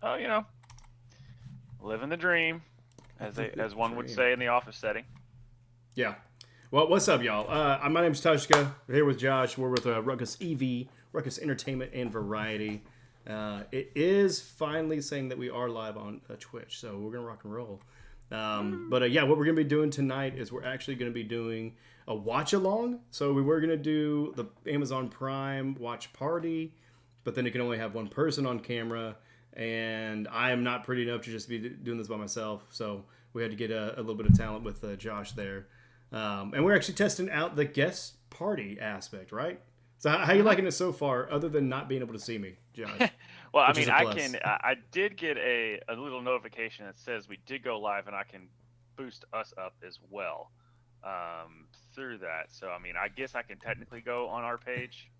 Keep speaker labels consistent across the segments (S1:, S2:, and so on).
S1: Oh, living the dream, as one would
S2: Dream.
S1: say in the office setting.
S2: Yeah. Well, what's up, y'all? My name's Tvshka. We're here with Josh. We're with Ruckus EV, Ruckus Entertainment and Variety. It is finally saying that we are live on Twitch, so we're gonna rock and roll. But yeah, what we're gonna be doing tonight is we're actually gonna be doing a watch along. So we were gonna do the Amazon Prime watch party, but then it can only have one person on camera, and I am not pretty enough to just be doing this by myself. So we had to get a little bit of talent with Josh there. And we're actually testing out the guest party aspect, right? So how you liking it so far, other than not being able to see me, Josh?
S1: Well, I
S2: Which is
S1: mean,
S2: a plus.
S1: I did get a little notification that says we did go live, and I can boost us up as well through that. So, I mean, I guess I can technically go on our page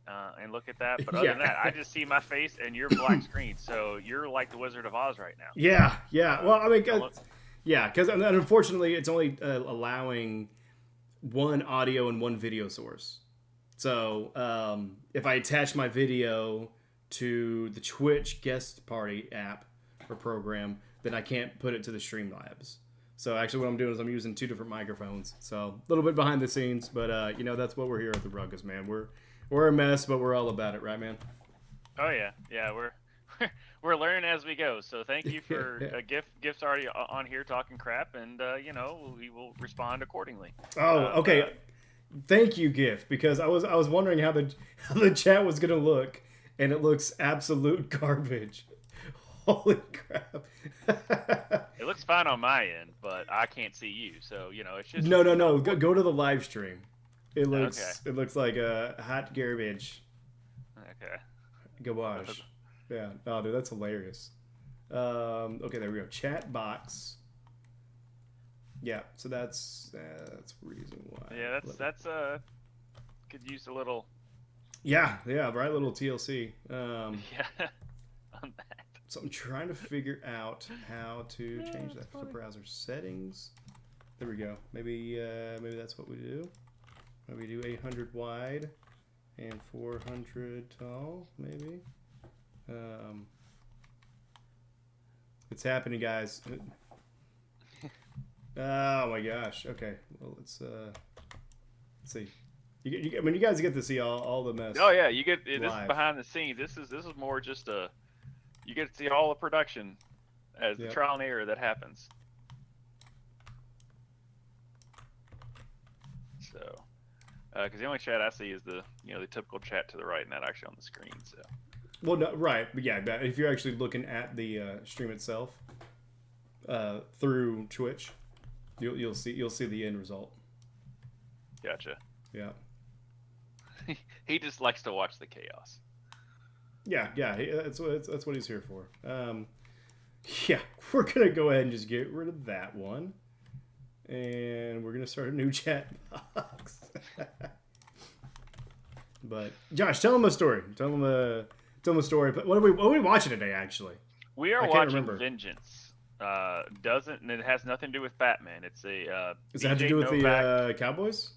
S1: and look at that. But other than that, I
S2: Yeah.
S1: just see my face and your black screen. So you're like the Wizard of Oz right now.
S2: Yeah, yeah. Well, I mean,
S1: Don't look.
S2: yeah, because unfortunately, it's only allowing one audio and one video source. So if I attach my video to the Twitch guest party app or program, then I can't put it to the Streamlabs. So actually, what I'm doing is I'm using two different microphones. So a little bit behind the scenes, but that's what we're here at the Ruckus, man. We're a mess, but we're all about it, right, man?
S1: Oh yeah, yeah. We're learning as we go. So thank you for gifts already on here talking crap, and we will respond accordingly.
S2: Oh,
S1: But
S2: okay. Thank you, GIF, because I was wondering how the chat was gonna look, and it looks absolute garbage. Holy crap!
S1: it looks fine on my end, but I can't see you. So it's just
S2: No, no, no. Go to the live stream. It
S1: Okay.
S2: looks like a hot garbage.
S1: Okay.
S2: Garbage. Yeah. Oh, dude, that's hilarious. Okay, there we go. Chat box. Yeah. So that's reason why.
S1: Yeah, that's could use a little.
S2: Yeah, yeah. Right. Little TLC.
S1: Yeah. On that.
S2: So I'm trying to figure out how to change that to browser settings. There we go. Maybe that's what we do. Maybe do 800 wide and 400 tall. Maybe. It's happening, guys. Oh my gosh. Okay. Well, let's see. I mean, you guys get to see all the mess.
S1: Oh yeah, you get this is
S2: live.
S1: behind the scenes. This is more just you get to see all the production as the
S2: Yep.
S1: trial and error that happens. So, because the only chat I see is the typical chat to the right, and that actually on the screen. So.
S2: Well, no, right, but yeah, but if you're actually looking at the stream itself through Twitch, you'll see the end result.
S1: Gotcha.
S2: Yeah.
S1: He just likes to watch the chaos.
S2: Yeah, that's what he's here for. Yeah, we're gonna go ahead and just get rid of that one, and we're gonna start a new chat box. But Josh, tell him a story. Tell him a story. But what are we watching today? Actually,
S1: We are
S2: I can't
S1: watching
S2: remember.
S1: Vengeance. And it has nothing to do with Batman. It's a
S2: Does it have to do with the Cowboys?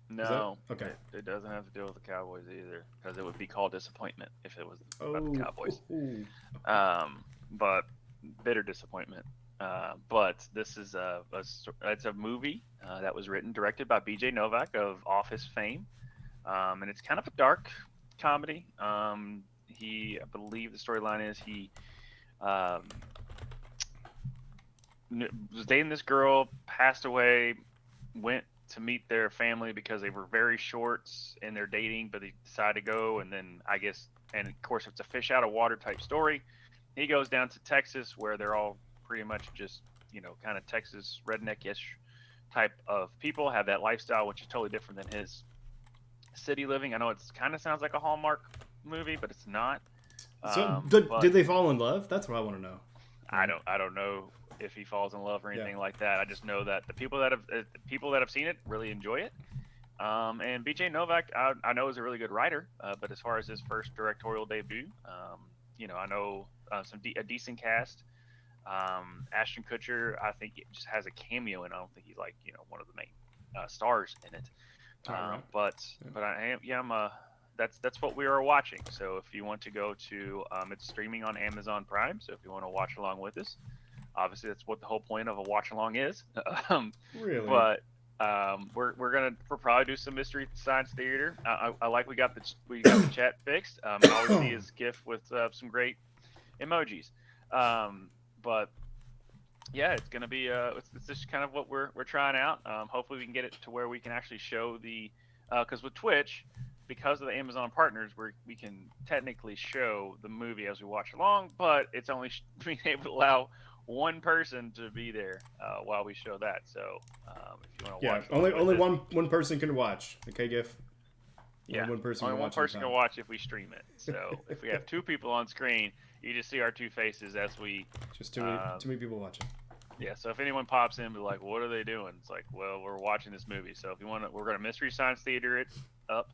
S1: No.
S2: Okay.
S1: It doesn't have to do with the Cowboys either, because it would be called Disappointment if it was about
S2: Oh,
S1: the Cowboys.
S2: ooh.
S1: But bitter disappointment. But this is it's a movie that was written, directed by B.J.Novak of Office fame, and it's kind of a dark comedy. I believe the storyline is he was dating this girl, passed away, went to meet their family because they were very short in their dating, but they decided to go, and then I guess, and of course it's a fish out of water type story. He goes down to Texas where they're all pretty much just, kind of Texas redneck-ish type of people, have that lifestyle, which is totally different than his city living. I know it kind of sounds like a Hallmark movie, but it's not.
S2: So
S1: But
S2: did they fall in love? That's what I want to know.
S1: I don't know if he falls in love or anything like that. I just know that the people that have seen it really enjoy it. And B.J. Novak, I know is a really good writer, but as far as his first directorial debut, I know a decent cast. Ashton Kutcher, I think, just has a cameo, and I don't think he's one of the main stars in it.
S2: Right.
S1: But I am that's what we are watching. So if you want to go to, it's streaming on Amazon Prime. So if you want to watch along with us, obviously that's what the whole point of a watch along is.
S2: Really?
S1: But we're probably do some Mystery Science Theater. I like we got the chat fixed. All we see is GIF with some great emojis. But yeah, it's gonna be it's just kind of what we're trying out. Hopefully we can get it to where we can actually show the because with Twitch, because of the Amazon partners, we can technically show the movie as we watch along, but it's only being able to allow one person to be there while we show that. So if you want to watch,
S2: only one person can watch. Okay, GIF.
S1: Yeah, only one person can watch if we stream it. So if we have two people on screen, you just see our two faces as we
S2: just too many people watching.
S1: Yeah, so if anyone pops in, be like, "What are they doing?" It's like, "Well, we're watching this movie." So if you want to, we're going to Mystery Science Theater it up,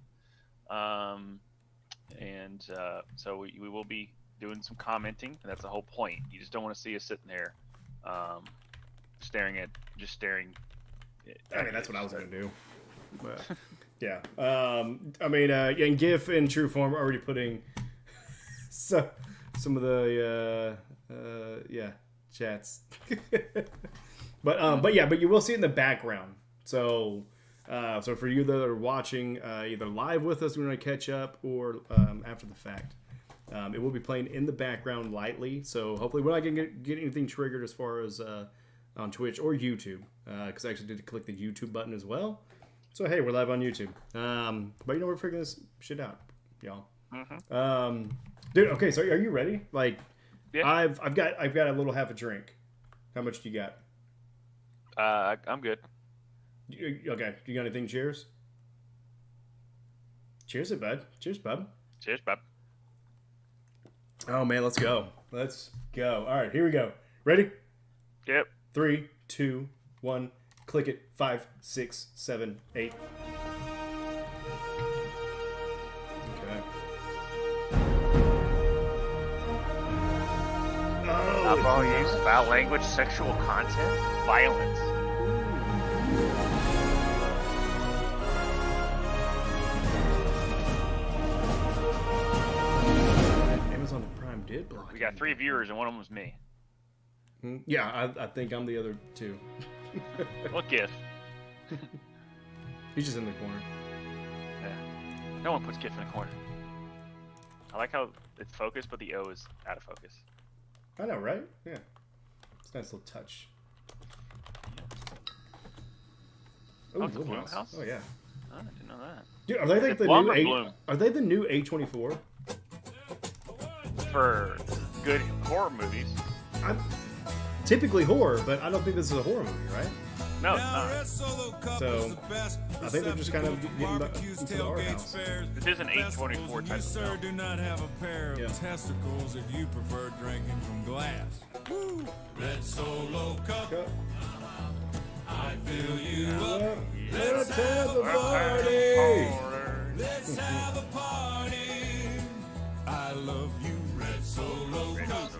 S1: so we will be doing some commenting, and that's the whole point. You just don't want to see us sitting there, staring.
S2: I mean, that's what I was going to do. But, yeah. And GIF in true form already putting some of the chats. but you will see it in the background. So for you that are watching either live with us when we catch up or after the fact, it will be playing in the background lightly. So hopefully we're not going to get anything triggered as far as on Twitch or YouTube, because I actually did click the YouTube button as well. So hey, we're live on YouTube. But we're figuring this shit out, y'all.
S1: Mm-hmm.
S2: Dude, okay, so are you ready? Like,
S1: yeah.
S2: I've got a little half a drink. How much do you got?
S1: I'm good.
S2: Okay, you got anything? Cheers. Cheers, it, bud. Cheers, bub.
S1: Cheers, bub.
S2: Oh man, let's go. Let's go. All right, here we go. Ready?
S1: Yep.
S2: 3, 2, 1. Click it. 5, 6, 7, 8.
S1: Alcohol use, foul language, sexual content, violence.
S2: Amazon Prime did block.
S1: We got 3 viewers and one of them was me.
S2: Yeah, I think I'm the other 2.
S1: What GIF?
S2: He's just in the corner.
S1: Yeah. No one puts GIF in the corner. I like how it's focused, but the O is out of focus.
S2: I know, right? Yeah. It's a nice little touch.
S1: Oh, it's a Bloom house?
S2: Oh, yeah.
S1: Oh, I didn't know that.
S2: Dude, are they like the new Are they the new A24?
S1: For good horror movies.
S2: Typically horror, but I don't think this is a horror movie, right?
S1: No, it's not.
S2: So, I think they're just kind of getting back into the art house.
S1: This is an A24 type of film.
S3: Do not have a pair of testicles if you prefer drinking from glass. Woo! Red Solo Cup. I fill you up. Let's have a party. Let's have a party. I love you, Red Solo Cup.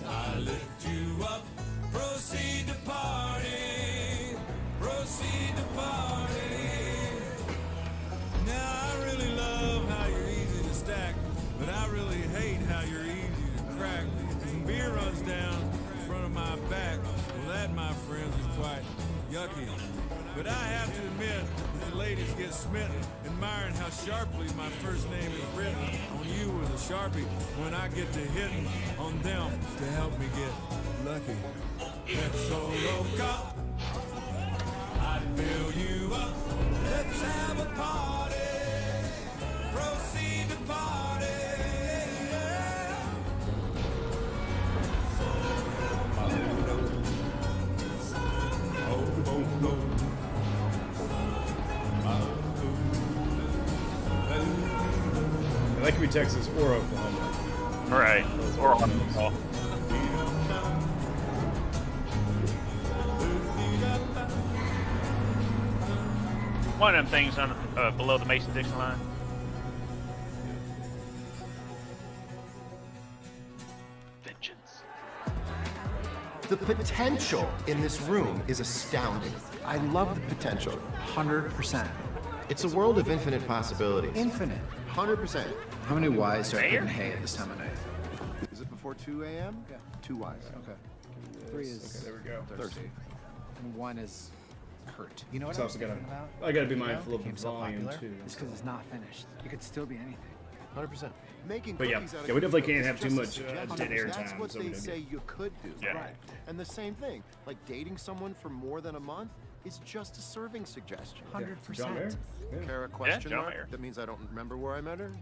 S3: I lift you up. Proceed to party. Proceed to party. Now I really love how you're easy to stack, but I really hate how you're easy to crack. When beer runs down in front of my back, well that, my friends, is quite yucky. But I have to admit, the ladies get smitten, admiring how sharply my first name is written on you with a Sharpie when I get to hitting on them to help me get lucky. Red Solo Cup, I fill you up. Let's have a party. Proceed to party.
S2: That could be Texas or Oklahoma.
S1: Right. Or Arkansas. One of them things on below the Mason-Dixon line. Vengeance.
S4: The potential in this room is astounding. I love the potential.
S5: 100%. It's a world of infinite possibilities.
S6: Infinite.
S5: 100%.
S6: How many Y's do I put
S1: Mayor?
S6: in hay at this time of night?
S5: Is it before 2 a.m.?
S6: Yeah.
S5: 2 Ys.
S6: Okay. 3 is
S2: Okay, there we go.
S6: thirsty. And 1 is hurt. You know what
S2: It's
S6: I was
S2: also
S6: thinking
S2: gotta-
S6: about?
S2: I gotta be
S6: You know,
S2: mindful of the
S6: became so
S2: volume,
S6: popular?
S2: too.
S6: It's because it's not finished. It could still be anything.
S5: 100%. Making
S2: But yeah,
S5: cookies out of
S2: yeah, we definitely
S5: cookies
S2: can't
S5: is
S2: have too
S5: just a
S2: much
S5: suggestion.
S2: dead air
S5: That's
S2: time,
S5: what
S2: so
S5: they
S2: we don't
S5: say
S2: get-
S5: you could do.
S1: Yeah.
S6: Right.
S5: And the same thing, like dating someone for more than a month is just a serving suggestion.
S6: 100%.
S2: John Mayer? Yeah.
S5: Kara, question
S1: John
S5: mark?
S1: Mayer.
S5: That means I don't remember where I met her,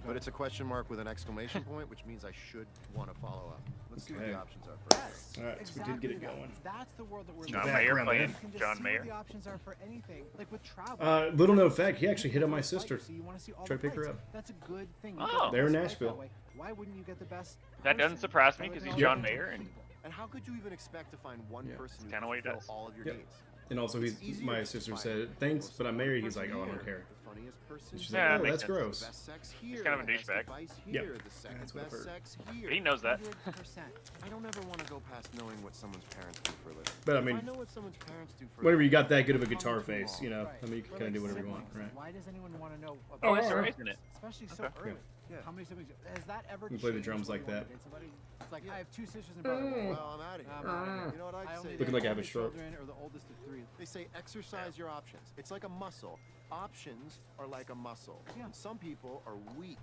S5: but it's a question mark with an exclamation point, which means I should want to follow up. Let's see what
S2: Okay.
S5: the options are first.
S2: All right, so we did get it going.
S7: That's the world that we're
S1: John
S7: living in.
S1: Mayer
S2: Background
S1: playing
S2: there.
S7: You can just
S1: John
S7: see
S1: Mayer.
S7: what the options are for anything, like with travel.
S2: Little known fact, he actually hit on my sister.
S7: So you want to see all
S2: Tried
S7: the
S2: to pick her
S7: flights.
S2: up.
S7: That's a good thing.
S1: Oh.
S2: They're in
S7: Best flight that
S2: Nashville.
S7: way. Why wouldn't you get the best?
S1: That doesn't
S7: person?
S1: surprise me
S7: That
S1: because
S7: way
S1: he's
S7: they
S1: John
S7: all
S1: Mayer,
S7: get
S1: and
S7: people.
S5: And how could you even expect to find one
S2: Yeah.
S5: person who
S1: Kinda what he
S5: fulfill
S1: does.
S5: all of your
S2: Yep.
S5: needs?
S2: And also,
S5: It's easier
S2: my
S5: to
S2: sister
S5: find
S2: said, thanks, but I'm married. He's
S5: person
S2: like, oh, I don't
S5: here,
S2: care.
S5: The funniest person
S2: She's
S5: here,
S1: Yeah,
S2: like, oh,
S1: makes
S2: that's
S1: sense.
S5: the
S2: gross.
S5: best sex here,
S1: kind of a
S5: the best
S1: douchebag.
S5: advice
S2: Yeah.
S5: here, the second
S2: That's what I've
S5: best
S2: heard.
S5: sex here.
S1: he knows that.
S7: 100%.
S5: I don't ever want to go past knowing what someone's parents do for a living.
S2: But I
S5: If
S2: mean,
S5: I know what someone's parents do for a
S2: whenever you
S5: living,
S2: got that good of a
S5: I'm
S2: guitar
S5: too
S2: face,
S5: long.
S2: you know,
S7: Right.
S2: I mean, you can
S7: We're
S2: kind of
S7: like
S2: do whatever you want,
S7: siblings.
S2: right?
S7: Why does anyone want to know?
S1: Oh,
S7: about
S1: it's
S2: Oh,
S1: isn't it?
S7: Especially so
S1: Okay.
S7: early.
S5: Yeah.
S7: How many siblings? Has that ever
S2: You play the
S7: changed
S2: drums
S7: when
S2: like
S7: you wanna
S2: that.
S7: date somebody? It's like I have 2 sisters and a
S2: Mm.
S7: brother.
S5: Well, I'm out of here.
S7: I'm outta here.
S5: You know what I'd
S7: I only
S5: say?
S7: date
S2: Looking like I have a
S7: older
S2: stroke.
S7: children or the oldest of 3.
S5: They say exercise your options. It's like a muscle. Options are like a muscle.
S7: Yeah.
S5: And some people are weak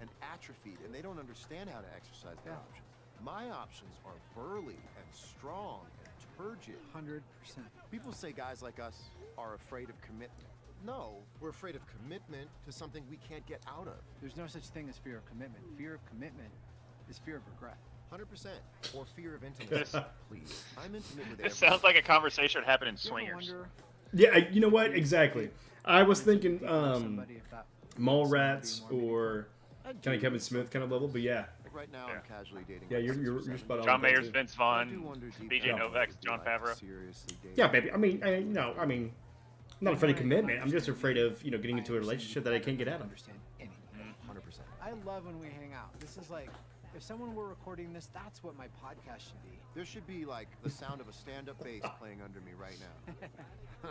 S5: and atrophied, and they don't understand how to exercise their
S7: Yeah.
S5: options. My options are burly and strong and turgid.
S7: 100%.
S5: People say guys like us are afraid of commitment. No, we're afraid of commitment to something we can't get out of.
S7: There's no such thing as fear of commitment. Fear of commitment is fear of regret.
S5: 100%. Or fear of intimacy. Please. I'm intimate with
S1: This
S5: everyone.
S1: sounds like a conversation that happened in
S7: You ever
S1: swingers.
S7: wonder
S2: Yeah, you know what? Exactly. I was thinking
S7: somebody if that
S2: mall
S7: somebody
S2: rats
S7: be more
S2: or kind of Kevin Smith kind of level, but yeah.
S5: Like right now,
S1: Yeah.
S5: I'm casually dating.
S2: Yeah,
S5: like
S2: you're
S5: 6 or
S2: you're
S5: 7
S2: spot on.
S1: John
S2: with that,
S1: Mayer's
S2: too.
S1: Vince
S5: I
S1: Vaughn,
S5: do wonder deep
S1: B.J.
S5: down
S1: Novak's
S5: what it
S1: John
S5: would be like to
S1: Favreau.
S5: seriously date
S2: Yeah, baby. I mean, I'm not afraid of commitment. I'm just afraid of getting into a relationship that I can't get out of.
S7: understand anything.
S5: 100%.
S7: I love when we hang out. This is like, if someone were recording this, that's what my podcast should be.
S5: There should be like the sound of a stand-up bass playing under me right now.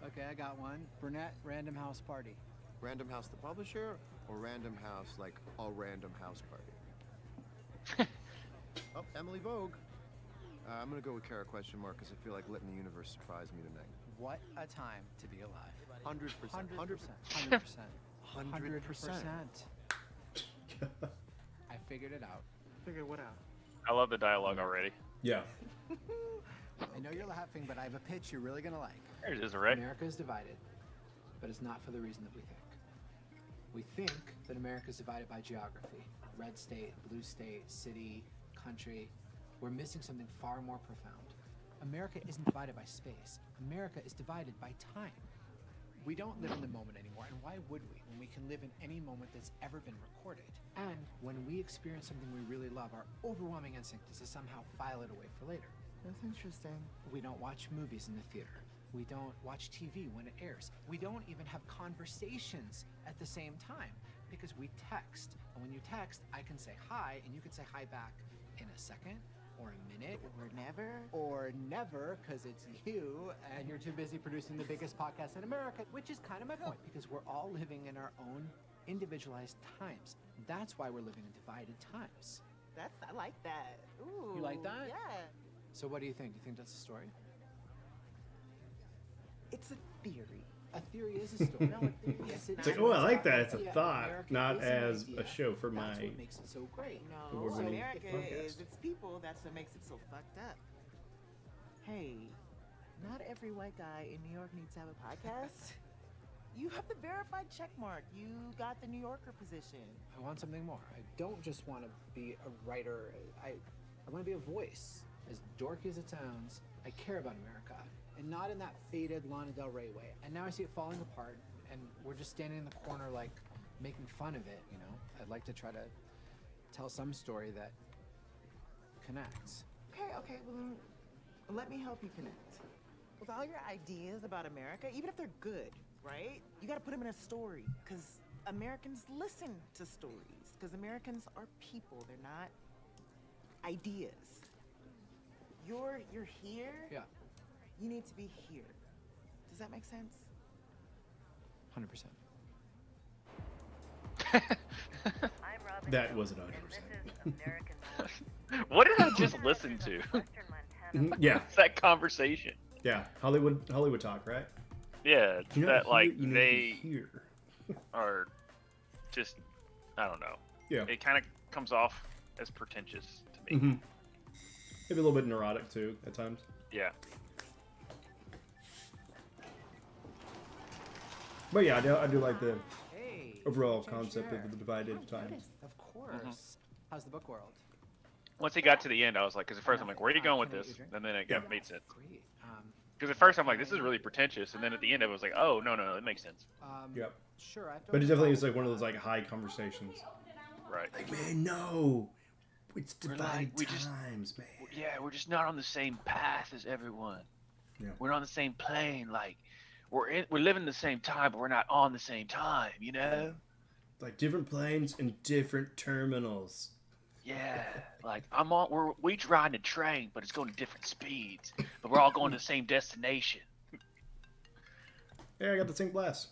S7: Okay, I got one. Burnett Random House Party.
S5: Random House the publisher or Random House like a random house party? Oh, Emily Vogue. I'm gonna go with Kara question mark because I feel like letting the universe surprise me tonight.
S7: What a time to be alive.
S5: 100%.
S7: 100%. 100%.
S5: 100%.
S7: I figured it out.
S5: Figure what out?
S1: I love the dialogue already.
S2: Yeah.
S7: I know you're laughing, but I have a pitch you're really gonna like.
S1: There it is, right?
S8: America is divided, but it's not for the reason that we think. We think that America is divided by geography. Red state, blue state, city, country. We're missing something far more profound.
S7: America isn't divided by space. America is divided by time. We don't live in the moment anymore, and why would we when we can live in any moment that's ever been recorded?
S8: And when we experience something we really love, our overwhelming instinct is to somehow file it away for later.
S7: That's interesting.
S8: We don't watch movies in the theater. We don't watch TV when it airs.
S7: We don't even have conversations at the same time because we text. And when you text, I can say hi, and you can say hi back in a second, or a minute, or never, because it's you, and you're too busy producing the biggest podcast in America, which is kind of my point, because we're all living in our own individualized times. That's why we're living in divided times.
S9: I like that. Ooh.
S7: You like that?
S9: Yeah.
S8: So what do you think? Do you think that's a story?
S9: It's a theory.
S8: A theory is a story.
S9: No, a theory
S8: Yes,
S9: is
S8: it
S2: It's like,
S8: is.
S2: oh, I like that. It's a
S8: Yeah,
S2: thought,
S8: America
S2: not
S8: is an
S2: as
S8: idea.
S2: a show for
S8: That's
S2: my.
S8: what makes it so great.
S9: No,
S2: award-winning
S9: America
S2: podcast.
S9: is its people. That's what makes it so fucked up. Hey, not every white guy in New York needs to have a podcast. You have the verified check mark. You got the New Yorker position.
S8: I want something more. I don't just want to be a writer. I want to be a voice. As dorky as it sounds, I care about America. And not in that faded Lana Del Rey way. And now I see it falling apart, and we're just standing in the corner, like, making fun of it, you know? I'd like to try to tell some story that connects.
S9: Okay, well, then let me help you connect. With all your ideas about America, even if they're good, right? You gotta put them in a story, because Americans listen to stories, because Americans are people, they're not ideas. You're here.
S8: Yeah.
S9: You need to be here. Does that make sense?
S6: 100%.
S2: That wasn't 100%.
S1: What did I just listen to?
S2: Yeah,
S1: It's that conversation.
S2: yeah. Hollywood talk, right?
S1: Yeah,
S2: You
S1: that like
S2: you
S1: they
S2: hear.
S1: are just, I don't know.
S2: Yeah.
S1: It kind of comes off as pretentious to me.
S2: Mm-hmm. Maybe a little bit neurotic too at times.
S1: Yeah.
S2: But yeah, I do like the
S7: Hey.
S2: overall
S7: change
S2: concept
S7: chair.
S2: of the divided times.
S7: Of course. How's the book world?
S1: Once he got to the end, I was like, because at first I'm like, where are you going with this? And then it got made sense.
S7: Great.
S1: Because at first I'm like, this is really pretentious, and then at the end I was like, oh no, it makes sense.
S2: Yep.
S7: Sure.
S2: But it definitely is like one of those like high conversations.
S1: Right.
S2: Like, man, no, it's
S1: We're
S2: divided
S1: like, we just-
S2: times, man.
S1: Yeah, we're just not on the same path as everyone.
S2: Yeah.
S1: We're not on the same plane. Like, we're living the same time, but we're not on the same time. You know?
S2: Like different planes and different terminals.
S1: Yeah. Like we each riding a train, but it's going to different speeds. But we're all going to the same destination.
S2: Hey, I got the same glass.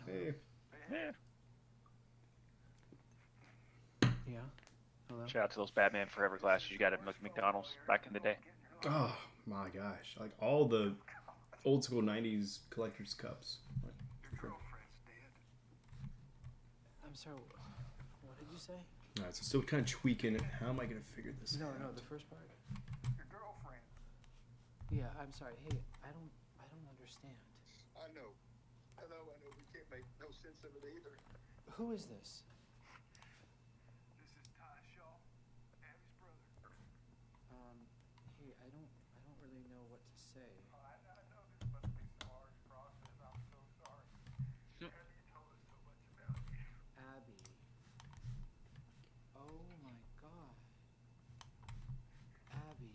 S2: Hey.
S1: Yeah.
S6: Yeah. Hello.
S1: Shout out to those Batman Forever glasses you got at McDonald's back in the day.
S2: Oh my gosh, like all the old school '90s collector's cups. Like, sure.
S6: I'm sorry. What did you say?
S2: All right, so still kind of tweaking it. How am I gonna figure this
S6: No,
S2: out?
S6: no, the first part. Your girlfriend. Yeah, I'm sorry. Hey, I don't understand.
S5: I know. We can't make no sense of it either.
S6: Who is this?
S3: This is Tvshka, Abby's brother.
S6: Hey, I don't really know what to say.
S3: I know this must be some hard process. I'm so sorry. Abby told us so much about you.
S6: Abby. Oh my God. Abby.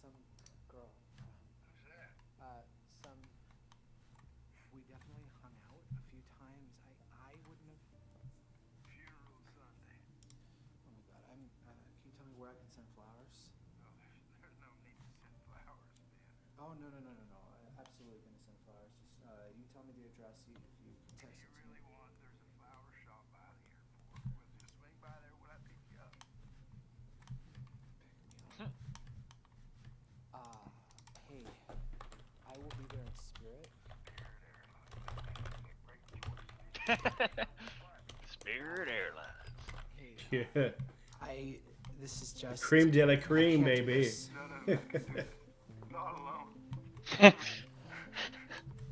S6: Some girl.
S3: Who's that?
S6: Some. We definitely hung out a few times. I wouldn't have.
S3: Funeral Sunday.
S6: Oh my God. Can you tell me where I can send flowers?
S3: No, there's no need to send flowers, man.
S6: Oh no. I'm absolutely gonna send flowers. Just you tell me the address. If you
S3: If
S6: text
S3: you
S6: it to
S3: really
S6: me.
S3: want, there's a flower shop by the airport. We'll just swing by there when I pick you up.
S6: Hey, I will be there in spirit.
S1: Spirit Airlines.
S6: Hey,
S2: Yeah,
S6: this is just
S2: cream de la
S6: I
S2: cream,
S6: can't do
S2: baby.
S6: this.
S3: No, not alone.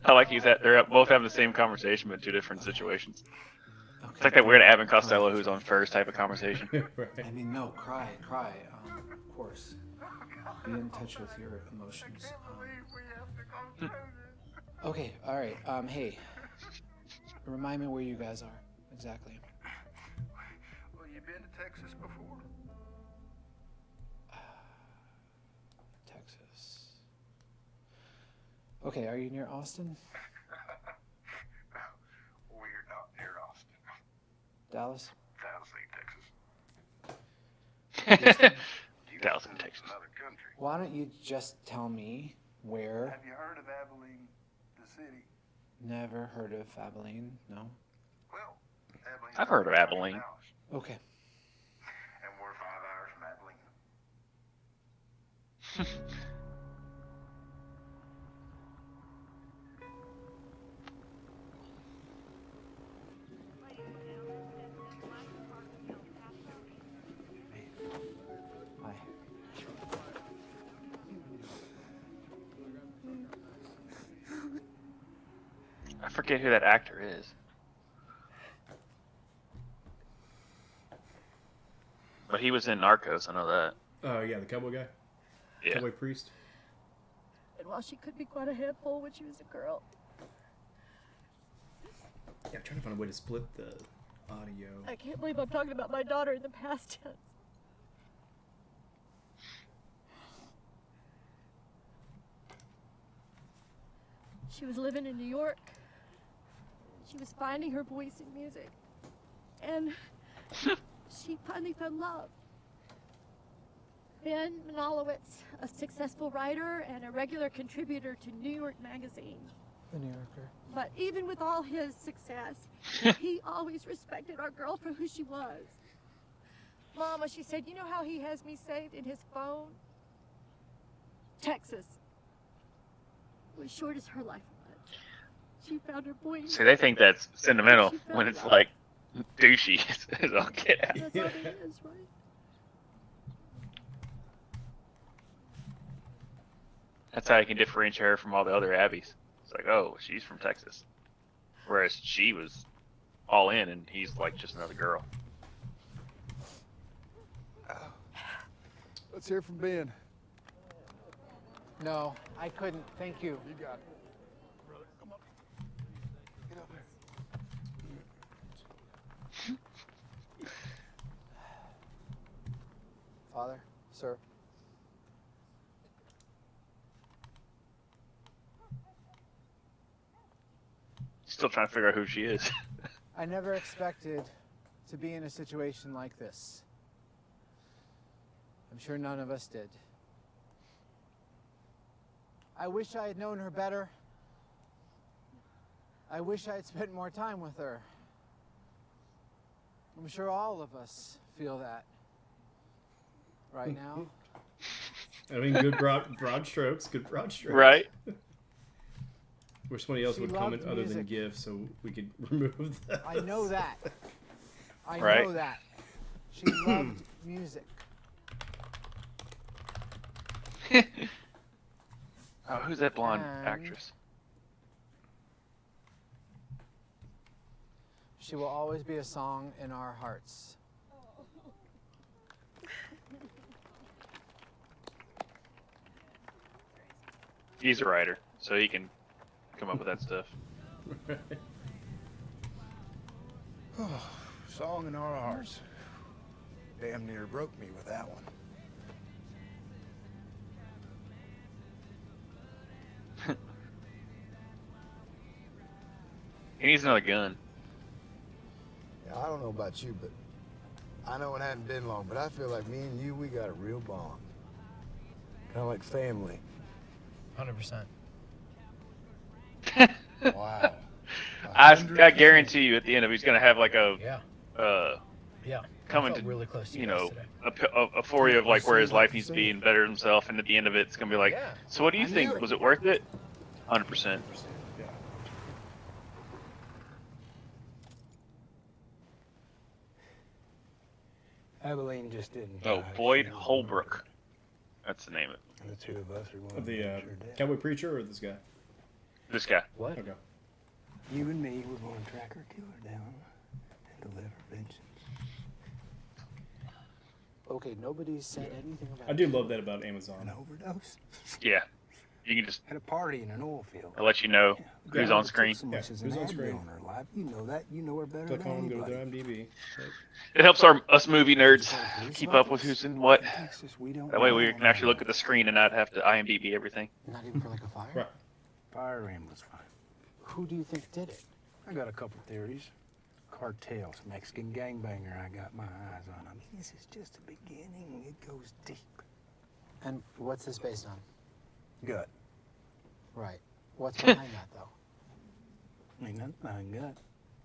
S1: I like he's at. They're both having the same conversation, but two different situations. It's like that weird Abbott and Costello who's on first type of conversation.
S2: Right.
S6: I mean, no, cry. Of course. Be in touch with your emotions.
S3: We have to go through this.
S6: Okay, all right. Hey, remind me where you guys are exactly.
S3: Well, you been to Texas before?
S6: Texas. Okay, are you near Austin?
S3: We're not near Austin.
S6: Dallas?
S3: Dallas, Texas.
S1: Dallas, Texas.
S3: Another country.
S6: Why don't you just tell me where?
S3: Have you heard of Abilene, the city?
S6: Never heard of Abilene, no?
S3: Well, Abilene.
S1: I've heard of Abilene.
S6: Okay.
S3: And we're 5 hours from Abilene.
S6: Hi.
S1: I forget who that actor is. But he was in Narcos, I know that.
S2: Oh yeah, the cowboy guy,
S1: Yeah.
S2: cowboy priest.
S10: And while she could be quite a handful when she was a girl,
S2: Yeah, I'm trying to find a way to split the audio.
S10: I can't believe I'm talking about my daughter in the past tense. She was living in New York. She was finding her voice in music. And she finally found love. Ben Manalowitz, a successful writer and a regular contributor to New York Magazine.
S8: The New Yorker.
S10: But even with all his success, he always respected our girl for who she was. Mama, she said, you know how he has me saved in his phone? Texas. It was short as her life was. She found her boy.
S1: See, they think that's sentimental when it's like douchey. As all get out.
S10: That's all it is, right?
S1: That's how you can differentiate her from all the other Abbeys. It's like, oh, she's from Texas. Whereas she was all in, and he's like just another girl.
S11: Let's hear from Ben.
S8: No, I couldn't. Thank you.
S11: You got it. Brother, come on. Get up here.
S8: Father, sir.
S1: Still trying to figure out who she is.
S8: I never expected to be in a situation like this. I'm sure none of us did. I wish I had known her better. I wish I had spent more time with her. I'm sure all of us feel that right now.
S2: I mean, good broad strokes. Good broad strokes.
S1: Right.
S2: Wish somebody else
S8: She
S2: would comment
S8: loved
S2: other than
S8: music.
S2: GIF so we could remove that.
S8: I know that. I
S1: Right.
S8: know that. She loved music.
S1: Oh, who's that blonde
S8: And-
S1: actress?
S8: She will always be a song in our hearts.
S1: He's a writer, so he can come up with that stuff.
S11: Song in our hearts. Damn near broke me with that one.
S1: He needs another gun.
S12: Yeah, I don't know about you, but I know it hadn't been long, but I feel like me and you, we got a real bond. Kind of like family.
S8: 100%.
S12: Wow.
S1: I guarantee you, at the end of it, he's gonna have like a
S8: Yeah.
S1: coming to
S8: really close to
S1: you know a euphoria of like where his life needs to be and better himself, and at the end of it, it's gonna be like,
S8: Yeah.
S1: so what do you think? Was it worth it? 100%.
S2: Yeah.
S12: Abilene just didn't.
S1: Oh, Boyd Holbrook. That's the name of it.
S12: And the two of us are going to
S2: The
S12: make sure dead.
S2: cowboy preacher or this guy?
S1: This guy.
S8: What?
S2: Okay.
S12: You and me, we're going to track our killer down and deliver vengeance.
S8: Okay, nobody's said anything about
S2: I do love that about Amazon.
S12: An overdose?
S1: Yeah. You can just
S12: At a party in an oil field.
S1: I'll let you know who's
S2: Yeah.
S1: on screen.
S12: So much as
S2: who's
S12: an
S2: on
S12: ad
S2: screen?
S12: on her life. You know that. You know her better
S2: Click
S12: than
S2: on, go to
S12: anybody.
S2: their IMDb.
S1: It helps us movie nerds keep up with who's in what.
S12: Texas, we don't
S1: That way we
S12: know
S1: can actually look at the screen and not have to IMDb everything.
S8: Not even for like a fire?
S2: Right.
S12: Fire ambulance fine.
S8: Who do you think did it?
S12: I got a couple theories. Cartels, Mexican gangbanger, I got my eyes on him. This is just the beginning. It goes deep.
S8: And what's this based on?
S12: Gut.
S8: Right. What's behind that, though?
S12: Ain't nothing behind gut.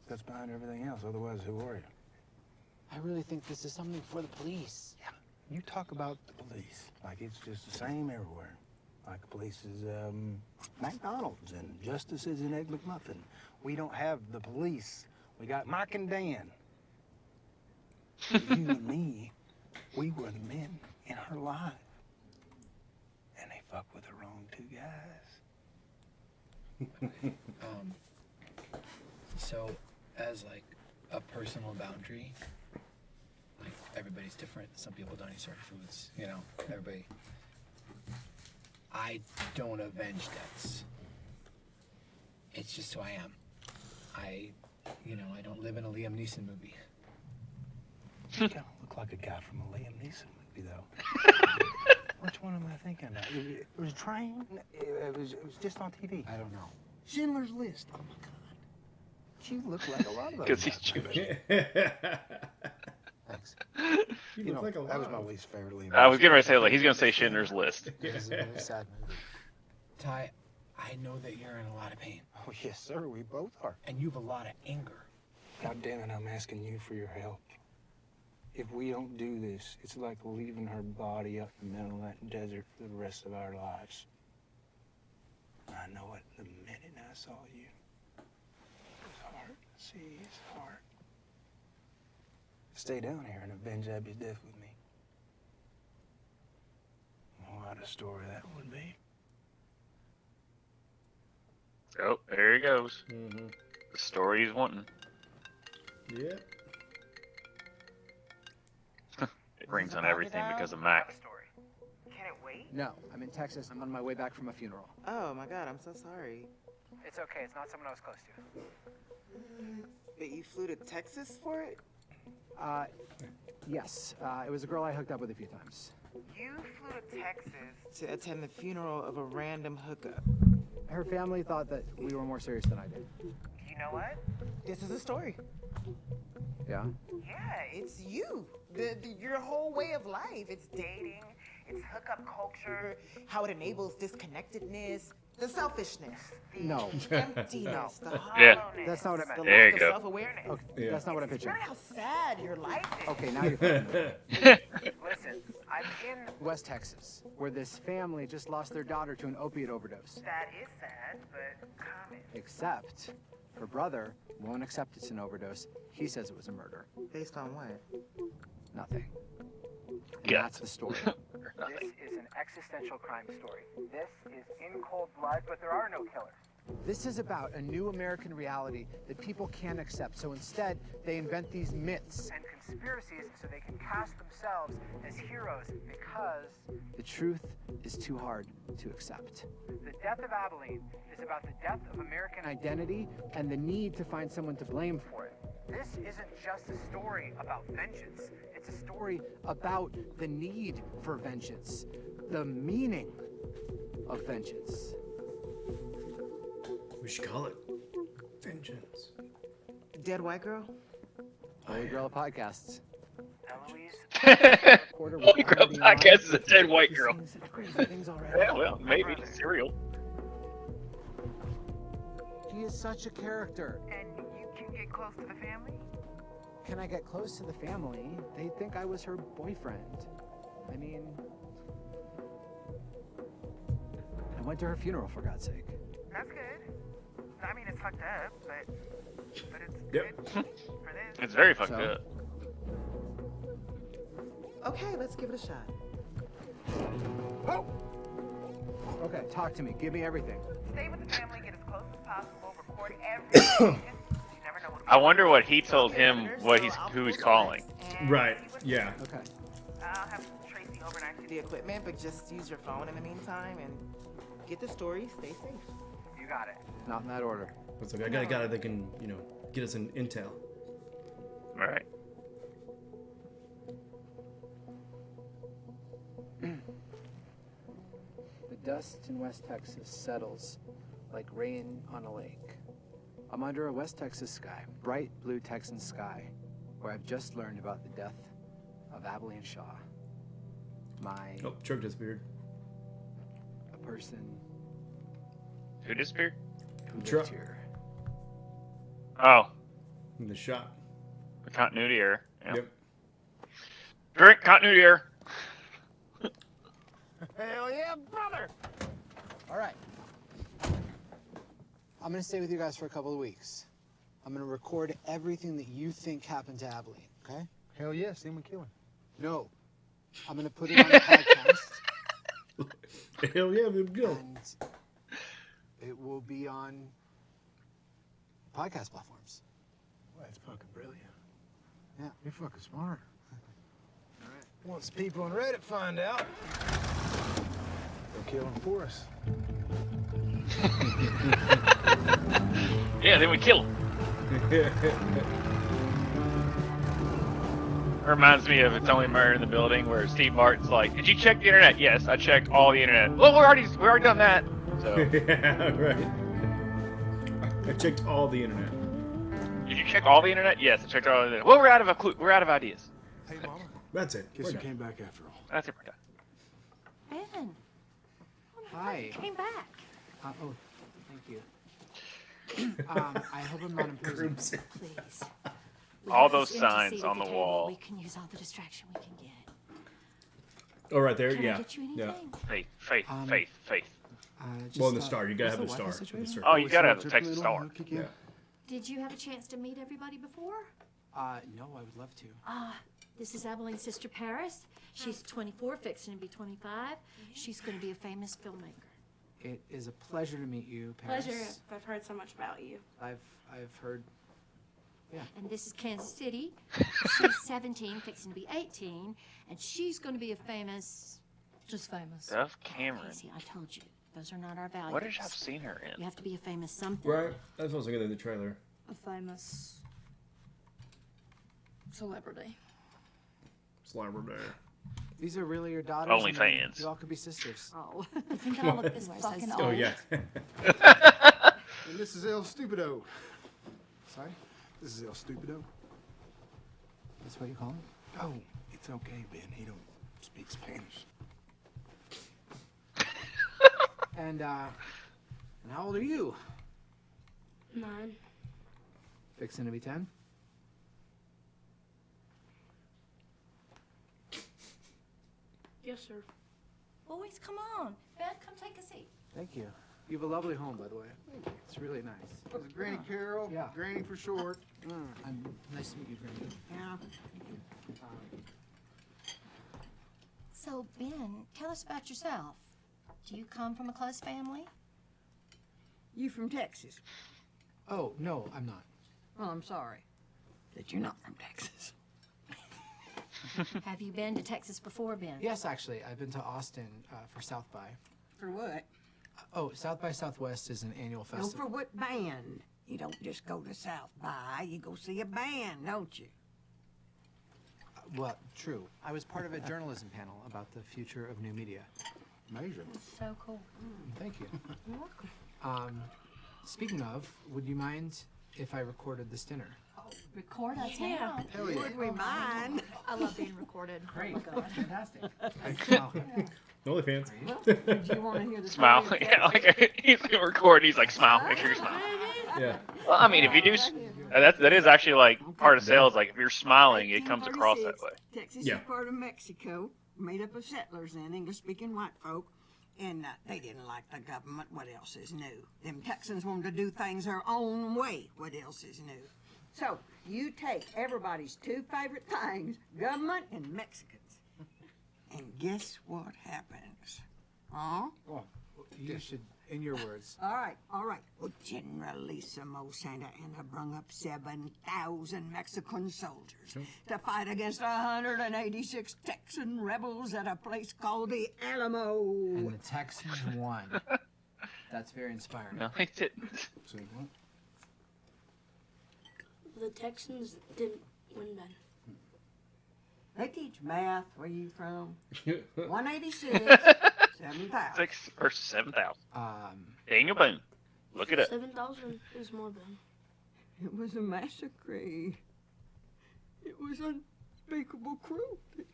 S12: That's behind everything else. Otherwise, who are you?
S8: I really think this is something for the police.
S12: Yeah. You talk about the police like it's just the same everywhere. Like the police is McDonald's and justice is an Egg McMuffin. We don't have the police. We got Mike and Dan. You and me, we were the men in her life. And they fuck with the wrong two guys.
S13: So, as like a personal boundary, like everybody's different. Some people don't eat certain foods, you know, everybody. I don't avenge deaths. It's just who I am. I don't live in a Liam Neeson movie.
S12: You kind of look like a guy from a Liam Neeson movie, though. Which one am I thinking about? It was Train? It was just on TV.
S8: I don't know.
S12: Schindler's List. Oh, my God. You look like a lot of those
S1: Because he's
S12: guys.
S1: Jewish.
S8: Thanks.
S2: You look like a
S12: that was my
S2: lot.
S12: least favorite Liam
S1: I was
S12: Neeson.
S1: getting ready to say, like, he's going to say Schindler's List.
S8: This is a really sad movie.
S13: Ty, I I know that you're in a lot of pain.
S12: Oh, yes, sir. We both are.
S13: And you have a lot of anger.
S12: God damn it, I'm asking you for your help. If we don't do this, it's like leaving her body up in the middle of that desert for the rest of our lives. I know it the minute I saw you. His heart, see his heart. Stay down here and avenge Abby's death with me. What a story that would be.
S1: Oh, there he goes.
S2: Mm-hmm.
S1: The story he's wanting.
S2: Yep.
S1: It rings on everything because of Mac.
S9: Can it wait?
S8: No, I'm in Texas. I'm on my way back from a funeral.
S9: Oh my God, I'm so sorry.
S8: It's okay. It's not someone I was close to.
S9: But you flew to Texas for it?
S8: Yes. It was a girl I hooked up with a few times.
S9: You flew to Texas to attend the funeral of a random hookup.
S8: Her family thought that we were more serious than I did.
S9: You know what? This is a story.
S8: Yeah?
S9: Yeah, it's you. Your whole way of life. It's dating, it's hookup culture, how it enables disconnectedness, the selfishness, the
S8: No.
S9: emptiness, the hollowness.
S1: Yeah.
S8: That's not what I meant.
S9: The
S1: There
S9: lack
S1: you
S9: of
S1: go.
S9: self-awareness.
S8: Okay,
S2: Yeah.
S8: that's not what I
S9: It's
S8: pictured.
S9: not how sad your life is.
S8: Okay, now you're fucking with me.
S9: Listen, I'm in.
S8: West Texas, where this family just lost their daughter to an opiate overdose.
S9: That is sad, but common.
S8: Except her brother won't accept it's an overdose. He says it was a murder.
S9: Based on what?
S8: Nothing. And
S1: Yeah.
S8: that's the story.
S7: This is an existential crime story. This is in cold blood, but there are no killers.
S8: This is about a new American reality that people can't accept. So instead, they invent these myths
S7: And conspiracies so they can cast themselves as heroes because
S8: the truth is too hard to accept.
S7: the death of Abilene is about the death of American
S8: Identity and the need to find someone to blame for it.
S7: This isn't just a story about vengeance. It's a story
S8: Story about the need for vengeance, the meaning of vengeance.
S2: We should call it Vengeance.
S9: Dead white girl?
S8: Holy Grail of podcasts.
S7: Eloise.
S1: Holy Grail podcast is a dead white girl.
S8: Things already.
S1: Yeah, well, maybe. Cereal.
S8: She is such a character.
S9: And you can get close to the family?
S8: Can I get close to the family? They think I was her boyfriend. I mean, I went to her funeral, for God's sake.
S9: That's good. I mean, it's fucked up, but it's
S2: Yep.
S9: good for this.
S1: It's very fucked
S8: So?
S1: up.
S9: Okay, let's give it a shot.
S8: Okay, talk to me. Give me everything.
S9: Stay with the family, get as close as possible, record everything. You never know what
S1: I wonder what he told him, who he's calling.
S2: Right. Yeah.
S8: Okay.
S9: I'll have Tracy overnight to the equipment, but just use your phone in the meantime and get the story. Stay safe.
S7: You got it.
S8: Not in that order.
S2: It's like I got a guy that can, get us an intel.
S1: All right.
S8: The dust in West Texas settles like rain on a lake. I'm under a West Texas sky, bright blue Texan sky, where I've just learned about the death of Abilene Shaw.
S2: Oh, Chuck disappeared.
S8: A person
S1: Who disappeared?
S8: who
S2: Truck.
S8: lived here.
S1: Oh,
S2: In the shot.
S1: the continuity error. Yeah.
S2: Yep.
S1: Drink continuity error.
S12: Hell yeah, brother!
S8: All right. I'm gonna stay with you guys for a couple of weeks. I'm gonna record everything that you think happened to Abilene, okay?
S12: Hell yeah, see him kill him.
S8: No. I'm gonna put it on the podcast,
S2: Hell yeah, we go.
S8: and it will be on podcast platforms.
S12: Well, that's fucking brilliant.
S8: Yeah.
S12: You're fucking smart. All right. Once people on Reddit find out, they'll kill him for us.
S1: Yeah, then we kill him. Reminds me of It's Only Murder in the Building, where Steve Martin's like, "Did you check the internet?" "Yes, I checked all the internet." "Well, we already done that." So,
S2: Yeah, right. I checked all the internet.
S1: did you check all the internet? "Yes, I checked all the internet." "Well, we're out of ideas."
S12: Hey, Mama.
S2: That's it.
S12: Guess
S2: We're
S12: you
S2: done.
S12: came back after all.
S1: That's it. We're done.
S10: Ben.
S8: Hi.
S10: You came back.
S8: Oh,
S7: Thank you. I hope I'm not in prison.
S10: Please.
S1: All those signs on the wall.
S10: We can use all the distraction we can get.
S2: Oh, right there,
S10: Can
S2: yeah.
S10: I get you anything?
S1: Faith, faith, faith, faith.
S2: Well, in the star, you gotta have the star.
S1: Oh, you gotta have the Texas star.
S2: Yeah.
S10: Did you have a chance to meet everybody before?
S7: No, I would love to.
S10: This is Abeline's sister Paris. She's 24, fixing to be 25. She's going to be a famous filmmaker.
S7: It is a pleasure to meet you, Paris.
S14: Pleasure. I've heard so much about you.
S7: I've heard. Yeah.
S10: And this is Kansas City. She's 17, fixing to be 18, and she's going to be a famous, just famous.
S1: Dove Cameron.
S10: Easy, I told you. Those are not our values.
S1: What did I have seen her in?
S10: You have to be a famous something.
S2: Right. That's what I was looking at in the trailer.
S14: A famous celebrity.
S2: Celebrity.
S7: These are really your daughters?
S1: Only
S7: I mean,
S1: fans.
S7: You all could be sisters.
S10: Oh. You think I look this fucking old?
S2: Oh, yeah.
S5: And this is El Stupido.
S7: Sorry?
S11: This is El Stupido.
S7: That's what you call him?
S11: Oh, it's okay, Ben. He don't speak Spanish.
S7: And how old are you?
S14: 9.
S7: Fixing to be 10?
S14: Yes, sir.
S10: Boys, come on. Ben, come take a seat.
S7: Thank you. You have a lovely home, by the way. It's really nice.
S5: This is Granny Carol.
S7: Yeah.
S5: Granny for short.
S7: Nice to meet you, Granny.
S10: Yeah. So, Ben, tell us about yourself. Do you come from a close family?
S15: You from Texas?
S7: Oh, no, I'm not.
S15: Well, I'm sorry that you're not from Texas.
S10: Have you been to Texas before, Ben?
S7: Yes, actually. I've been to Austin for South by.
S15: For what?
S7: Oh, South by Southwest is an annual
S15: No,
S7: festival.
S15: for what band? You don't just go to South by, you go see a band, don't you?
S7: Well, true. I was part of a journalism panel about the future of new media.
S5: Amazing.
S10: So cool.
S7: Thank you.
S10: You're welcome.
S7: Speaking of, would you mind if I recorded this dinner?
S10: Record us
S14: Yeah.
S10: now.
S7: Hell yeah.
S15: Would we mind?
S14: I love being recorded.
S7: Great.
S10: Oh my God.
S7: Fantastic.
S2: OnlyFans.
S15: Well, do you want to hear the
S1: Smile.
S15: story of
S1: Yeah,
S15: Texas?
S1: like he's recording. He's like, smile. Make sure you smile.
S2: Yeah.
S1: Well, I mean, if you do, that is actually like part of sales. Like if you're smiling, it comes across that way.
S15: Texas
S2: Yeah.
S15: is part of Mexico, made up of settlers and English-speaking white folk, and they didn't like the government. What else is new? Them Texans wanted to do things their own way. What else is new? So you take everybody's two favorite things, government and Mexicans, and guess what happens? Huh?
S7: Well, you should, in your words.
S15: All right. Well, Generalissimo Santa Anna brung up 7,000 Mexican soldiers to fight against 186 Texan rebels at a place called the Alamo.
S7: And the Texans won. That's very inspiring.
S1: No, he didn't.
S11: Say what?
S14: The Texans didn't win then.
S15: They teach math. Where you from? 186, 7,000.
S1: 6 versus 7,000.
S7: Daniel
S1: Boone. Look it up.
S14: 7,000 is more than.
S15: It was a massacre. It was unspeakable cruelty.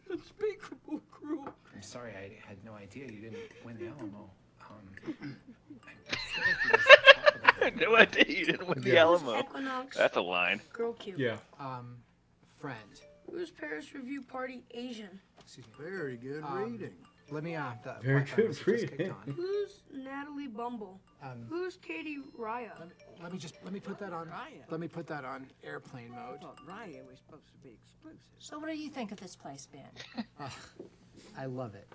S15: Unspeakable cruelty.
S13: I'm sorry, I had no idea you didn't win the Alamo.
S1: No idea you didn't win the Alamo.
S14: Equinox.
S1: That's a line.
S14: Girl cute.
S2: Yeah.
S7: Friend.
S14: Who's Paris Review Party Asian?
S7: Excuse me.
S5: Very good reading.
S7: Let me,
S2: Very
S7: Wi-Fi
S2: good
S7: was just
S2: reading.
S7: kicked on.
S14: Who's Natalie Bumble? Who's Katie Raya?
S7: Let me put that on.
S15: Raya.
S7: Let me put that on airplane mode.
S15: Well, Raya was supposed to be exclusive.
S10: So what do you think of this place, Ben?
S7: I love it.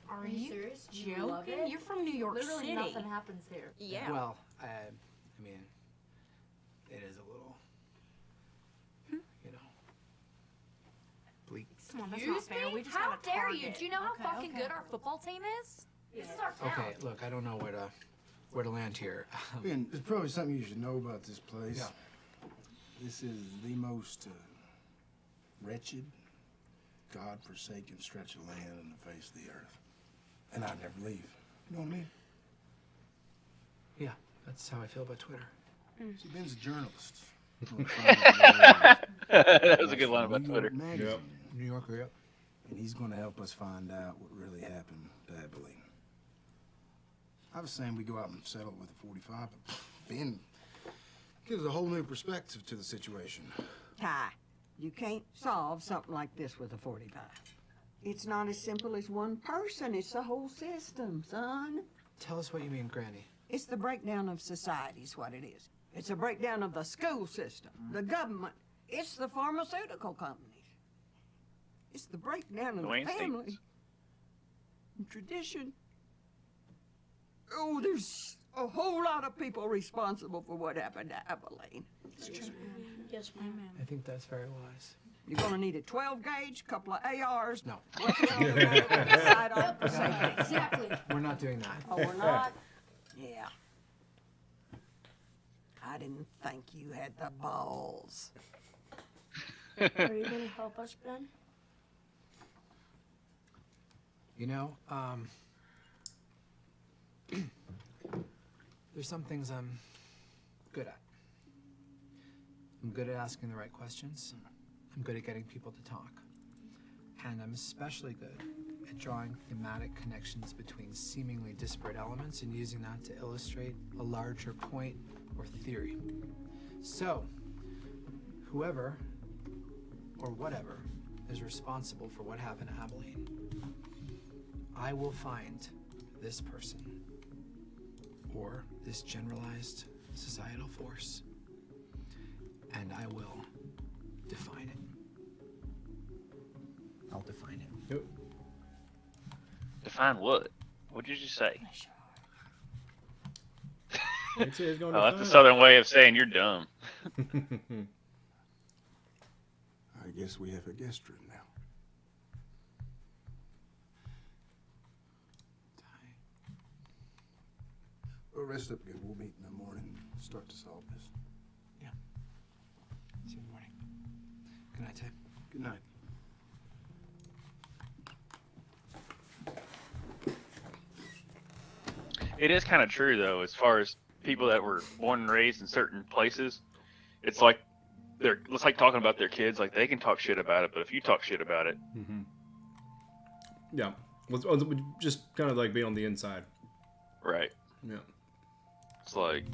S10: Are you
S14: serious?
S10: You love
S14: Joking?
S10: it?
S14: You're from New York
S10: Literally
S14: City.
S10: nothing happens here.
S14: Yeah.
S7: Well, I mean, it is a little, you know, bleak.
S14: Come on, that's
S10: Excuse
S14: not fair.
S10: me?
S14: We just
S10: How
S14: got a
S10: dare you?
S14: target.
S10: Do you know how fucking good our football team is? This is our town.
S7: Okay, look, I don't know where to land here.
S11: Ben, there's probably something you should know about this place.
S7: Yeah.
S11: This is the most wretched, God-forsaken stretch of land on the face of the earth. And I'd never leave. You know what I mean?
S7: Yeah, that's how I feel about Twitter.
S11: See, Ben's a journalist.
S1: That was a good line about
S11: New York
S1: Twitter.
S11: Magazine.
S2: Yep.
S7: New Yorker, yep.
S11: And he's going to help us find out what really happened to Abilene. I was saying we go out and settle with a 45, but Ben gives a whole new perspective to the situation.
S15: Ty, you can't solve something like this with a 45. It's not as simple as one person. It's the whole system, son.
S8: Tell us what you mean, Granny.
S15: It's the breakdown of society is what it is. It's a breakdown of the school system, the government. It's the pharmaceutical companies. It's the breakdown of the family. And tradition. Oh, there's a whole lot of people responsible for what happened to Abilene.
S14: Yes, ma'am.
S8: I think that's very wise.
S15: You're gonna need a 12 gauge, couple of ARs.
S8: No.
S15: Sidearm for safety.
S14: Exactly.
S8: We're not doing that.
S15: Oh, we're not? Yeah. I didn't think you had the balls.
S14: Are you gonna help us, Ben?
S8: You know, there's some things I'm good at. I'm good at asking the right questions. I'm good at getting people to talk. And I'm especially good at drawing thematic connections between seemingly disparate elements and using that to illustrate a larger point or theory. So, whoever or whatever is responsible for what happened to Abilene, I will find this person or this generalized societal force, and I will define it. I'll define it.
S2: Yep.
S1: Define what? What did you say?
S2: It's going
S1: Oh, that's a southern way of saying you're dumb.
S11: I guess we have a guest room now. Well, rest up good. We'll meet in the morning and start to solve this.
S8: Yeah. See you in the morning. Good night, Tay.
S11: Good night.
S1: It is kind of true, though, as far as people that were born and raised in certain places. It's like it's like talking about their kids. Like, they can talk shit about it, but if you talk shit about it,
S2: yeah, just kind of like be on the inside,
S1: right?
S2: Yeah,
S1: it's like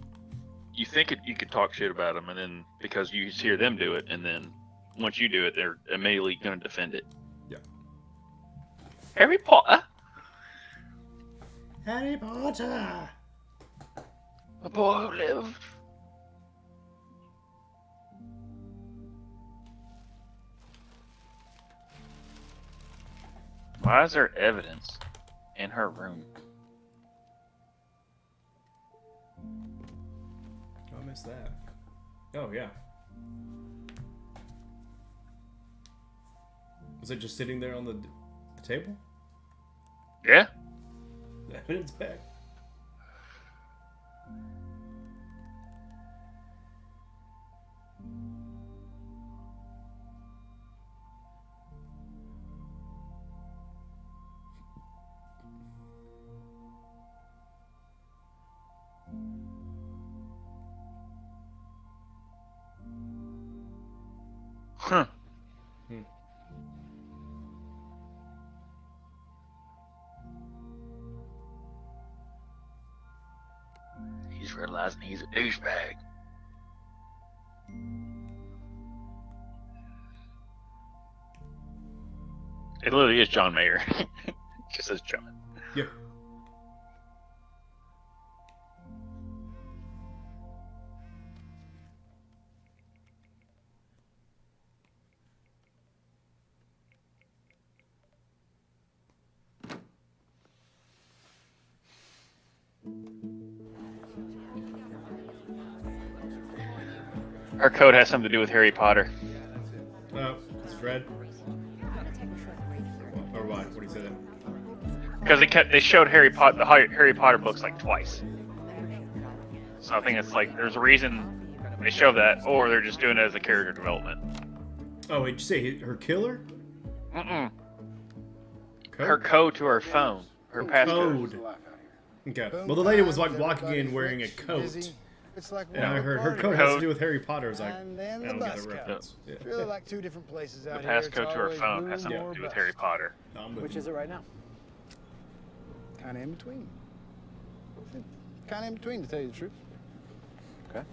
S1: you think you could talk shit about them, and then because you hear them do it, and then once you do it, they're immediately going to defend it.
S2: Yeah.
S1: Harry Potter.
S2: Harry Potter.
S1: The boy who lived. Why is there evidence in her room?
S2: Oh, I missed that. Oh, yeah. Was it just sitting there on the table?
S1: Yeah.
S2: The evidence back.
S1: Huh. He's realizing he's a douchebag. It literally is John Mayer. It just says John.
S2: Yeah.
S1: Her code has something to do with Harry Potter.
S2: Oh, it's red. Or why? What do you say then?
S1: Because they showed the Harry Potter books like twice. So I think it's like there's a reason they show that, or they're just doing it as a character development.
S2: Oh, did you say her killer?
S1: Mm-mm. Her code to her phone. Her passcode.
S2: Okay. Well, the lady was like walking in wearing a coat.
S12: It's like
S2: and I heard her code has to do with Harry Potter. I was like,
S12: and
S2: I
S12: then
S2: don't
S12: the
S2: get
S12: bus
S2: the
S12: code.
S2: reference. Yeah.
S12: It's really like two different places
S1: The
S12: out here.
S1: passcode to her phone has something to do with Harry Potter.
S8: Which is it right now?
S12: Kind of in between. Kind of in between, to tell you the truth.
S13: Okay.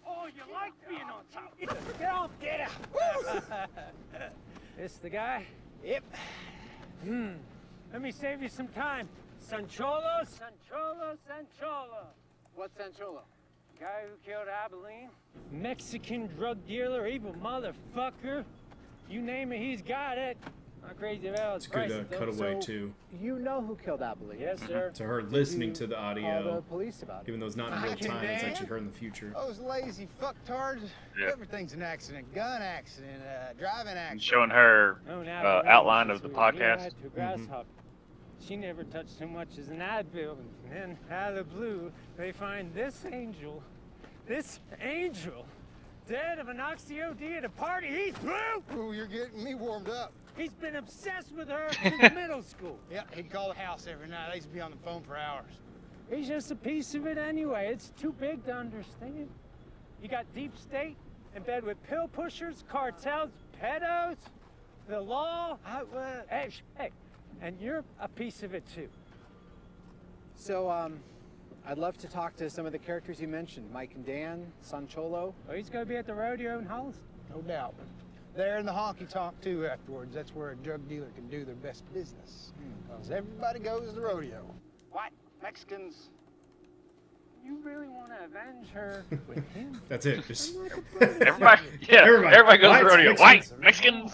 S16: Oh, you like being on top. Get off, get out. This the guy? Yep. Let me save you some time. Sancholo, Sancholo, Sancholo.
S8: What's Sancholo?
S16: Guy who killed Abilene. Mexican drug dealer, evil motherfucker. You name it, he's got it. Not crazy about
S2: It's a good cutaway, too.
S8: You know who killed Abilene?
S16: Yes, sir.
S2: To her listening to the audio.
S8: Call the police about it.
S2: Even though it's not in real time, it's actually her in the future.
S12: Those lazy fucktards.
S1: Yeah.
S12: Everything's an accident. Gun accident, driving
S1: And
S12: accident.
S1: showing her
S16: Oh, now
S1: outline of the
S16: we ride
S1: podcast.
S16: to Grasshopper. She never touched so much as an Advil, and then out of the blue, they find this angel, dead of an oxy-OD at a party. He's blue.
S12: Ooh, you're getting me warmed up.
S16: He's been obsessed with her since middle school.
S12: Yeah, he'd call the house every night. I used to be on the phone for hours.
S16: He's just a piece of it anyway. It's too big to understand. You got deep state in bed with pill pushers, cartels, pedos, the law. Hey, and you're a piece of it too.
S8: So, I'd love to talk to some of the characters you mentioned. Mike and Dan, Sancholo.
S16: Oh, he's gonna be at the rodeo in Hollis?
S12: No doubt. There in the honky-tonk, too, afterwards. That's where a drug dealer can do their best business. Because everybody goes to the rodeo.
S16: What? Mexicans? You really want to avenge her with him?
S2: That's it. Just
S1: Everybody goes to the rodeo.
S2: Mexicans.
S1: White Mexicans.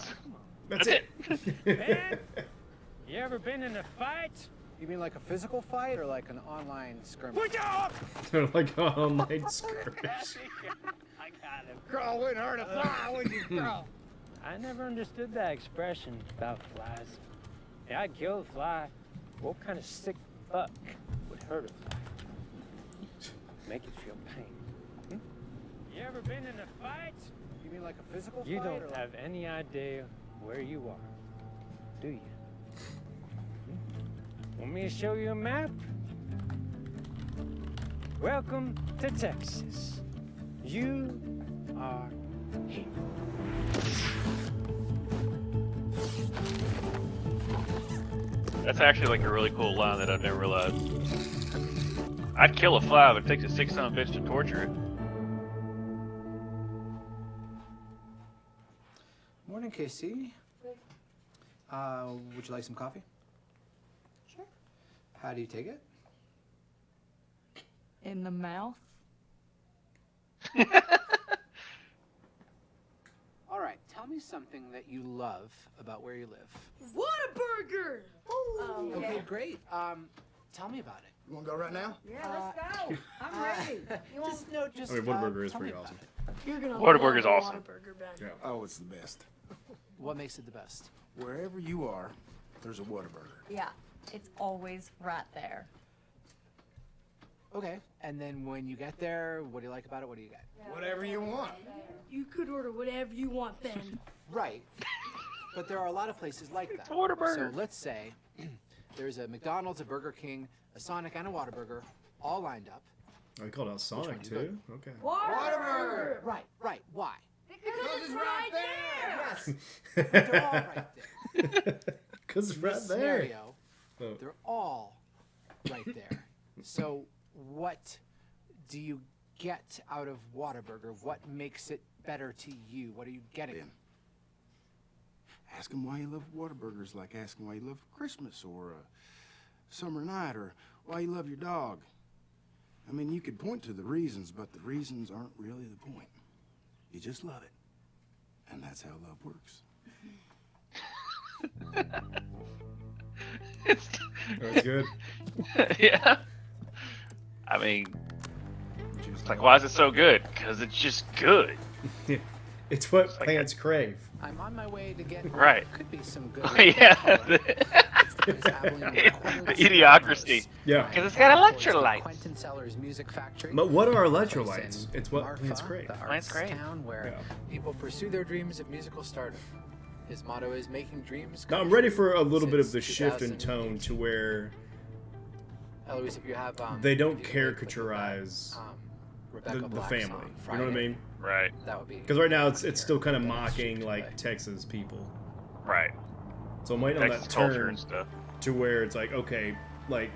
S2: That's it.
S16: Man, you ever been in a fight?
S8: You mean like a physical fight or like an online skirmish?
S16: Put up!
S2: Like an online skirmish.
S16: I got him.
S12: Crawl wouldn't hurt a fly, would you, crawl?
S16: I never understood that expression about flies. Yeah, I'd kill a fly. What kind of sick fuck would hurt a fly? Make it feel pain. You ever been in a fight?
S8: You mean like a physical
S16: You
S8: fight?
S16: don't
S8: or like...
S16: have any idea where you are, do you? Want me to show you a map? Welcome to Texas. You are here.
S1: That's actually like a really cool line that I've never realized. I'd kill a fly, but it takes a sick son of a bitch to torture it.
S8: Morning, KC. Would you like some coffee?
S10: Sure.
S8: How do you take it?
S10: In the mouth.
S8: All right, tell me something that you love about where you live.
S14: Whataburger!
S8: Okay, great. Tell me about it.
S12: You want to go right now?
S14: Yeah, let's go. I'm ready. You want
S2: I mean, Whataburger is
S8: tell me
S2: pretty
S8: about
S2: awesome.
S14: You're gonna
S1: Whataburger's
S14: love
S1: awesome.
S14: Whataburger, Ben.
S11: Yeah. Oh, it's the best.
S8: What makes it the best?
S11: Wherever you are, there's a Whataburger.
S10: Yeah, it's always right there.
S8: Okay, and then when you get there, what do you like about it? What do you get?
S12: Whatever you want.
S14: You could order whatever you want, Ben.
S8: Right. But there are a lot of places like that.
S1: Whataburger.
S8: So let's say there's a McDonald's, a Burger King, a Sonic, and a Whataburger all lined up.
S2: Oh, you called out Sonic
S8: one do
S2: too? Okay.
S14: Whataburger!
S8: Right. Why?
S14: Because it's right there!
S8: Yes. But they're all right there.
S2: Because it's right
S8: This
S2: there.
S8: scenario,
S2: Oh.
S8: they're all right there. So what do you get out of Whataburger? What makes it better to you? What are you getting?
S11: Ben, ask them why you love Whataburgers, like asking why you love Christmas or a summer night or why you love your dog. I mean, you could point to the reasons, but the reasons aren't really the point. You just love it. And that's how love works.
S2: That's good.
S1: Yeah. I mean, it's like, why is it so good? Because it's just good.
S2: It's what plants crave.
S8: I'm on my way to get
S1: Right.
S8: Could be some good.
S1: Yeah. Idiocracy.
S2: Yeah.
S1: Because it's got electrolytes.
S8: Quentin Sellers Music Factory.
S2: But what are
S8: Place
S2: electrolytes?
S8: in
S2: It's what
S8: Marfa,
S2: plants crave.
S8: the
S1: Plants
S8: arts
S1: crave.
S8: town where
S2: Yeah.
S8: people pursue their dreams of musical stardom. His motto is making dreams
S2: Now
S8: come
S2: I'm ready
S8: true.
S2: for a little bit of the
S8: Since
S2: shift in
S8: 2000.
S2: tone to where
S8: Eloise, if you have
S2: they don't
S8: if you could put
S2: caricaturize
S8: Rebecca
S2: the
S8: Black
S2: family.
S8: song,
S2: You know what I
S8: Friday,
S2: mean?
S1: Right.
S8: That would be.
S2: Because right now it's still kind of
S8: That
S2: mocking
S8: should
S2: like
S8: play.
S2: Texas people.
S1: Right.
S2: So I'm waiting on that
S1: Texas culture
S2: turn
S1: and stuff.
S2: to where it's like, okay, like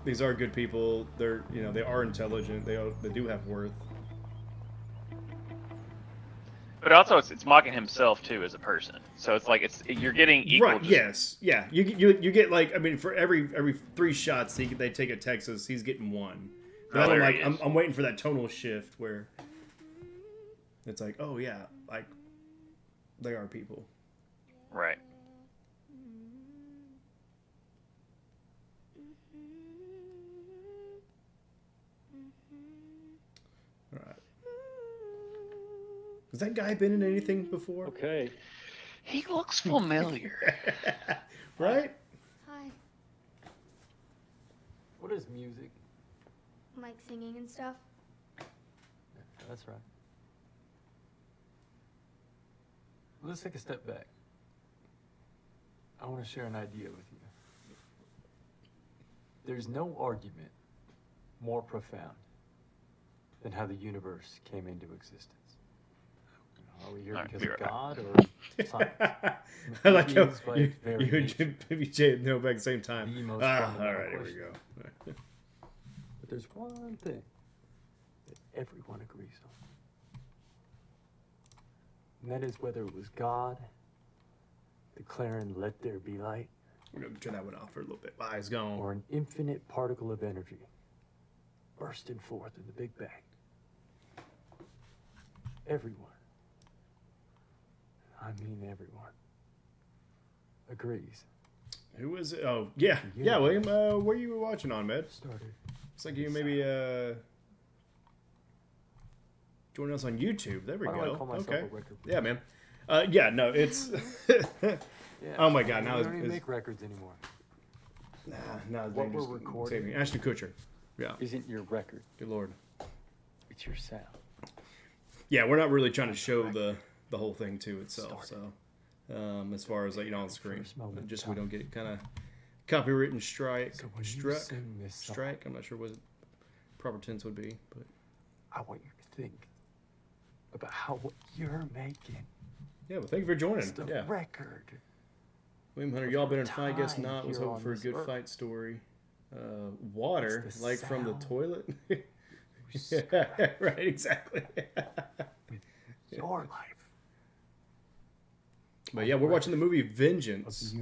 S2: these are good people. They're, you know, they are intelligent. They do have worth.
S1: But also, it's mocking himself too as a person. So it's like you're getting equal.
S2: Right. Yes. Yeah. You get like, I mean, for every 3 shots they take at Texas, he's getting 1. But
S1: Oh,
S2: I'm
S1: there
S2: like,
S1: he is.
S2: I'm waiting for that tonal shift where it's like, oh yeah, like they are people.
S1: Right.
S2: All right. Has that guy been in anything before?
S17: Okay.
S1: He looks familiar.
S2: Right?
S18: Hi.
S17: What is music?
S18: Like singing and stuff.
S17: That's right. Let's take a step back. I want to share an idea with you. There's no argument more profound than how the universe came into existence. Are we here because of God or science?
S2: I like how
S17: It is by
S2: you
S17: very
S2: and B.J.Novak at the same time.
S17: the most
S2: All
S17: fundamental
S2: right, here we
S17: question.
S2: go.
S17: But there's one thing that everyone agrees on. And that is whether it was God declaring, "Let there be light,"
S2: We're going to turn that one off for a little bit. Eyes gone.
S17: or an infinite particle of energy bursting forth in the Big Bang. Everyone, I mean everyone, agrees.
S2: Who is it? Oh, yeah. Yeah, William. What are you watching on, Med? Looks like you maybe joining us on YouTube. There we
S17: Why do I
S2: go.
S17: call myself
S2: Okay.
S17: a record
S2: Yeah, man. Yeah, no, it's...
S17: Yeah,
S2: oh my God, now
S17: we don't even make records anymore.
S2: Nah,
S17: What we're recording
S2: Ashton Kutcher. Yeah.
S17: isn't your record.
S2: Good Lord.
S17: It's your sound.
S2: Yeah, we're not really trying to show the whole thing to itself. So, as far as, like, you know, on screen, just so we don't get kind of copywritten strike. Strike. I'm not sure what proper tense would be, but
S17: I want you to think about how what you're making.
S2: yeah. Well, thank you for joining.
S17: It's the
S2: Yeah.
S17: record.
S2: William Hunter, y'all been in Fight Guess
S17: time
S2: Not. Was
S17: here
S2: hoping
S17: on
S2: for a
S17: this
S2: good
S17: earth.
S2: fight story. Water,
S17: It's the
S2: like from the
S17: sound
S2: toilet. Yeah, right, exactly.
S17: Your life.
S2: But yeah, we're watching the movie Vengeance.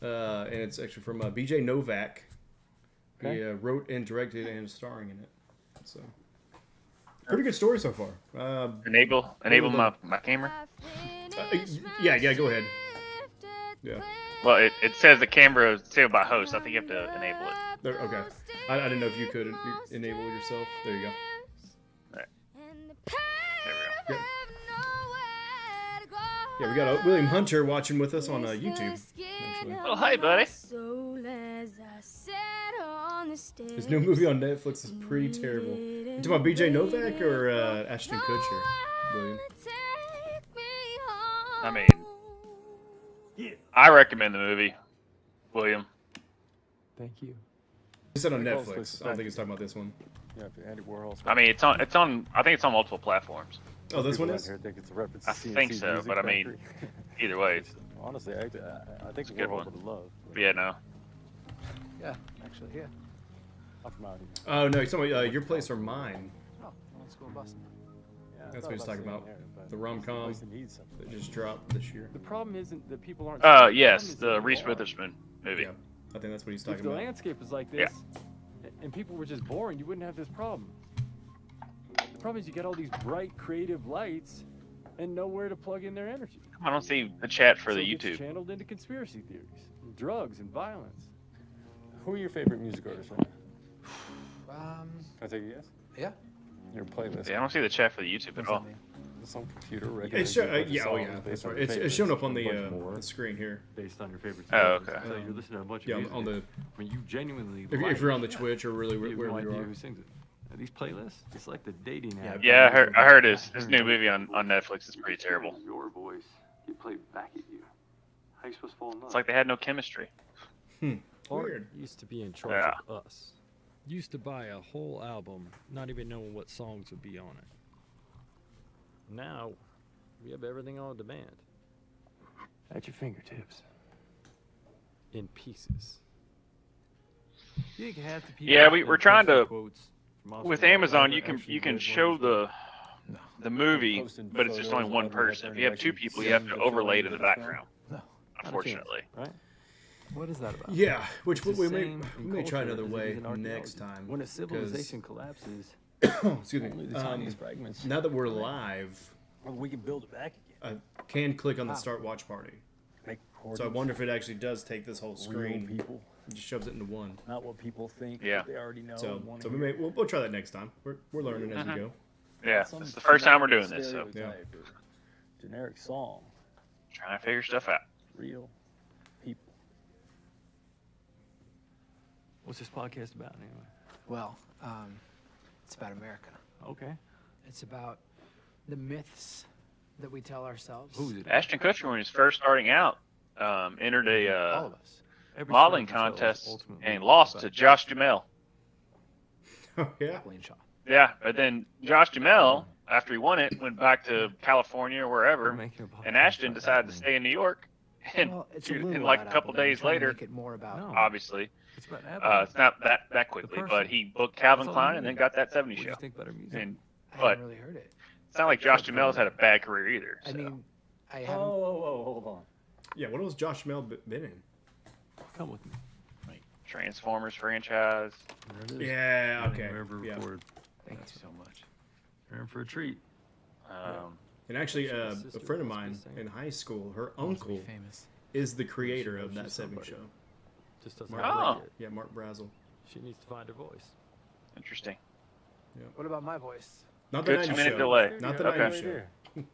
S2: And it's actually from B.J.Novak.
S17: Okay.
S2: He wrote and directed and is starring in it. So, pretty good story so far.
S1: Enable my camera.
S2: Yeah, go ahead. Yeah.
S1: Well, it says the camera is disabled by host. I think you have to enable it.
S2: There, okay. I didn't know if you could enable it yourself. There you go.
S1: Right. There we go.
S2: Yeah, we got William Hunter watching with us on YouTube. Actually.
S1: Well, hi, buddy.
S2: His new movie on Netflix is pretty terrible. You talking about B.J.Novak or Ashton Kutcher, William?
S1: I mean, I recommend the movie, William.
S17: Thank you.
S2: He said on Netflix. I don't think he's talking about this one.
S17: Yeah, Andy Warhol.
S1: I mean, it's on. I think it's on multiple platforms.
S2: Oh, this one is?
S17: Think it's a reference
S1: I
S17: to CNC
S1: think so,
S17: Music
S1: but I mean,
S17: Factory.
S1: either way,
S17: Honestly, I think
S1: a good
S17: Warhol
S1: one.
S17: would love.
S1: Yeah, no.
S8: Yeah, actually, yeah.
S17: I'm from out here.
S2: Oh no, he's talking about Your Place or Mine.
S8: Oh, let's go in Boston.
S17: Yeah, I
S2: That's
S17: thought
S2: what he's talking
S17: staying
S2: about.
S17: there, but
S2: The rom-com
S17: place that needs something.
S2: that just dropped this year.
S17: The problem isn't that people aren't.
S1: Yes, the Reese Witherspoon movie.
S2: Yeah, I think that's what he's
S17: If
S2: talking
S17: the
S2: about.
S17: landscape is like this, and people were just boring, you wouldn't have this problem. The problem is you get all these bright, creative lights, and nowhere to plug in their energy.
S1: I don't see the chat for
S17: So
S1: the
S17: it gets
S1: YouTube.
S17: channeled into conspiracy theories, and drugs, and violence. Who are your favorite music artists right now? Can I take a guess?
S8: Yeah.
S17: Your playlist.
S1: Yeah, I don't see the chat for the YouTube at all.
S17: Some computer
S2: It's it's right. It's showing up on the screen here.
S17: Based on your favorite.
S1: Oh, okay.
S17: So you're listening to a bunch of
S2: Yeah,
S17: music.
S2: on the.
S17: When you genuinely.
S2: If you're on the Twitch or really
S17: you have
S2: wherever
S17: no
S2: you
S17: idea
S2: are.
S17: who sings it. These playlists, it's like the dating app.
S1: Yeah, I heard his new movie on Netflix is pretty terrible.
S17: Your voice, you play back at you. How you supposed to fall in love?
S1: It's like they had no chemistry.
S17: Art
S19: used to be in charge
S1: Yeah.
S19: of us. Used to buy a whole album, not even knowing what songs would be on it. Now, we have everything on demand.
S17: At your fingertips. in pieces. You think half the people
S1: Yeah, we're trying to.
S17: quotes from
S1: With
S17: Oscar
S1: Amazon,
S17: Wilde
S1: you
S17: actually
S1: can
S17: read
S1: show
S17: one of his
S1: the movie,
S17: posting
S1: but it's just only
S17: photos
S1: one
S17: of Audrey
S1: person.
S17: Hepburn
S1: If you have two
S17: actually
S1: people, you have
S17: seeing
S1: to
S17: the film
S1: overlay it in
S17: that
S1: the
S17: it's from?
S1: background.
S17: No, not a
S1: Unfortunately.
S17: chance, right? What is that about?
S2: Yeah, which
S17: It's the
S2: we
S17: same
S2: may
S17: in
S2: try
S17: culture
S2: another
S17: as it
S2: way
S17: is in archaeology.
S2: next time.
S17: When a
S2: 'cause-
S17: civilization collapses,
S2: excuse me.
S17: only the tiniest fragments
S2: Now that we're
S17: remain.
S2: live,
S17: we can build it back again.
S2: I can click on the start watch party. So I wonder if it actually does take this whole screen.
S17: People.
S2: And just shoves it into one.
S17: Not what people think.
S1: Yeah.
S17: What they already know.
S2: So,
S17: and wanna
S2: so
S17: hear.
S2: we'll try that next time. We're learning as we go.
S1: Yeah,
S17: Some
S1: it's the first time we're doing this, so
S17: stereotype or generic song.
S1: trying to figure stuff out.
S17: Real people. What's this podcast about anyway?
S7: Well, it's about America.
S17: Okay.
S7: It's about the myths that we tell ourselves.
S17: Who's it?
S1: Ashton Kutcher, when he was first starting out, entered
S7: All
S1: a
S7: of us.
S17: Every
S1: modeling
S17: show is
S1: contest
S17: ultimately
S1: and lost
S17: about
S1: to Josh Duhamel.
S2: Oh yeah.
S7: Blaine Shaw.
S1: Yeah, but then Josh Duhamel, after he won it, went back to California or wherever,
S17: making a podcast
S1: and Ashton
S17: about
S1: decided to
S17: Abilene.
S1: stay in New York. And,
S7: Well, it's a little
S1: and like a
S7: about
S1: couple
S7: Abilene.
S1: days
S7: Trying to
S1: later,
S7: make it more about
S17: No.
S1: obviously,
S17: It's about Abilene.
S1: it's not that quickly,
S17: person.
S1: but he booked Calvin
S17: That's all you
S1: Klein and then
S17: need.
S1: got that
S17: What
S1: 70s
S17: do
S1: show.
S17: you think about her music?
S1: And
S7: I
S1: but
S7: haven't really heard it.
S1: it's not like Josh Duhamel's had a bad career either.
S7: I
S1: So.
S7: mean, I
S17: Whoa,
S7: haven't.
S17: whoa, hold on.
S2: Yeah. What else Josh Mel been in?
S17: Come with me.
S1: Transformers franchise.
S17: There it is.
S2: Yeah. Okay.
S17: Wherever
S2: Yeah.
S17: recorded.
S7: Thank you so much.
S17: You're in for a treat.
S2: And actually,
S17: She was
S2: a
S17: sister
S2: friend of
S17: must be
S2: mine
S17: saying.
S2: in high school, her
S7: Wants to be
S2: uncle
S7: famous.
S2: is the creator of
S17: She's
S2: that 70s
S17: somebody.
S2: show.
S17: Just doesn't
S2: Mark
S17: have
S1: Oh.
S17: it yet.
S2: Yeah, Mark Brazel.
S17: She needs to find her voice.
S1: Interesting.
S7: What about my voice?
S2: Not the
S1: Good
S2: 90s
S1: 2-minute
S2: show.
S1: delay.
S2: Not the
S1: Okay.
S2: 90s show.
S7: You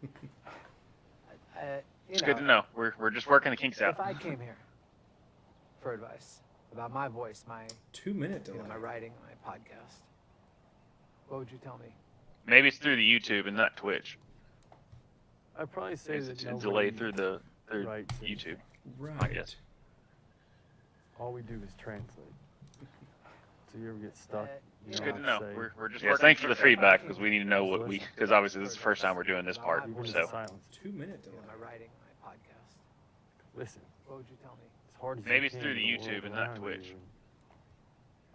S1: It's
S7: know,
S1: good to know. We're just working the kinks out.
S7: If I came here for advice about my voice, my
S2: 2-minute delay.
S7: my writing, my podcast, what would you tell me?
S1: Maybe it's through the YouTube and not Twitch.
S17: I'd probably say
S1: It's
S17: that
S1: a
S17: nobody
S1: delay through the
S17: writes it.
S1: YouTube.
S2: Right.
S1: I guess.
S17: All we do is translate. So you ever get stuck? You
S1: It's
S17: know
S1: good
S17: how
S1: to know.
S17: say,
S1: We're just thanks for the feedback because we need to know what we
S17: Listen.
S1: because obviously this is the first time we're doing this part.
S17: even in
S1: So
S17: silence.
S2: 2-minute delay.
S7: My writing, my podcast,
S17: Listen,
S7: what would you tell me?
S17: as hard as you
S1: Maybe it's
S17: can
S1: through the
S17: in world
S1: YouTube and not
S17: around
S1: Twitch.
S17: you,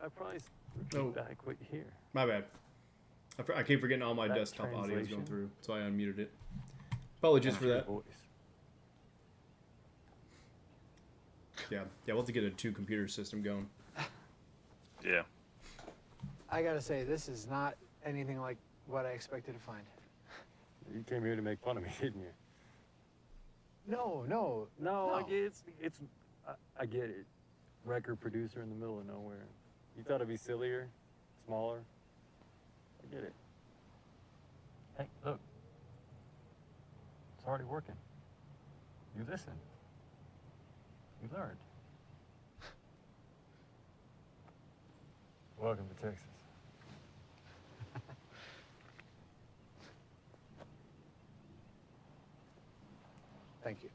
S17: I'd probably repeat
S2: No.
S17: back what you hear.
S2: My bad. I keep forgetting all my
S17: That
S2: desktop audio is going
S17: translation.
S2: through, so I unmuted it. Apologies for
S17: Your
S2: that.
S17: voice.
S2: Yeah, we'll have to get a 2-computer system going.
S1: yeah.
S7: I gotta say, this is not anything like what I expected to find.
S17: You came here to make fun of me, didn't you?
S7: No.
S17: No, I get I get it. Record producer in the middle of nowhere. You thought it'd be sillier, smaller. I get it. Hey, look. It's already working. You listen. You learned. Welcome to Texas.
S7: Thank you.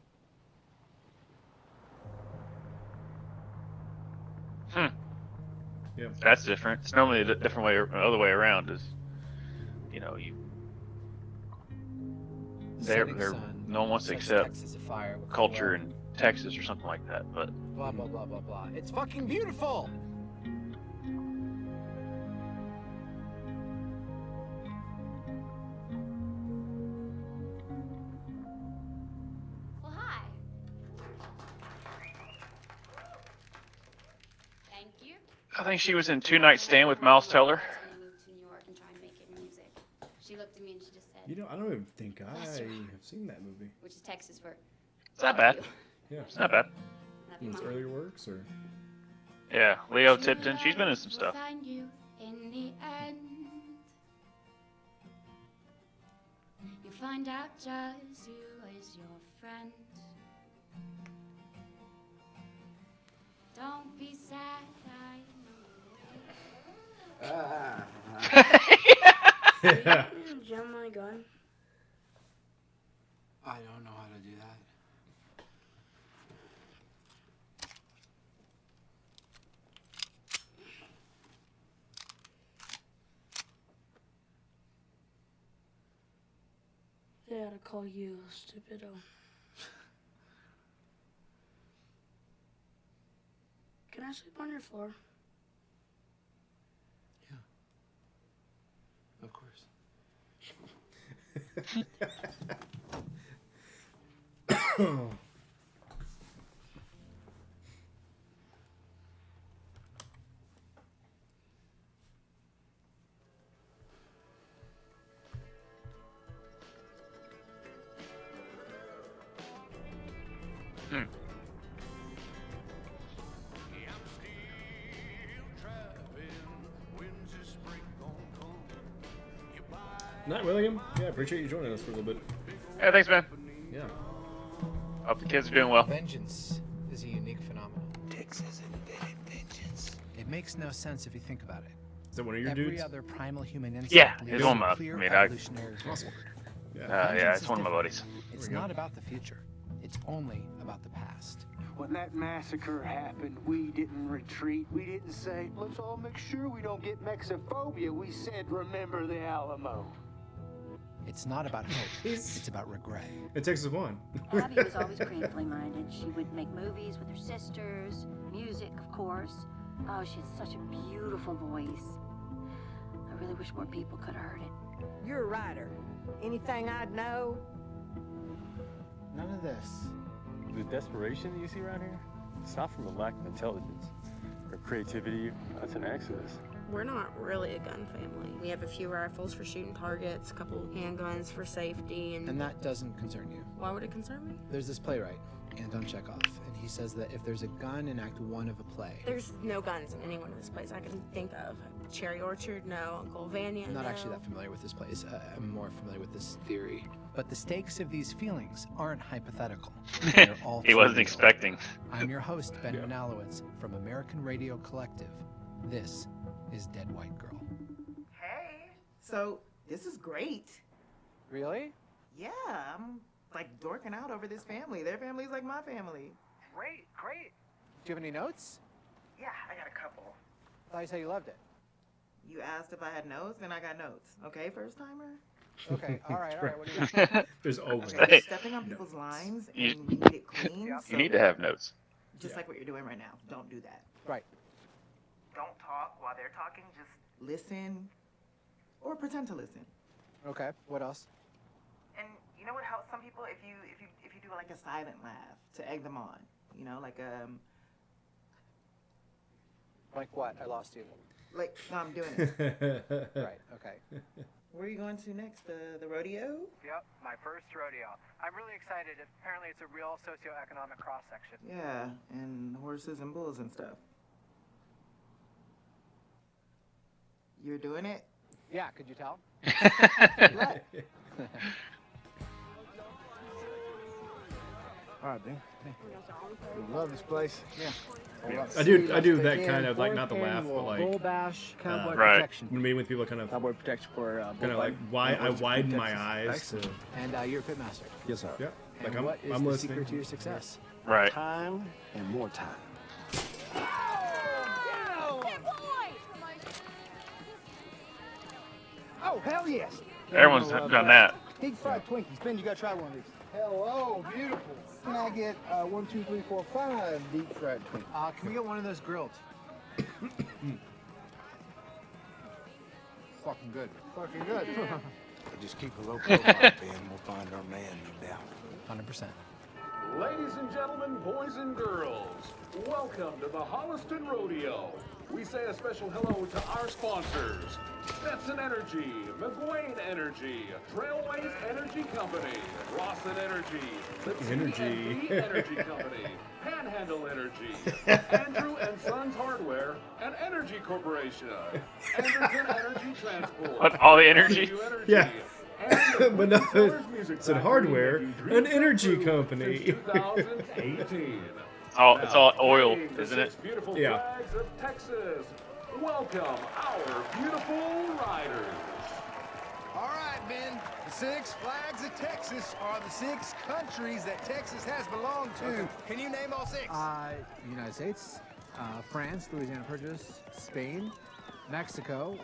S2: Yeah.
S1: That's different. It's normally the different way, other way around. Is you they're no one wants to accept
S7: Texas afire with
S1: culture in Texas or something like that. But
S7: blah blah blah blah blah. It's fucking beautiful.
S20: Well, hi. Thank you.
S1: I think she was in 2 Night Stand with Miles Teller.
S20: I moved to New York and tried making music. She looked at me and she just said,
S2: You know, I don't even think I have seen that movie.
S20: which is Texas for.
S1: It's not bad.
S2: Yeah.
S1: It's not bad.
S2: In its earlier works, or
S1: Yeah, Leo Tipton. She's been in some stuff.
S20: Find you in the end. You find out just who is your friend. Don't be sad,
S2: Yeah.
S14: Jam my gun.
S11: I don't know how to do that.
S14: They ought to call you stupido. I sleep on your floor?
S13: Of course.
S2: Not William. Yeah, I appreciate you joining us for a little bit.
S1: Yeah, thanks, man.
S2: Yeah.
S1: Hope the kids are doing well.
S7: Vengeance is a unique phenomenon. Texas invented vengeance. It makes no sense if you think about it.
S2: Is that one of your
S7: Every
S2: dudes?
S7: other primal human instinct
S1: Yeah,
S7: leads
S1: it's
S7: to
S1: one of
S7: a
S1: my.
S7: clear
S1: I mean,
S7: evolutionary
S2: Awesome.
S7: reward.
S1: yeah, it's one of my buddies.
S7: It's not about the future. It's only about the past.
S12: When that massacre happened, we didn't retreat. We didn't say, let's all make sure we don't get Mexiphobia. We said, remember the Alamo.
S7: It's not about hope. It's about regret.
S2: It takes us one.
S21: Abby was always creatively minded. She would make movies with her sisters, music, of course. Oh, she had such a beautiful voice. I really wish more people could have heard it.
S15: You're a writer. Anything I'd know?
S7: None of this.
S17: The desperation that you see around here, it's not from a lack of intelligence or creativity. That's an exodus.
S14: We're not really a gun family. We have a few rifles for shooting targets, a couple handguns for safety,
S7: And that doesn't concern you.
S14: why would it concern me?
S7: There's this playwright, Anton Chekhov, and he says that if there's a gun in Act 1 of a play,
S14: There's no guns in any one of this place I can think of. Cherry Orchard, no. Uncle Vanya,
S7: I'm not
S14: no.
S7: actually that familiar with this place. I'm more familiar with this theory. But the stakes of these feelings aren't hypothetical. They're all
S1: He wasn't
S7: real.
S1: expecting.
S7: I'm your host, Ben Manalowitz, from American Radio Collective. This is Dead White Girl.
S9: Hey. So, this is great.
S7: Really?
S9: Yeah, I'm like dorking out over this family. Their family's like my family.
S7: Great. Do you have any notes?
S9: Yeah, I got a couple.
S7: I thought you said you loved it.
S9: You asked if I had notes, and I got notes. Okay, first timer?
S7: Okay, all right. What do you got?
S2: There's always.
S9: Okay, you're stepping on people's lines, and you need it clean.
S1: You
S9: so
S1: need to have notes.
S9: Just like what you're doing right now. Don't do that.
S7: Right.
S9: Don't talk while they're talking. Just listen, or pretend to listen.
S7: Okay, what else?
S9: And you know what helps some people if you do like a silent laugh to egg them on. You know, like
S7: Like what? I lost you.
S9: like no, I'm doing it.
S7: Right, okay.
S9: Where are you going to next? The rodeo?
S8: Yep, my first rodeo. I'm really excited. Apparently it's a real socioeconomic cross-section.
S9: Yeah, and horses and bulls and stuff. You're doing it?
S8: Yeah, could you tell?
S9: What?
S11: All right, man. You love this place.
S8: Yeah.
S2: I do that kind of like not the laugh, but like
S8: Bull Bash Cowboy
S1: Right.
S8: Protection.
S2: when meeting with people, kind of
S8: Protection for
S2: kind of like why I widen my eyes to.
S7: And you're a pitmaster.
S11: Yes, sir.
S2: Yeah, like
S7: And what is
S2: I'm
S7: the
S2: listening.
S7: secret to your success?
S1: Right.
S11: Time and more time.
S12: Oh, hell yes.
S1: Everyone's done that.
S12: Deep fried Twinkies. Ben, you gotta try one of these. Hello, beautiful. Can I get 1, 2, 3, 4, 5 deep fried Twinkies?
S7: Can we get one of those grilled? Fucking good.
S12: Fucking good.
S11: Just keep a low profile, Ben. We'll find our man, no doubt.
S7: 100%.
S22: Ladies and gentlemen, boys and girls, welcome to the Holliston Rodeo. We say a special hello to our sponsors, Stetson Energy, McGuane Energy, Trailways Energy Company, Rawson Energy, the
S2: Energy.
S22: Energy Company, Panhandle Energy, Andrew and Sons Hardware, and Energy Corporation, Anderson Energy Transport,
S1: What, all the energy?
S22: W Energy,
S2: Yeah.
S22: and
S2: But no,
S22: Sellers Music
S2: it's in
S22: Factory
S2: hardware,
S22: that you
S2: an
S22: dreamed
S2: energy
S22: of
S2: company.
S22: since 2018.
S1: Oh, it's all oil,
S22: Flying the
S1: isn't it?
S22: 6 beautiful
S2: Yeah.
S22: flags of Texas. Welcome our beautiful riders.
S12: All right, Ben. The 6 flags of Texas are the 6 countries that Texas has belonged to. Can you name all 6?
S7: United States, France, Louisiana Purchase, Spain, Mexico,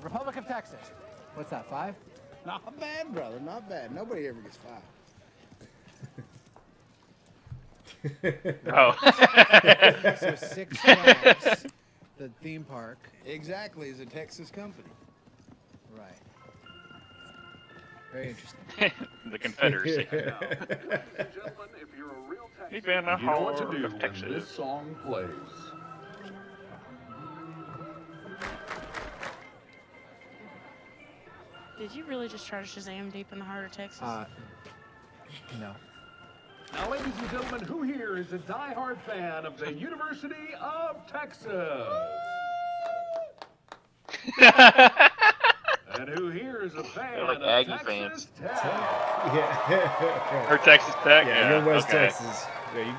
S7: Republic of Texas. What's that, 5?
S11: Not bad, brother. Not bad. Nobody ever gets 5.
S1: Oh.
S7: So Six Flags, the theme park.
S12: Exactly, is a Texas company.
S7: Right. Very interesting.
S1: The Confederacy. We've been a
S22: You know what to
S1: whore
S22: do
S1: of
S22: when
S1: Texas.
S22: this song plays.
S3: Did you really just try to Shazam deep in the heart of Texas?
S7: No.
S22: Now, ladies and gentlemen, who here is a diehard fan of the University of Texas? And who here is a fan
S1: like
S22: of
S1: Aggie
S22: Texas
S1: fans.
S22: Tech?
S2: Yeah.
S1: Or Texas Tech?
S2: Yeah, you're West
S1: okay.
S2: Texas. Yeah, you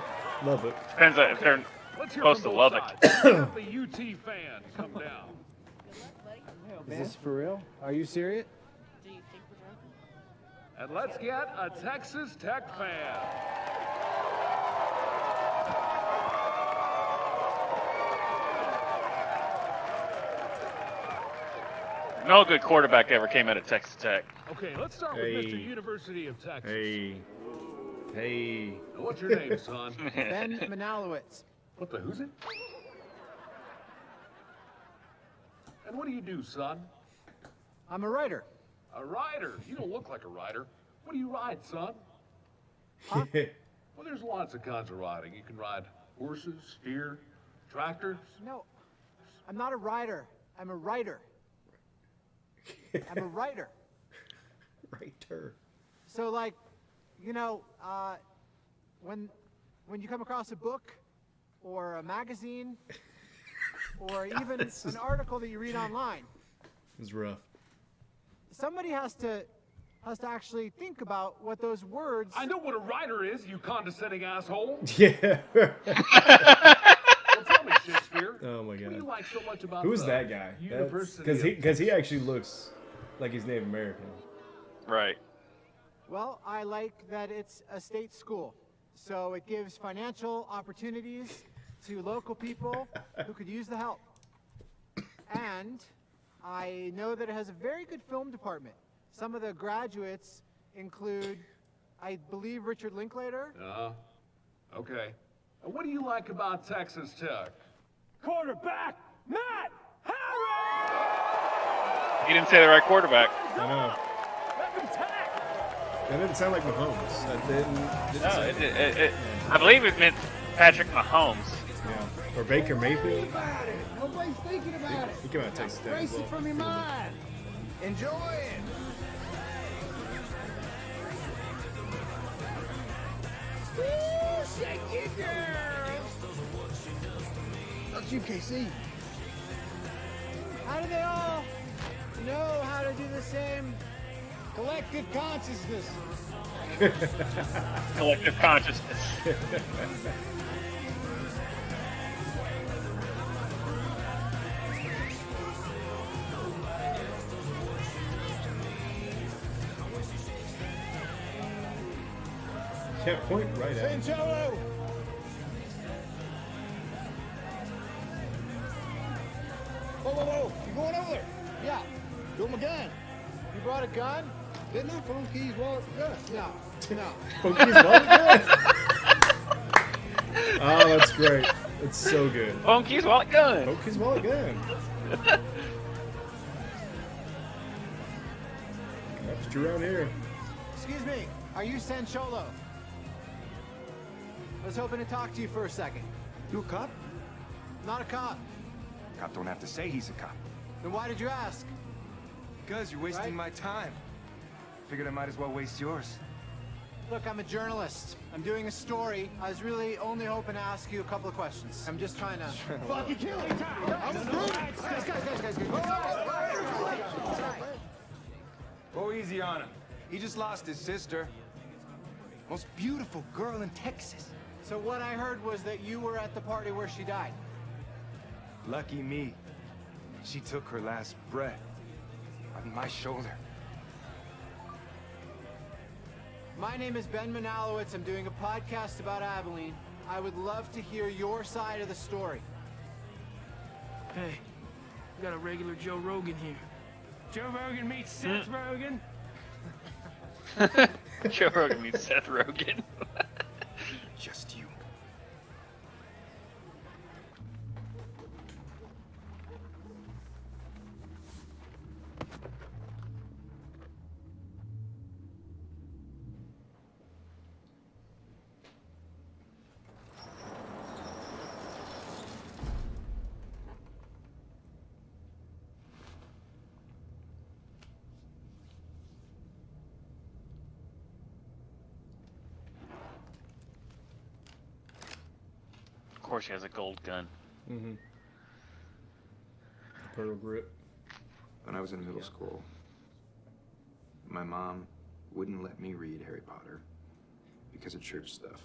S2: love it.
S1: Depends on if they're
S22: Let's hear
S1: supposed
S22: from
S1: to
S22: both
S1: love
S22: sides.
S1: it.
S22: Let the UT fans come down.
S7: Is this for real? Are you serious?
S3: Do you think we're joking?
S22: And let's get a Texas Tech fan.
S1: No good quarterback ever came out of Texas Tech.
S22: Okay, let's start with Mr. University of Texas.
S2: Hey.
S22: Now, what's your name, son?
S7: Ben Manalowitz.
S22: What the who's it? And what do you do, son?
S7: I'm a writer.
S22: A rider. You don't look like a rider. What do you ride, son?
S7: Huh?
S22: Well, there's lots of kinds of riding. You can ride horses, steer, tractors.
S7: No, I'm not a rider. I'm a writer. I'm a writer.
S2: Writer.
S7: So, like, you know, when you come across a book or a magazine or even an article that you read online,
S2: It's rough.
S7: somebody has to actually think about what those words.
S22: I know what a rider is, you condescending asshole.
S2: Yeah.
S22: Well, tell me, Shakespeare.
S2: Oh my
S22: What do you
S2: god.
S22: like so much about
S2: Who's
S22: the
S2: that guy?
S22: University
S2: Because he actually looks like he's Native American.
S1: Right.
S7: Well, I like that it's a state school, so it gives financial opportunities to local people who could use the help. And I know that it has a very good film department. Some of the graduates include, I believe, Richard Linklater.
S22: Okay. And what do you like about Texas Tech?
S16: Quarterback, Matt
S1: He didn't say the right quarterback.
S2: I know. That didn't sound like Mahomes. That didn't
S1: No,
S2: sound
S1: it, I believe it meant Patrick Mahomes.
S2: Yeah. Or Baker Mayfield.
S12: Nobody's thinking about it.
S2: He came out of Texas Tech.
S12: Erase it from your mind. Enjoy it. Woo, shake it, girls. That's you, KC.
S7: How do they all know how to do the same collective consciousness?
S1: Collective consciousness.
S2: Yeah, point right at him.
S12: Sancholo. Whoa, whoa, whoa. You going over there?
S7: Yeah.
S12: Throw my gun.
S7: You brought a gun?
S12: Didn't I? Phone keys, wallet, gun.
S7: No.
S2: Pokey's wallet gun? Oh, that's great. It's so good.
S1: Phone keys, wallet, gun.
S2: Pokey's wallet gun. That's you around here.
S7: Excuse me, are you Sancholo? I was hoping to talk to you for a second.
S4: You a cop?
S7: Not a cop.
S4: Cop don't have to say he's a cop.
S7: Then why did you ask?
S4: Because you're wasting my time. Figured I might as well waste yours.
S7: Look, I'm a journalist. I'm doing a story. I was really only hoping to ask you a couple of questions. I'm just trying to...
S12: Fucking kill me.
S7: Guys.
S4: Go easy on him. He just lost his sister. Most beautiful girl in Texas.
S7: So what I heard was that you were at the party where she died.
S4: Lucky me. She took her last breath on my shoulder.
S7: My name is Ben Manalowitz. I'm doing a podcast about Abilene. I would love to hear your side of the story.
S16: Hey, we got a regular Joe Rogan here. Joe Rogan meets Seth Rogen.
S1: Joe Rogan meets Seth Rogen.
S4: Just you.
S1: course, she has a gold gun.
S2: Mm-hmm. Pearl grip.
S11: When I was in middle school, my mom wouldn't let me read Harry Potter because of church stuff.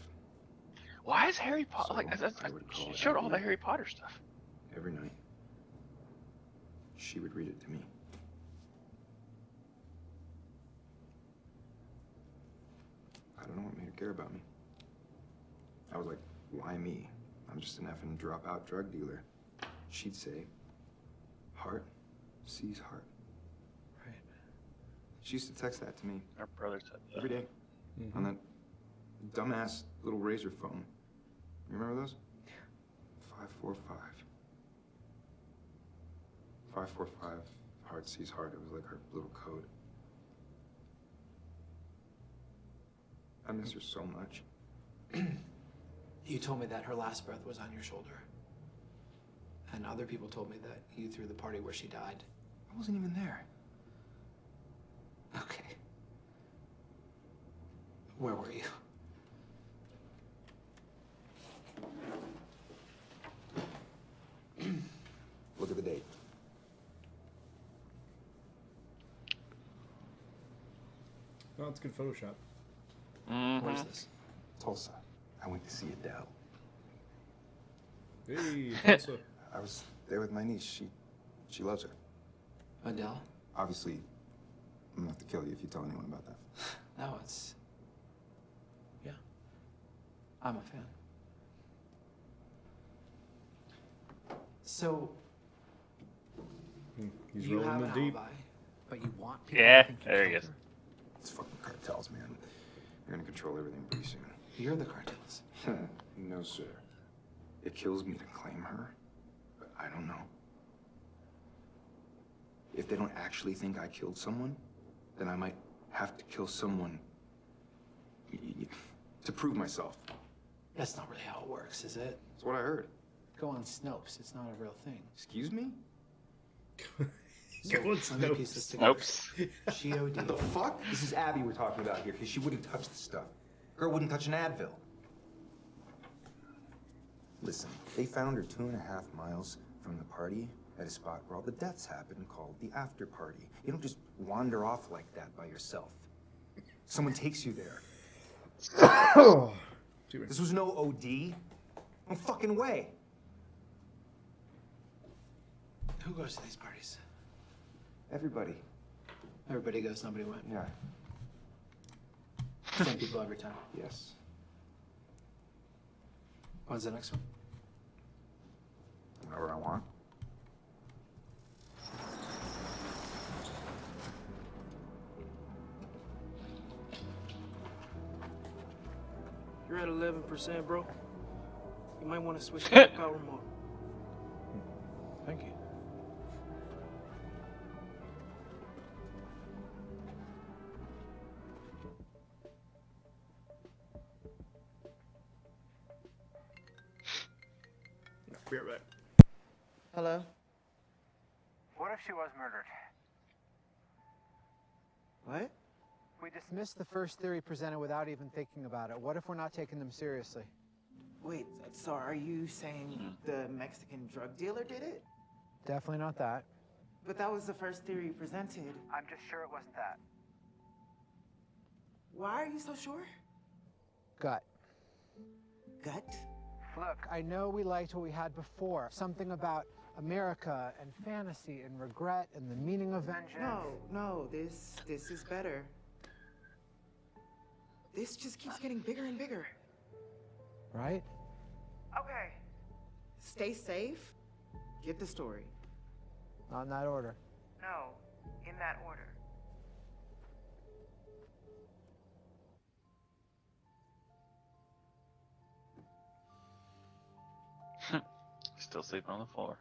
S1: Why is Harry Potter
S11: So
S1: like that's?
S11: I would call
S1: She showed all the
S11: Abby
S1: Harry Potter stuff.
S11: every night. She would read it to me. I don't know what made her care about me. I was like, why me? I'm just an effing dropout drug dealer. She'd say, heart sees heart.
S13: Right.
S11: She used to text that to me
S1: Our brother said that.
S11: every day on that dumbass little razor phone. You remember those? 545. 545, heart sees heart. It was like her little code. I miss her so much.
S8: You told me that her last breath was on your shoulder. And other people told me that you threw the party where she died.
S11: I wasn't even there.
S8: Okay. Where were you?
S11: Look at the date.
S2: Oh, it's good Photoshop.
S8: Where's this?
S11: Tulsa. I went to see Adele.
S2: Hey, Tulsa.
S11: I was there with my niece. She loves her.
S8: Adele?
S11: Obviously, I'm gonna have to kill you if you tell anyone about that.
S8: No, it's... Yeah. I'm a fan. So...
S2: He's
S8: you have
S2: rolling
S8: an
S2: the deep.
S8: alibi, but you want people
S1: Yeah,
S8: to think you
S1: there he
S8: killed
S1: is.
S8: her?
S11: It's fucking cartels, man. They're gonna control everything pretty soon.
S8: You're the cartels.
S11: No, sir. It kills me to claim her, but I don't know. If they don't actually think I killed someone, then I might have to kill someone to prove myself.
S8: That's not really how it works, is it?
S11: That's what I heard.
S8: Go on Snopes. It's not a real thing.
S11: Excuse me?
S2: Go on
S8: let me piece this together.
S1: Snopes.
S8: She OD'd.
S11: What the fuck? This is Abby we're talking about here, because she wouldn't touch the stuff. Girl wouldn't touch an Advil. Listen, they found her 2.5 miles from the party at a spot where all the deaths happened called the after party. You don't just wander off like that by yourself. Someone takes you there. This was no OD. No fucking way.
S8: Who goes to these parties?
S11: Everybody.
S8: Everybody goes, nobody went.
S11: Yeah.
S8: Same people every time.
S11: Yes.
S8: When's the next one?
S11: Whenever I want.
S5: You're at 11%, bro. You might want to switch to the power mode.
S8: Thank you.
S2: Be right back.
S7: Hello?
S6: What if she was murdered?
S7: What?
S8: We dismissed the first theory presented without even thinking about it. What if we're not taking them seriously?
S9: Wait, so are you saying the Mexican drug dealer did it?
S8: Definitely not that.
S9: But that was the first theory presented.
S6: I'm just sure it wasn't that.
S9: Why are you so sure?
S8: Gut.
S9: Gut?
S6: Look,
S8: I know we liked what we had before. Something about America and fantasy and regret and the meaning of vengeance.
S9: No, this is better. This just keeps getting bigger and bigger.
S8: Right?
S9: Okay. Stay safe. Get the story.
S8: Not in that order.
S6: no, in that order.
S1: Still sleeping on the floor.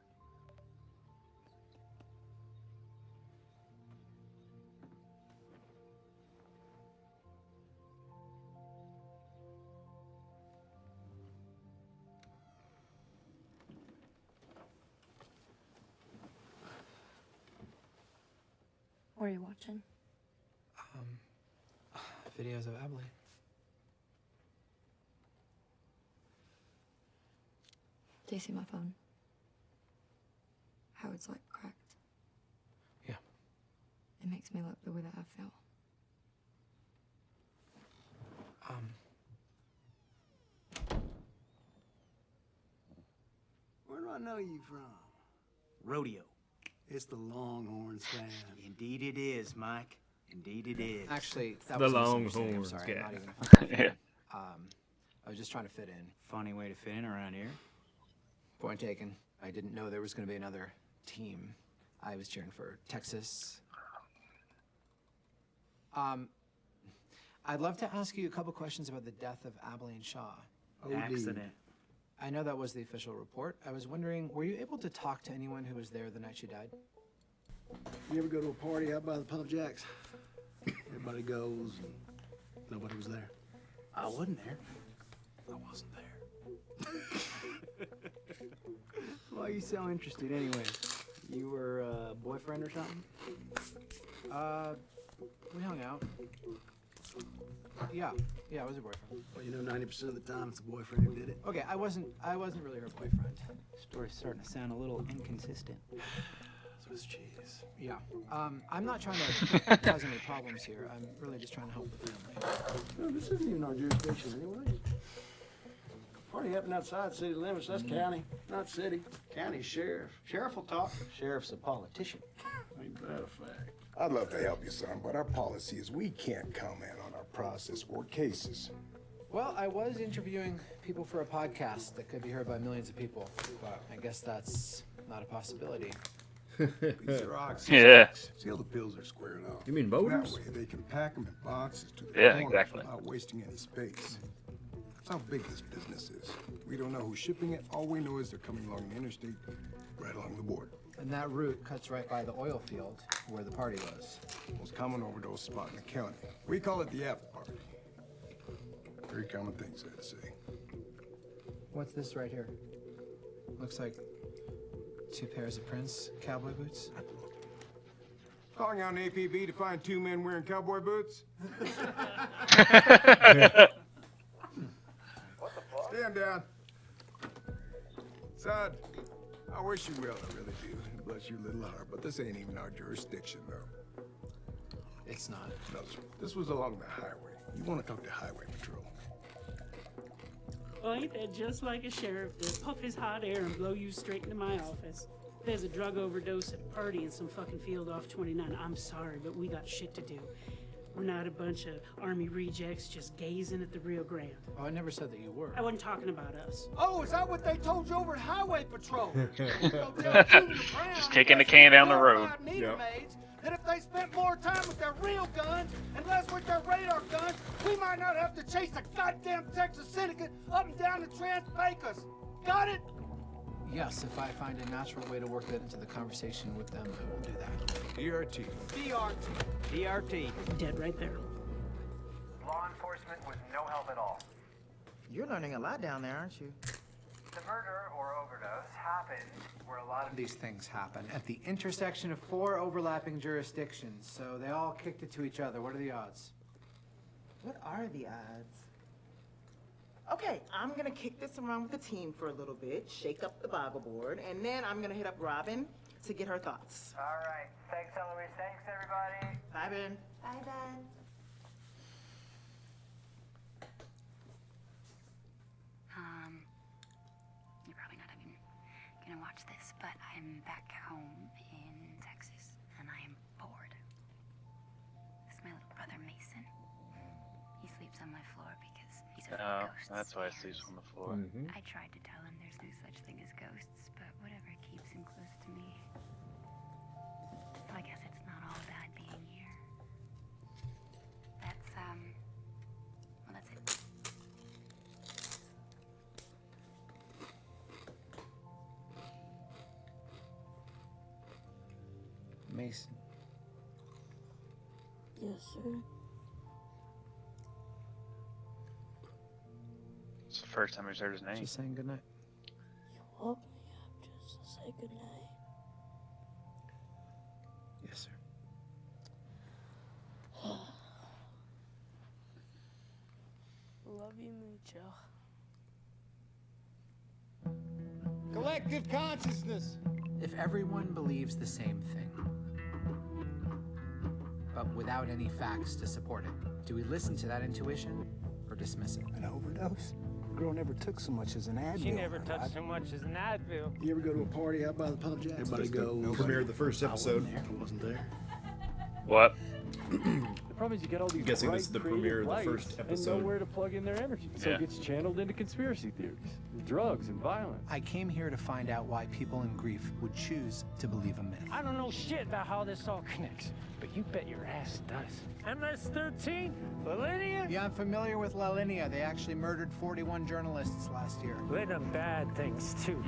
S10: What are you watching?
S8: Videos of Emily.
S10: Do you see my phone? How it's like cracked.
S5: Yeah.
S10: It makes me look the way that I feel.
S18: Where do I know you from?
S19: Rodeo.
S18: It's the Longhorns fan.
S19: Indeed it is, Mike. Indeed it is.
S5: Actually, that
S2: The
S5: was a misunderstanding. I'm
S2: Longhorns,
S5: sorry.
S2: yeah.
S5: I'm not even
S1: Yeah.
S5: I was just trying to fit in.
S19: Funny way to fit in around here.
S5: Point taken. I didn't know there was going to be another team. I was cheering for Texas. I'd love to ask you a couple questions about the death of Abilene Shaw.
S19: Accident.
S5: I know that was the official report. I was wondering, were you able to talk to anyone who was there the night she died?
S18: You ever go to a party out by the Pub Jacks? Everybody goes and nobody was there.
S19: I wasn't there.
S18: I wasn't there.
S19: Why are you so interested anyway? You were a boyfriend or something?
S5: We hung out. Yeah, I was her boyfriend.
S18: Well, you know, 90% of the time it's the boyfriend who did it.
S5: Okay, I wasn't really her boyfriend.
S19: Story's starting to sound a little inconsistent.
S18: Swiss cheese.
S5: Yeah. I'm not trying to cause any problems here. I'm really just trying to help the family.
S18: No, this isn't even our jurisdiction anyway. Party happened outside city limits. That's county, not city. County sheriff. Sheriff will talk.
S19: Sheriff's a politician.
S18: Ain't that a fact?
S11: I'd love to help you, son, but our policy is we can't comment on our process or cases.
S5: Well, I was interviewing people for a podcast that could be heard by millions of people, but I guess that's not a possibility.
S11: These are rocks.
S1: Yeah.
S11: See how the pills are squared off.
S2: You mean voters?
S11: That way they can pack them in boxes to the
S1: Yeah,
S11: corners
S1: exactly.
S11: without wasting any space. That's how big this business is. We don't know who's shipping it. All we know is they're coming along the interstate, right along the border.
S5: And that route cuts right by the oil field where the party was.
S11: Most common overdose spot in the county. We call it the after party. Very common things, I'd say.
S5: What's this right here? Looks like 2 pairs of Prince cowboy boots.
S11: Calling out an APB to find 2 men wearing cowboy boots? Stand down. Son, I wish you well, I really do. Bless your little heart, but this ain't even our jurisdiction, though.
S5: It's not.
S11: No, sir. This was along the highway. You want to talk to Highway Patrol.
S23: Well, ain't that just like a sheriff to puff his hot air and blow you straight into my office? There's a drug overdose at a party in some fucking field off 29. I'm sorry, but we got shit to do. We're not a bunch of Army rejects just gazing at the Rio Grande.
S5: Oh, I never said that you were.
S23: I wasn't talking about us.
S18: Oh, is that what they told you over at Highway Patrol?
S1: Just kicking the can down the road.
S18: Yep. That if they spent more time with their real guns and less with their radar guns, we might not have to chase a goddamn Texas syndicate up and down the Trans-Pecos. Got it?
S5: Yes, if I find a natural way to work that into the conversation with them, I will do that.
S11: DRT.
S23: DRT. Dead right there.
S6: Law enforcement was no help at all.
S9: You're learning a lot down there, aren't you?
S6: The murder or overdose happened where a lot of
S5: These things happen at the intersection of 4 overlapping jurisdictions, so they all kicked it to each other. What are the odds?
S9: What are the odds? Okay, I'm gonna kick this around with the team for a little bit, shake up the Bible board, and then I'm gonna hit up Robin to get her thoughts.
S6: All right. Thanks, Eloise. Thanks, everybody.
S9: Bye, Ben.
S10: Bye, Ben.
S21: You're probably not even gonna watch this, but I'm back home in Texas, and I am bored. This is my little brother Mason. He sleeps on my floor because he's afraid of ghosts.
S1: That's why he sleeps on the floor.
S21: I tried to tell him there's no such thing as ghosts, but whatever keeps him close to me. So I guess it's not all bad being here. That's, well, that's it.
S5: Mason.
S10: Yes, sir.
S1: It's the first time he's heard his name.
S5: Just saying goodnight.
S10: You woke me up just to say goodnight.
S5: Yes, sir.
S3: Love you mucho.
S18: collective consciousness.
S5: If everyone believes the same thing, but without any facts to support it, do we listen to that intuition or dismiss it?
S12: An overdose? The girl never took so much as an Advil.
S16: She never touched so much as an Advil.
S19: You ever go to a party out by the pub, Jack?
S2: Everybody go. Premiere of the first episode.
S19: I wasn't there.
S1: What?
S15: The problem is you get all these
S2: I'm guessing this is the
S15: bright,
S2: premiere of the
S15: creative
S2: first
S15: lights
S2: episode.
S15: and nowhere to plug in their energy. So
S1: Yeah.
S15: it gets channeled into conspiracy theories, drugs, and violence.
S5: I came here to find out why people in grief would choose to believe a myth.
S16: I don't know shit about how this all connects, but you bet your ass it does. MS-13, Millennia?
S5: Yeah, I'm familiar with La Linea. They actually murdered 41 journalists last year.
S16: They done bad things too.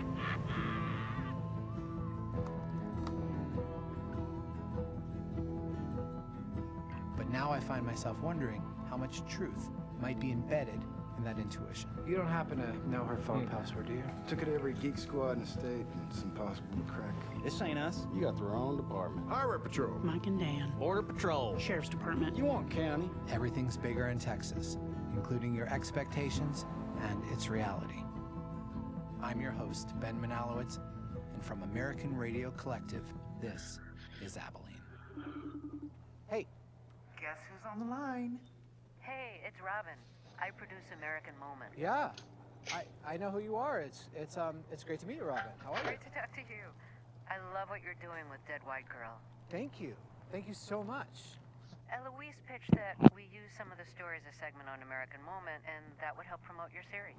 S5: But now I find myself wondering how much truth might be embedded in that intuition.
S8: You don't happen to know her phone password, do you?
S11: Took it to every geek squad in the state, and it's impossible to crack.
S19: This ain't us.
S11: You got the wrong department. Highway Patrol.
S3: Mike and Dan.
S19: Border Patrol.
S3: Sheriff's Department.
S19: You want county?
S5: Everything's bigger in Texas, including your expectations and its reality. I'm your host, Ben Manalowitz, and from American Radio Collective, this is Abilene.
S9: Hey, guess who's on the line?
S17: Hey, it's Robin. I produce American Moment.
S5: Yeah, I know who you are. It's great to meet you, Robin. How are you?
S17: Great to talk to you. I love what you're doing with Dead White Girl.
S5: Thank you. Thank you so much.
S17: Eloise pitched that we use some of the stories as segment on American Moment, and that would help promote your series.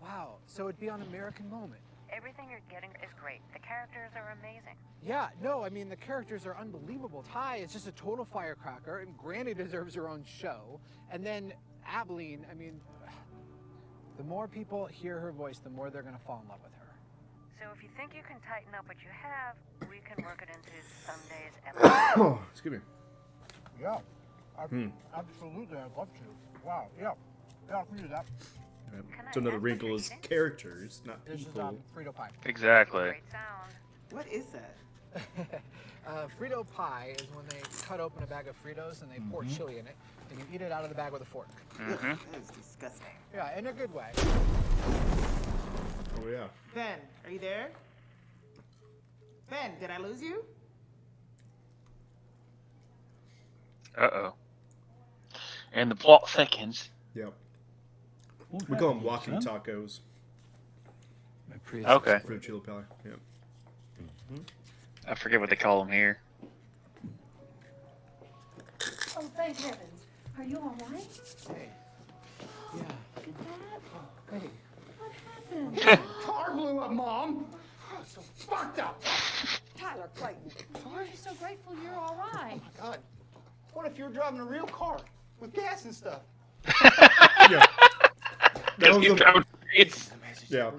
S5: Wow, so it'd be on American Moment.
S17: Everything you're getting is great. The characters are amazing.
S5: Yeah, no, I mean, the characters are unbelievable. Ty is just a total firecracker, and Granny deserves her own show. And then Abilene, I mean, the more people hear her voice, the more they're going to fall in love with her.
S17: So if you think you can tighten up what you have, we can work it into Sunday's episode.
S2: Excuse me.
S18: Yeah, absolutely. I'd love to. Wow, yeah, I can do that.
S2: So another wrinkle is characters, not
S5: This is
S2: people.
S5: Frito pie.
S1: Exactly.
S17: Great sound.
S9: What is that?
S5: Frito pie is when they cut open a bag of Fritos and they pour chili in it, and you eat it out of the bag with a fork.
S9: That is disgusting.
S5: Yeah, in a good way.
S2: Oh yeah.
S9: Ben, are you there? Ben, did I lose you?
S1: Uh-oh. And the plot thickens.
S2: Yep. We call them walking tacos.
S1: Okay.
S2: Fruit chili pie. Yep.
S1: I forget what they call them here.
S10: Oh, thank heavens. Are you all right?
S5: Hey. Yeah.
S10: Dad?
S5: Hey.
S10: What happened?
S18: Car blew up, Mom. Oh, so fucked up.
S10: Tyler Clayton. Aren't you so grateful you're all right?
S18: Oh my God. What if you were driving a real car with gas and stuff?
S2: Yeah. That was the,
S1: It's
S2: yeah.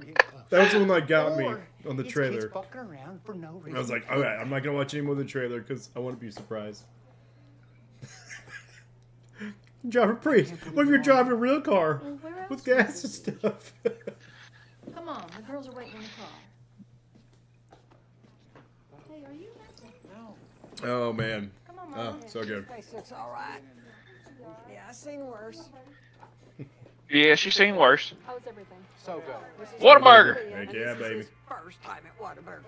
S2: That was the one that got me
S18: Or
S2: on the
S18: it's
S2: trailer.
S18: kids fucking around for no reason.
S2: I was like, alright, I'm not gonna watch any more of the trailer because I want to be surprised. Drive a Prius. What if you're driving a real car
S10: Well, where else
S2: with
S10: would
S2: gas
S10: you
S2: and
S10: be?
S2: stuff?
S10: Come on, the girls are waiting in the car. Hey, are you
S5: No.
S2: Oh man.
S10: Come on,
S2: Oh,
S10: Mom.
S2: so good.
S20: Face looks all right. Yeah, I've seen worse.
S1: Yeah, she's seen worse.
S10: How's everything?
S5: So good.
S1: Whataburger.
S2: Heck yeah, baby.
S20: First time at Whataburger.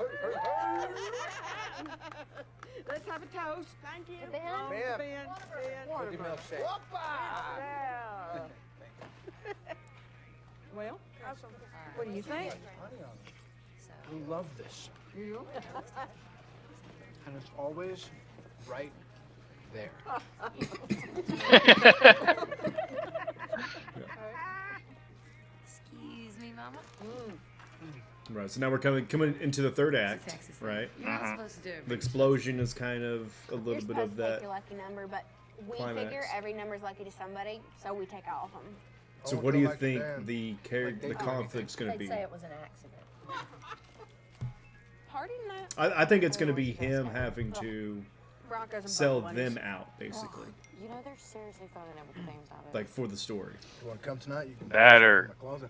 S20: Let's have a toast. Thank you.
S10: Ben?
S5: Ben. With your milkshake.
S20: Well, what do you think?
S5: We love this.
S20: You?
S5: And it's always right there.
S21: Excuse me, Mama.
S2: Right, so now we're coming into the third act,
S21: Texas.
S2: right?
S21: You're not supposed to do it.
S2: The explosion is kind of a little
S14: You're
S2: bit
S14: supposed
S2: of
S14: to take
S2: that.
S14: your lucky number, but we
S2: climax.
S14: figure every number's lucky to somebody, so we take all of them.
S2: So what do you think the conflict's going to
S3: They'd
S2: be?
S3: say it was an accident.
S14: Pardon that?
S2: I think it's going to be him having to
S14: Broncos and
S2: sell
S14: Buccaneers.
S2: them out, basically,
S14: You know, they're seriously throwing every names out of it.
S2: like for the story.
S11: You want to come tonight? You can.
S1: That or
S11: My closet.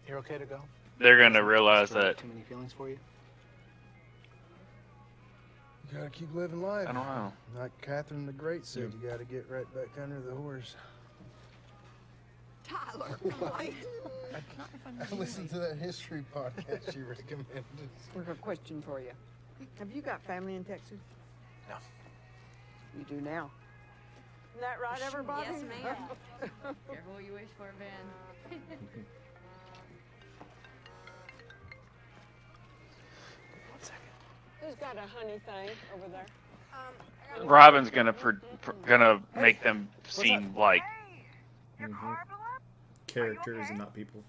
S5: You're okay to go?
S1: they're gonna realize that.
S5: Too many feelings for you?
S11: You gotta keep living life.
S1: I don't know.
S11: Like Catherine the Great said, you gotta get right back under the horse.
S20: Tyler Clayton.
S4: I listened to that history podcast you recommended.
S20: We've got a question for you. Have you got family in Texas?
S4: No.
S20: You do now. Isn't that right, everybody?
S14: Yes, ma'am. Careful what you wish for, Ben.
S20: Who's got a honey thing over there?
S1: Robin's gonna make them seem like
S2: characters and not people.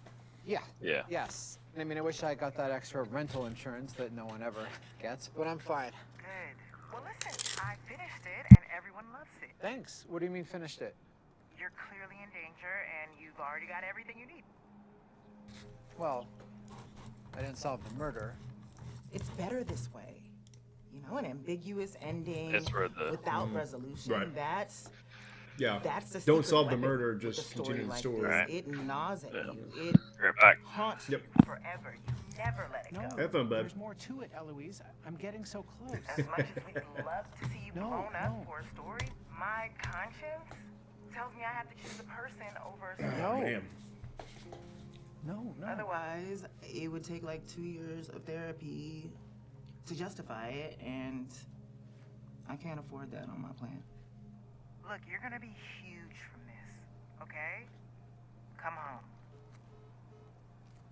S5: Yeah.
S1: Yeah.
S5: Yes. I mean, I wish I got that extra rental insurance that no one ever gets, but I'm fine.
S6: Good. Well, listen, I finished it and everyone loves it.
S5: Thanks. What do you mean finished it?
S6: You're clearly in danger and you've already got everything you need.
S5: Well, I didn't solve the murder.
S9: It's better this way. You know, an ambiguous ending
S1: That's where the-
S9: without resolution.
S2: Right.
S9: That's
S2: Yeah.
S9: That's the
S2: Don't
S9: secret
S2: solve the
S9: weapon
S2: murder,
S9: with
S2: just
S9: a story
S2: continue the
S9: like
S2: story.
S9: this.
S2: Right.
S9: It gnaws at you. It
S1: Right back.
S9: haunts
S2: Yep.
S9: you
S6: Forever. You never let it
S5: No,
S6: go.
S2: Have fun, bud.
S5: there's more to it, Eloise. I'm getting so close.
S6: As much as we'd love to see you
S5: No,
S6: blown up
S5: no.
S6: for a story, my conscience tells me I have to choose a person over a story.
S5: No.
S2: Man.
S5: No, no.
S9: Otherwise, it would take like 2 years of therapy to justify it, and I can't afford that on my plan.
S6: Look, you're gonna be huge from this, okay? Come home.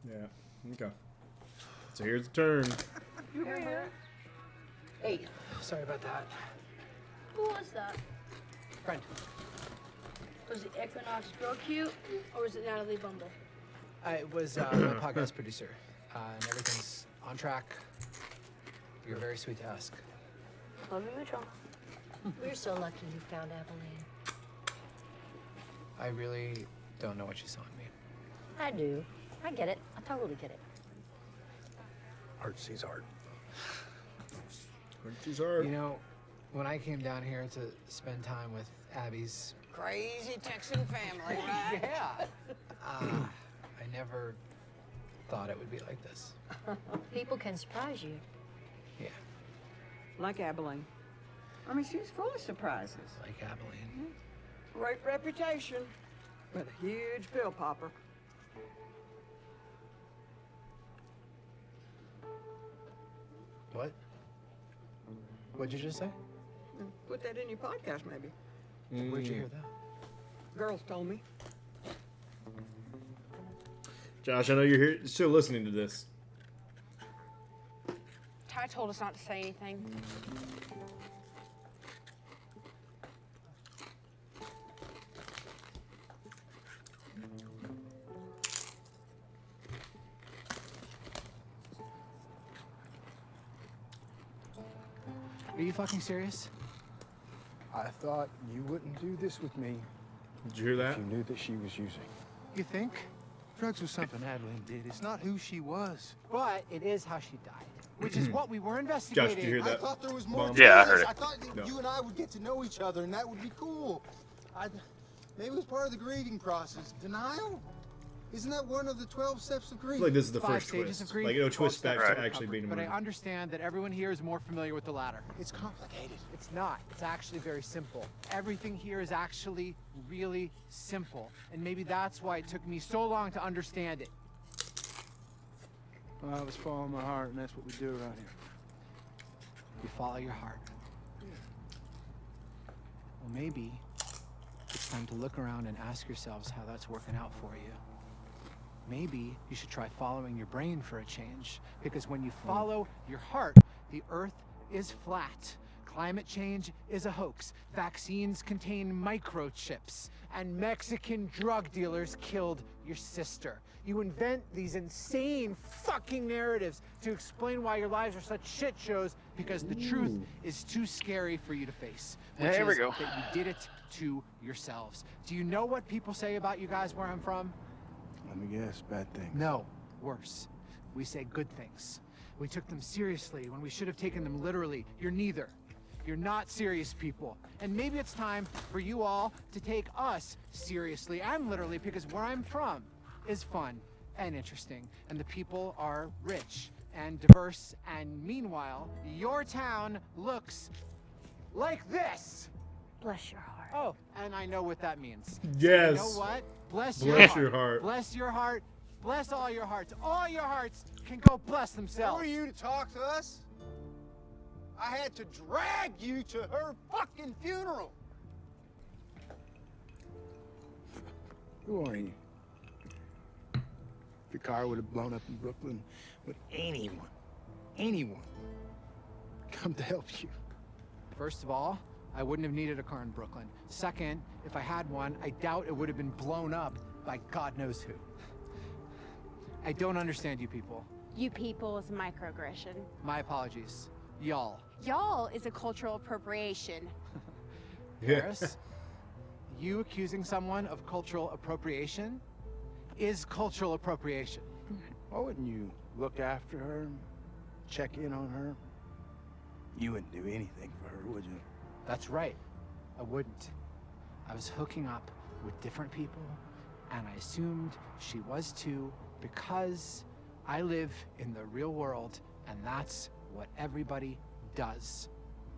S2: Yeah. Okay. So here's the turn.
S20: You here?
S5: Hey, sorry about that.
S10: Who was that?
S5: Friend.
S10: Was it Equinox Girl Cute, or was it Natalie Bumble?
S5: It was my podcast producer, and everything's on track. You're very sweet to ask.
S10: Love you, Mitchell.
S13: We're so lucky you found Abilene.
S5: I really don't know what you saw in me.
S13: I do. I get it. I totally get it.
S4: Art sees art.
S2: Art sees art.
S5: You know, when I came down here to spend time with Abby's
S20: Crazy Texan family, right?
S5: yeah, I never thought it would be like this.
S13: People can surprise you.
S5: Yeah,
S20: Like Abilene. I mean, she's full of surprises.
S5: like Abilene.
S20: Great reputation, but a huge pill popper.
S5: What? What'd you just say?
S20: Put that in your podcast, maybe.
S5: Where'd you hear that?
S20: Girls told me.
S2: Josh, I know you're here, still listening to this.
S3: Ty told us not to say anything.
S5: Are you fucking serious?
S4: I thought you wouldn't do this with me.
S2: Did you hear that?
S4: If you knew that she was using. You think? Drugs was something Adeline did. It's not who she was.
S5: But it is how she died, which is what we were investigating.
S2: Josh, did you hear that?
S4: I thought there was more
S2: Mom?
S4: to
S1: Yeah, I
S4: this.
S1: heard it.
S4: I thought that
S2: No.
S4: you and I would get to know each other, and that would be cool. Maybe it was part of the grieving process. Denial? Isn't that one of the 12 steps of
S2: I
S4: grief?
S2: feel like this is the
S5: 5
S2: first
S5: stages
S2: twist.
S5: of grief.
S2: Like, it'll twist
S5: 12
S2: back
S5: steps
S2: to
S5: of
S2: actually being a
S5: But I
S2: movie.
S5: understand that everyone here is more familiar with the latter.
S4: It's complicated.
S5: It's not. It's actually very simple. Everything here is actually really simple. And maybe that's why it took me so long to understand it.
S4: Well, I was following my heart, and that's what we do around here.
S5: You follow your heart. Well, maybe it's time to look around and ask yourselves how that's working out for you. Maybe you should try following your brain for a change. Because when you follow your heart, the earth is flat. Climate change is a hoax. Vaccines contain microchips. And Mexican drug dealers killed your sister. You invent these insane fucking narratives to explain why your lives are such shit shows because the truth is too scary for you to face. Which
S1: There we
S5: is
S1: go.
S5: that you did it to yourselves. Do you know what people say about you guys where I'm from?
S4: Let me guess, bad things.
S5: No, worse. We say good things. We took them seriously when we should have taken them literally. You're neither. You're not serious people. And maybe it's time for you all to take us seriously and literally because where I'm from is fun and interesting. And the people are rich and diverse. And meanwhile, your town looks like this.
S13: Bless your heart.
S5: Oh, and I know what that means.
S2: Yes.
S5: So you know what? Bless
S2: Bless
S5: your
S2: your heart.
S5: Bless your heart Bless all your hearts. All your hearts can go bless themselves.
S4: Who are you to talk to us? I had to drag you to her fucking funeral.
S11: Who are you? If the car would have blown up in Brooklyn, would anyone come to help you?
S5: First of all, I wouldn't have needed a car in Brooklyn. Second, if I had one, I doubt it would have been blown up by God knows who. I don't understand you people.
S14: You people is microaggression.
S5: My apologies. Y'all.
S14: Y'all is a cultural appropriation.
S5: Harris, you accusing someone of cultural appropriation is cultural appropriation.
S11: Why wouldn't you look after her, check in on her? You wouldn't do anything for her, would you?
S5: That's right. I wouldn't. I was hooking up with different people, and I assumed she was too because I live in the real world, and that's what everybody does.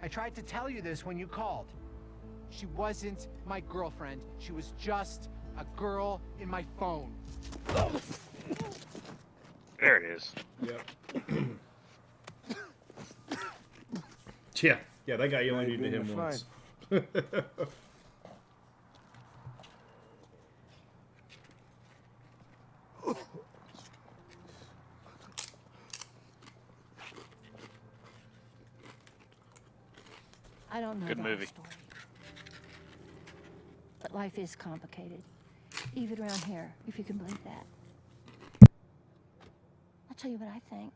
S5: I tried to tell you this when you called. She wasn't my girlfriend. She was just a girl in my phone.
S1: There it is.
S2: Yep. Yeah, that guy you only need to him once.
S10: I don't know
S1: Good
S10: that
S1: movie.
S10: story. But life is complicated. Even around here, if you can believe that. I'll tell you what I think.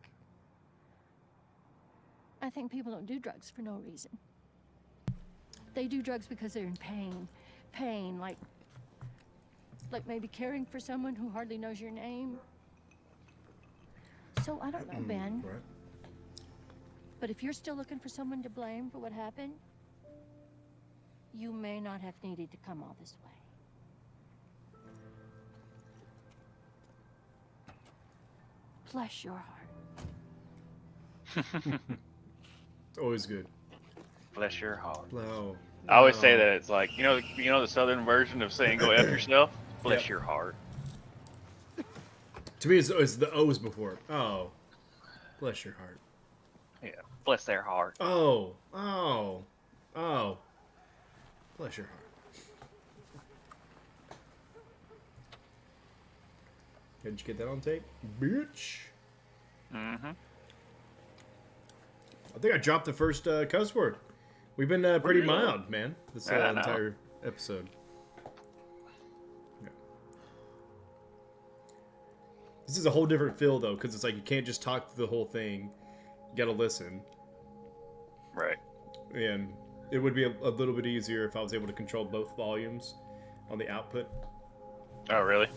S10: I think people don't do drugs for no reason. They do drugs because they're in pain. Pain, like maybe caring for someone who hardly knows your name. So I don't know, Ben.
S2: Right.
S10: But if you're still looking for someone to blame for what happened, you may not have needed to come all this way. Bless your heart.
S2: Always good.
S1: Bless your heart.
S2: No.
S1: I always say that it's like, you know the southern version of saying go F yourself? Bless your heart.
S2: To me, it's the O's before. Oh. Bless your heart.
S1: Yeah. Bless their heart.
S2: Oh. Bless your heart. Did you get that on tape? Bitch.
S1: Mm-hmm.
S2: I think I dropped the first cuss word. We've been pretty mild, man, this
S1: Yeah, I know.
S2: entire episode. Yeah. This is a whole different feel, though, because it's like you can't just talk through the whole thing. You gotta listen.
S1: Right.
S2: And it would be a little bit easier if I was able to control both volumes on the output.
S1: Oh, really?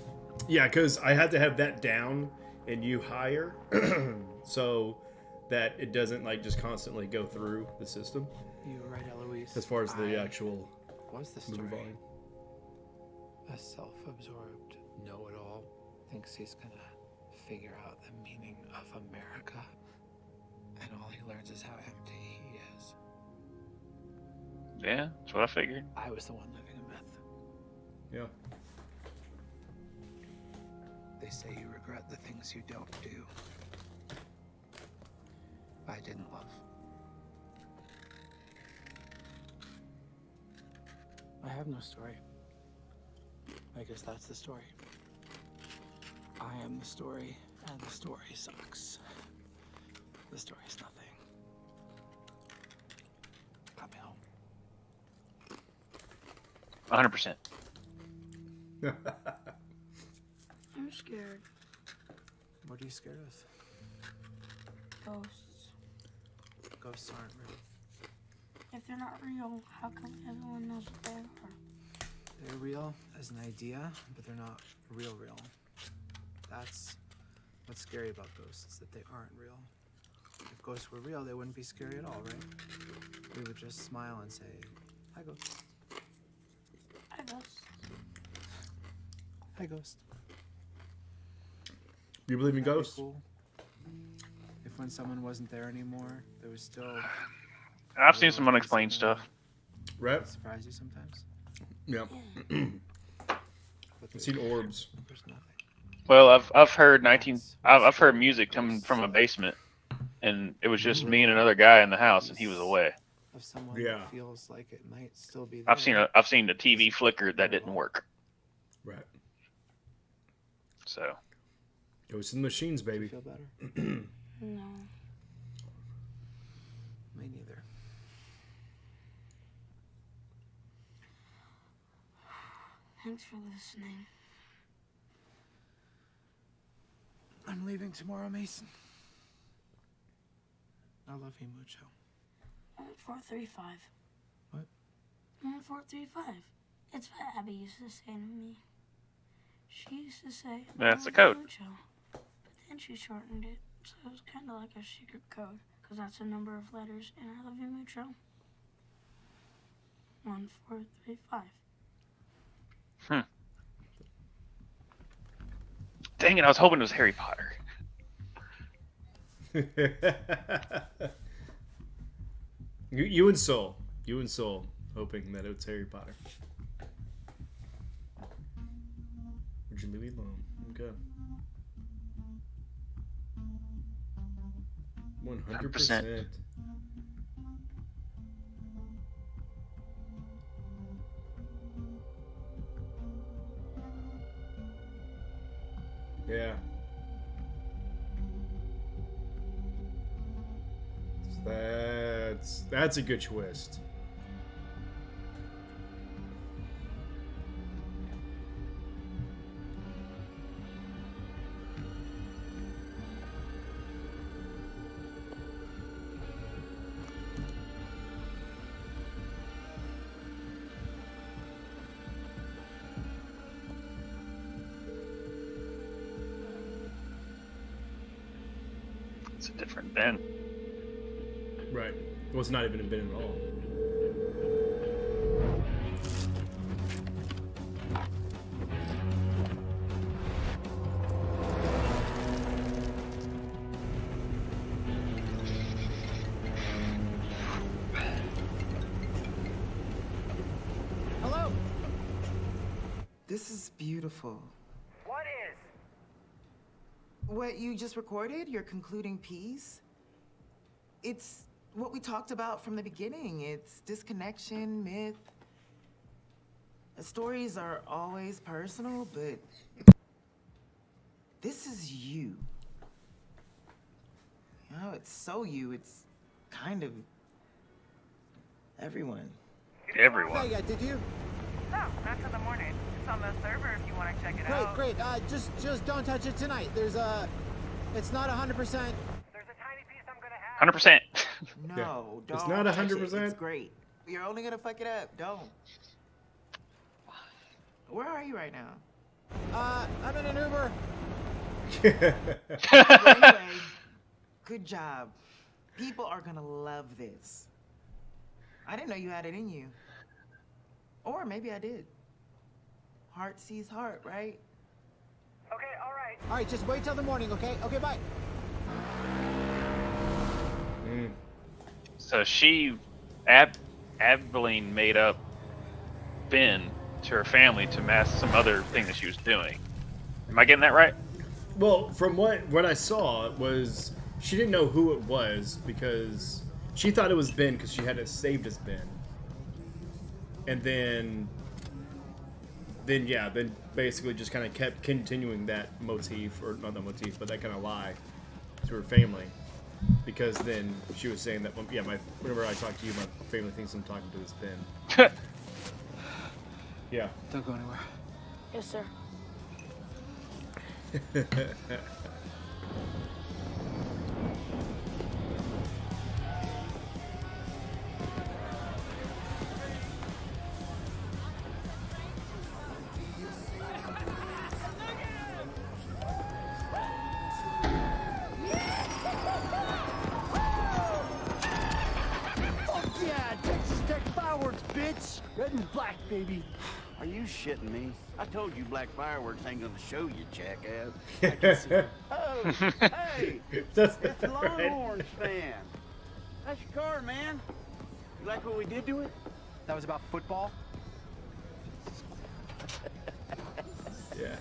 S2: Yeah, because I had to have that down and you higher so that it doesn't like just constantly go through the system.
S8: You were right, Eloise.
S2: As far as the actual
S8: was the
S2: movie
S8: story.
S2: volume.
S8: A self-absorbed know-it-all thinks he's gonna figure out the meaning of America, and all he learns is how empty he is.
S1: Yeah, that's what I figured.
S8: I was the one living a myth.
S2: Yeah.
S8: They say you regret the things you don't do. I didn't love. I have no story. I guess that's the story. I am the story, and the story sucks. The story's nothing. Got me home.
S1: 100%.
S10: I'm scared.
S8: What are you scared of?
S10: Ghosts.
S8: Ghosts aren't real.
S10: If they're not real, how come everyone knows what they are?
S8: They're real as an idea, but they're not real. That's what's scary about ghosts, is that they aren't real. If ghosts were real, they wouldn't be scary at all, right? We would just smile and say, "Hi, ghost."
S10: Hi, ghost.
S8: Hi, ghost.
S2: You believe in
S8: That'd be
S2: ghosts?
S8: cool. If when someone wasn't there anymore, there was still...
S1: I've seen some unexplained stuff.
S2: Right?
S8: Surprise you sometimes?
S2: Yeah. I've seen orbs.
S8: There's nothing.
S1: Well, I've heard I've heard music coming from a basement, and it was just me and another guy in the house, and he was away.
S5: Of someone
S2: Yeah.
S5: that feels like it might still be there.
S1: I've seen the TV flicker that didn't work.
S2: Right.
S1: So.
S2: Ghosts in the machines, baby.
S5: Feel better?
S14: No.
S5: Me neither.
S14: Thanks for listening.
S5: I'm leaving tomorrow, Mason. I love you, Mucho.
S14: 435.
S5: What?
S14: 435. It's what Abby used to say to me. She used to say,
S1: That's the
S14: "I
S1: code."
S14: love Mucho." But then she shortened it, so it was kind of like a secret code, because that's a number of letters, and I love you, Mucho. 1435.
S1: Dang it! I was hoping it was Harry Potter.
S2: You and Soul, hoping that it's Harry Potter. Would you leave me alone? Okay. 100%. Yeah. That's a good twist.
S1: It's a different Ben.
S2: Right. Well, it's not even a Ben at all.
S5: Hello.
S9: This is beautiful.
S6: What is?
S9: What you just recorded, your concluding piece, it's what we talked about from the beginning. It's disconnection, myth. The stories are always personal, but this is you. You know, it's so you. It's kind of everyone.
S1: Everyone.
S5: Yeah, did you?
S6: No, not till the morning. It's on the server if you want to check it
S5: Great,
S6: out.
S5: great. Just don't touch it tonight. It's not 100%.
S1: 100%.
S9: No, don't.
S2: It's not
S9: touch
S2: 100%.
S9: it. It's great. You're only gonna fuck it up. Don't. Where are you right now?
S5: I'm in an Uber.
S9: Well, anyway, good job. People are gonna love this. I didn't know you had it in you. Or maybe I did. Heart sees heart, right?
S6: Okay, all right.
S5: All right, just wait till the morning, okay? Okay, bye.
S1: So Abilene made up Ben to her family to mask some other thing that she was doing. Am I getting that right?
S2: Well, from what I saw was she didn't know who it was because she thought it was Ben because she had it saved as Ben. And then basically just kind of kept continuing that motif, or not that motif, but that kind of lie to her family. Because then she was saying that, whenever I talk to you, my family thinks I'm talking to this Ben. Yeah.
S5: Don't go anywhere.
S14: Yes, sir.
S16: Fuck yeah, Texas Tech fireworks, bitch! Red and black, baby.
S7: Are you shitting me? I told you black fireworks ain't gonna show you, jackass.
S16: I can see it.
S7: Oh, hey!
S2: That's
S7: It's the Longhorns fan. That's your car, man. You like what we did to it?
S5: That was about football?
S2: Yeah.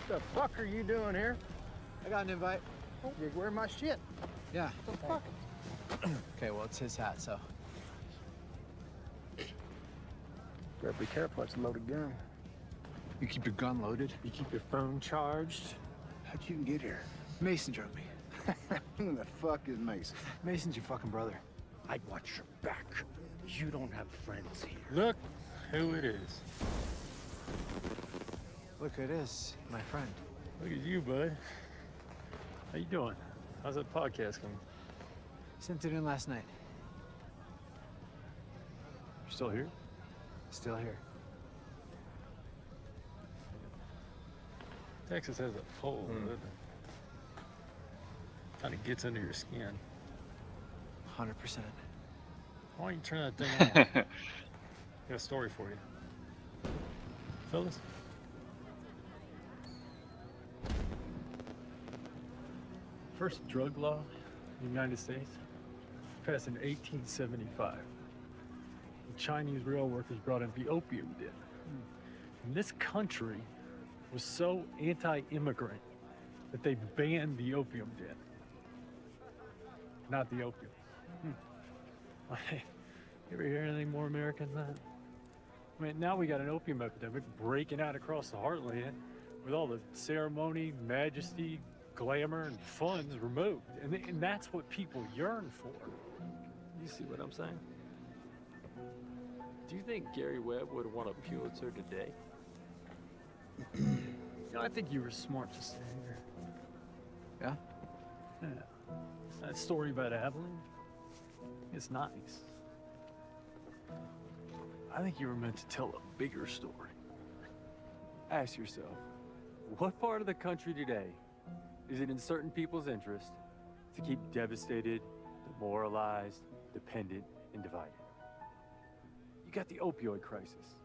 S18: The fuck are you doing here?
S5: I got an invite.
S18: Oh, you're wearing my shit.
S5: Yeah.
S18: The fuck?
S5: Okay, well, it's his hat, so.
S18: Better be careful, it's a loaded gun.
S5: You keep your gun loaded?
S18: You keep your phone charged?
S11: How'd you get here?
S5: Mason drove me.
S11: Who the fuck is Mason?
S5: Mason's your fucking brother.
S18: I'd watch your back. You don't have friends here. Look who it is.
S5: Look who it is, my friend.
S15: Look at you, bud. How you doing? How's that podcast going?
S5: Sent it in last night.
S15: You still here?
S5: Still here.
S15: Texas has a pull, doesn't it? Kind of gets under your skin.
S5: 100%.
S15: Why don't you turn that thing on? Got a story for you. Fellas? First drug law in the United States passed in 1875. The Chinese rail workers brought in the opium den. And this country was so anti-immigrant that they banned the opium den. Not the opium. You ever hear anything more American than that? I mean, now we got an opium epidemic breaking out across the heartland with all the ceremony, majesty, glamour, and funds removed. And that's what people yearn for. You see what I'm saying?
S12: Do you think Gary Webb would have won a Pulitzer today?
S15: You know, I think you were smart to stay here.
S5: Yeah?
S15: Yeah. That story about Abilene, it's nice. I think you were meant to tell a bigger story.
S12: Ask yourself, what part of the country today is it in certain people's interest to keep devastated, demoralized, dependent, and divided? You got the opioid crisis,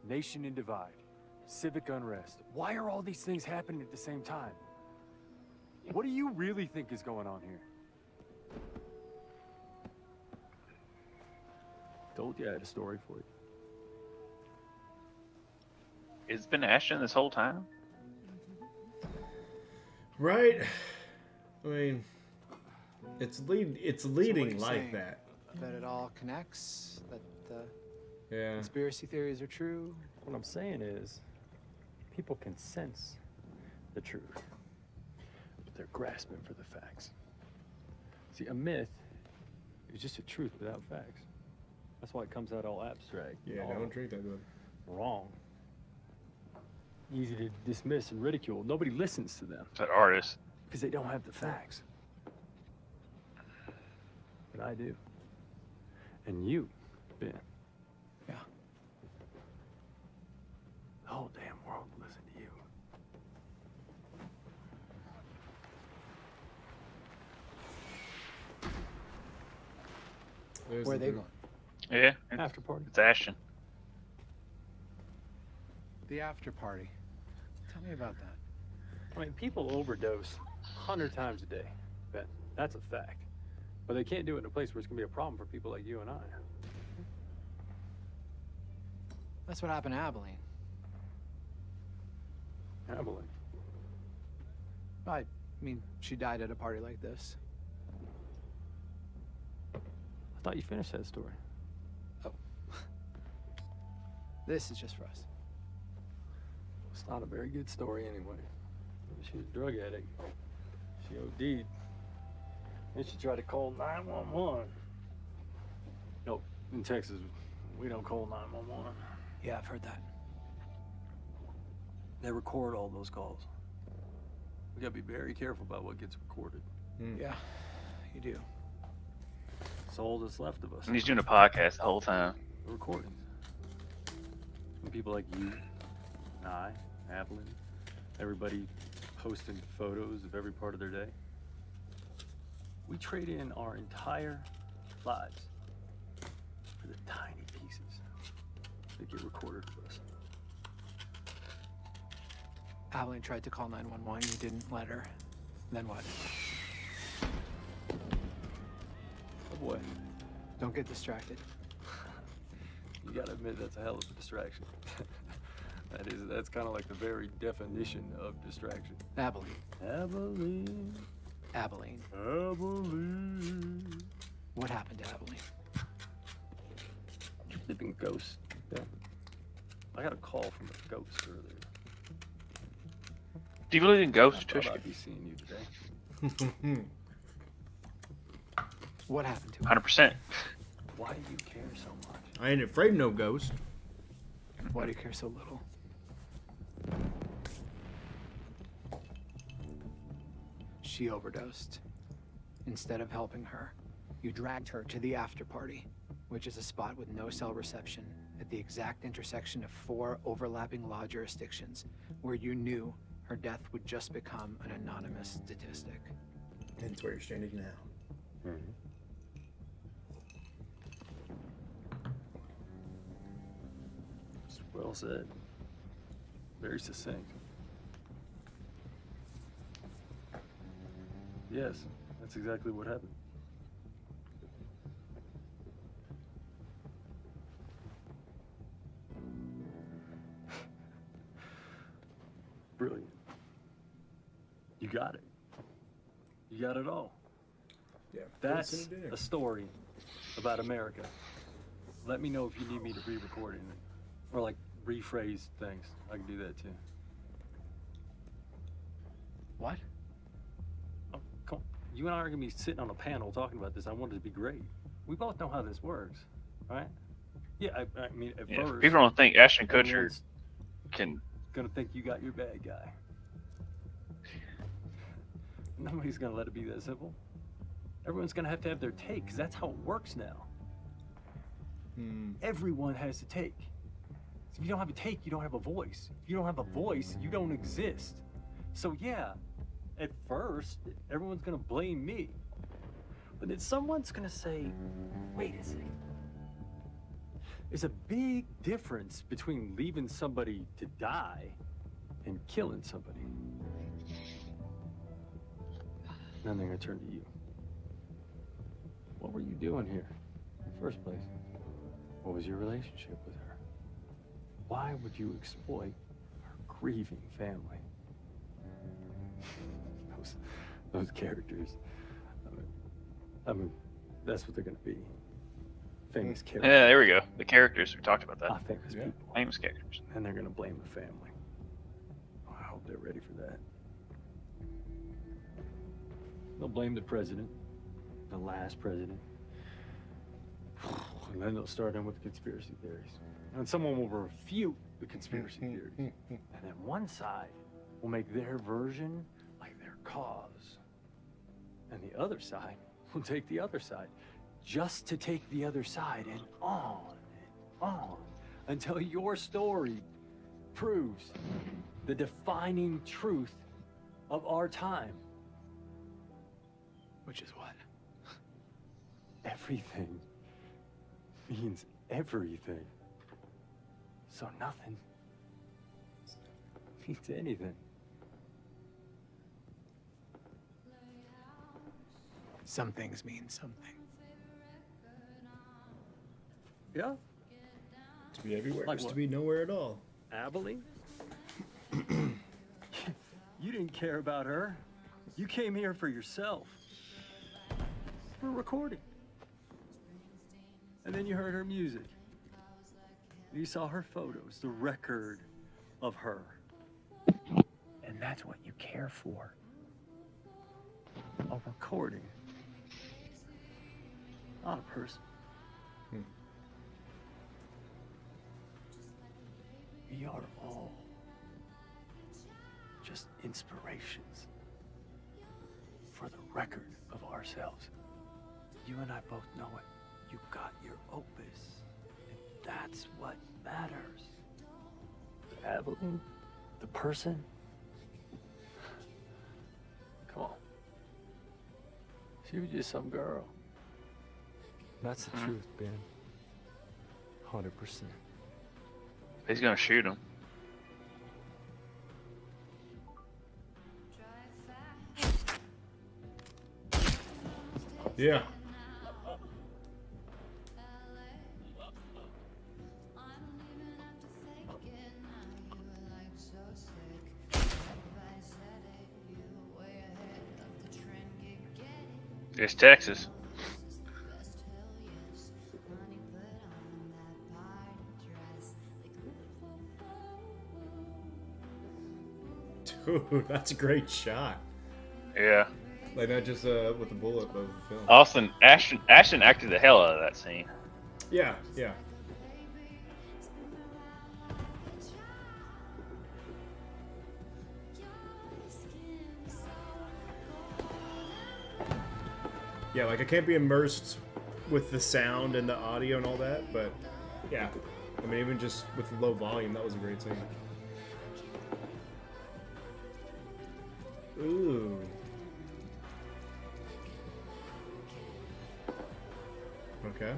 S12: nation in divide, civic unrest. Why are all these things happening at the same time? What do you really think is going on here?
S15: Told you I had a story for you.
S1: It's been Ashton this whole time.
S2: Right? I mean, it's leading like
S5: saying?
S2: that.
S5: That it all connects, that the
S2: Yeah.
S5: conspiracy theories are true.
S15: What I'm saying is, people can sense the truth, but they're grasping for the facts. See, a myth is just a truth without facts. That's why it comes out all abstract.
S2: Yeah,
S15: all
S2: don't drink that good.
S15: wrong. Easy to dismiss and ridicule. Nobody listens to them.
S1: That artist.
S15: Because they don't have the facts. But I do. And you, Ben.
S5: Yeah.
S15: The whole damn world will listen to you.
S5: Where are they going?
S1: Yeah.
S15: After party.
S1: It's Ashton.
S5: The after party. Tell me about that.
S15: I mean, people overdose 100 times a day, Ben. That's a fact. But they can't do it in a place where it's going to be a problem for people like you and I.
S5: That's what happened to Abilene.
S15: Abilene.
S5: I mean, she died at a party like this.
S15: I thought you finished that story.
S5: Oh. This is just for us.
S15: It's not a very good story anyway. She was a drug addict. She OD'd. And she tried to call 911. No, in Texas, we don't call 911.
S5: Yeah, I've heard that.
S12: They record all those calls. We gotta be very careful about what gets recorded.
S5: Yeah, you do.
S15: It's all that's left of us.
S1: And he's doing a podcast the whole time.
S15: The recordings. And people like you, and I, Abilene, everybody posting photos of every part of their day. We trade in our entire lives for the tiny pieces that get recorded of us.
S5: Abilene tried to call 911. You didn't let her. Then what?
S15: Oh boy.
S5: Don't get distracted.
S12: You gotta admit that's a hell of a distraction. That's kind of like the very definition of distraction.
S5: Abilene.
S12: Abilene.
S5: Abilene.
S12: Abilene.
S5: What happened to Abilene?
S12: Living ghost. Yeah. I got a call from a ghost earlier.
S1: Do you believe in ghosts,
S12: I thought
S1: Tvshka?
S12: I'd be seeing you today.
S5: What happened to him?
S1: 100%.
S12: Why do you care so much?
S2: I ain't afraid of no ghost.
S5: Why do you care so little? She overdosed. Instead of helping her, you dragged her to the after party, which is a spot with no cell reception at the exact intersection of 4 overlapping law jurisdictions, where you knew her death would just become an anonymous statistic.
S2: And it's where you're standing now.
S12: Well said. Very succinct. Yes, that's exactly what happened. Brilliant. You got it. You got it all.
S2: Yeah.
S12: That's a story about America. Let me know if you need me to re-record it or like rephrase things. I can do that too.
S5: What?
S12: Oh, come on. You and I are gonna be sitting on a panel talking about this. I want it to be great. We both know how this works, right? Yeah, I mean, at first,
S1: people don't think Ashton Kutcher
S12: everyone's
S1: can.
S12: gonna think you got your bad guy. Nobody's gonna let it be that simple. Everyone's gonna have to have their take, because that's how it works now. Everyone has a take. So if you don't have a take, you don't have a voice. If you don't have a voice, you don't exist. So yeah, at first, everyone's gonna blame me. But then someone's gonna say, wait a second. There's a big difference between leaving somebody to die and killing somebody. Then they're gonna turn to you. What were you doing here in the first place? What was your relationship with her? Why would you exploit her grieving family? Those characters. I mean, that's what they're gonna be. Famous characters.
S1: Yeah, there we go. The characters. We talked about that.
S12: Famous people.
S1: Famous characters.
S12: And they're gonna blame the family. Oh, I hope they're ready for that. They'll blame the president, the last president. And then they'll start in with conspiracy theories. And someone will refute the conspiracy theories. And then one side will make their version like their cause. And the other side will take the other side. Just to take the other side and on until your story proves the defining truth of our time.
S5: Which is what?
S12: Everything means everything. So nothing means anything.
S5: Some things mean something.
S12: Yeah?
S2: To be everywhere,
S12: Like
S2: just
S12: what?
S2: to be nowhere at all.
S12: Abilene? You didn't care about her. You came here for yourself. For recording. And then you heard her music. You saw her photos, the record of her. And that's what you care for. A recording. Not a person. We are all just inspirations for the record of ourselves. You and I both know it. You got your opus, and that's what matters. Abilene, the person. Come on. She was just some girl. That's the truth, Ben. 100%.
S1: He's gonna shoot him.
S2: Yeah.
S1: It's Texas.
S2: Dude, that's a great shot.
S1: Yeah.
S2: Like not just with the bullet, but with the film.
S1: Ashton acted the hell out of that scene.
S2: Yeah, yeah. Yeah, like I can't be immersed with the sound and the audio and all that, but yeah. I mean, even just with low volume, that was a great scene. Ooh. Okay.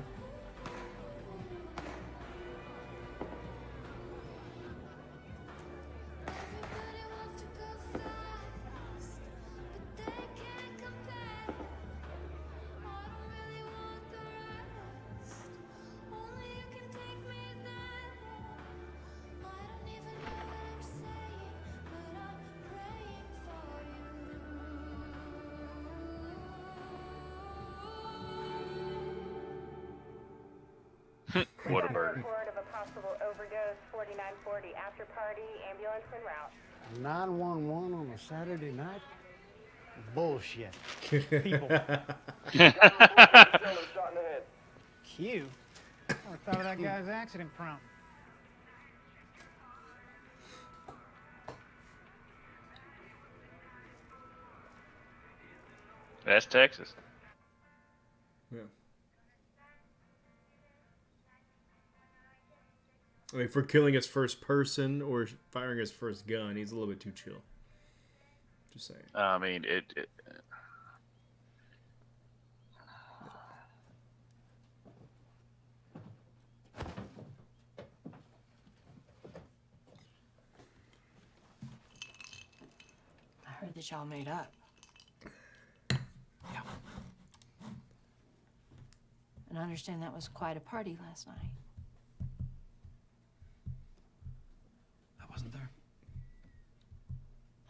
S1: What a bird.
S19: Report of a possible overdose, 4940 after party, ambulance en route.
S18: 911 on a Saturday night? Bullshit. People.
S5: Q? I thought of that guy's accident prone.
S1: That's Texas.
S2: Yeah. I mean, for killing his first person or firing his first gun, he's a little bit too chill. Just saying.
S1: I mean, it
S3: I heard that y'all made up.
S5: Yeah.
S3: And I understand that was quite a party last night.
S8: I wasn't there,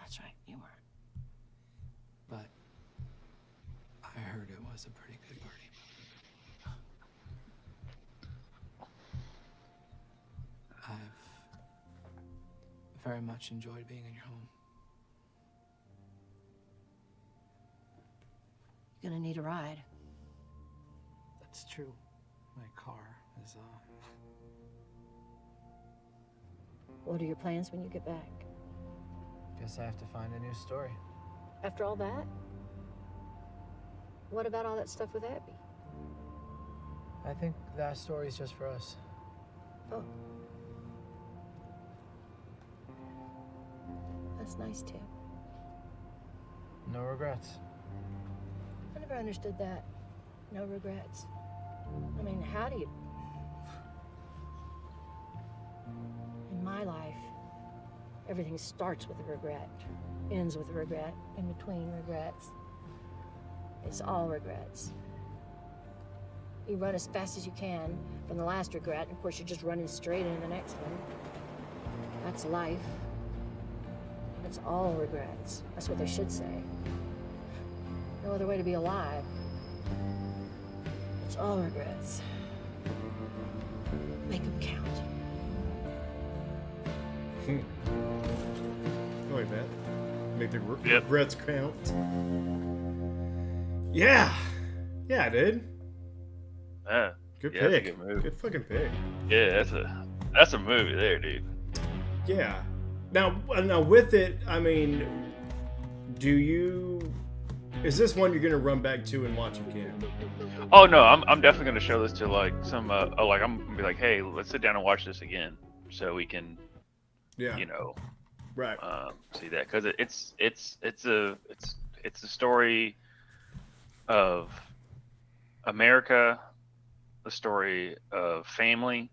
S3: That's right, you weren't.
S8: but I heard it was a pretty good party. I've very much enjoyed being in your home.
S3: You're gonna need a ride.
S8: That's true. My car is,
S13: What are your plans when you get back?
S8: Guess I have to find a new story.
S13: After all that? What about all that stuff with Abby?
S8: I think that story's just for us.
S13: Oh. That's nice, too.
S8: No regrets.
S13: I never understood that. No regrets. I mean, how do you... In my life, everything starts with a regret, ends with a regret, in between regrets. It's all regrets. You run as fast as you can from the last regret, and of course you're just running straight into the next one. That's life. It's all regrets. That's what they should say. No other way to be alive. It's all regrets. Make them count.
S2: I like that. Make the regrets count. Yeah. Yeah, dude. Good
S1: yeah,
S2: pick.
S1: That's a good movie.
S2: Good fucking pick.
S1: Yeah, that's a movie there, dude.
S2: Yeah. Now with it, I mean, is this one you're gonna run back to and watch again?
S1: Oh no, I'm definitely gonna show this to like some like I'm gonna be like, hey, let's sit down and watch this again, so we can, you know,
S2: right,
S1: see that, because it's a story of America, the story of family,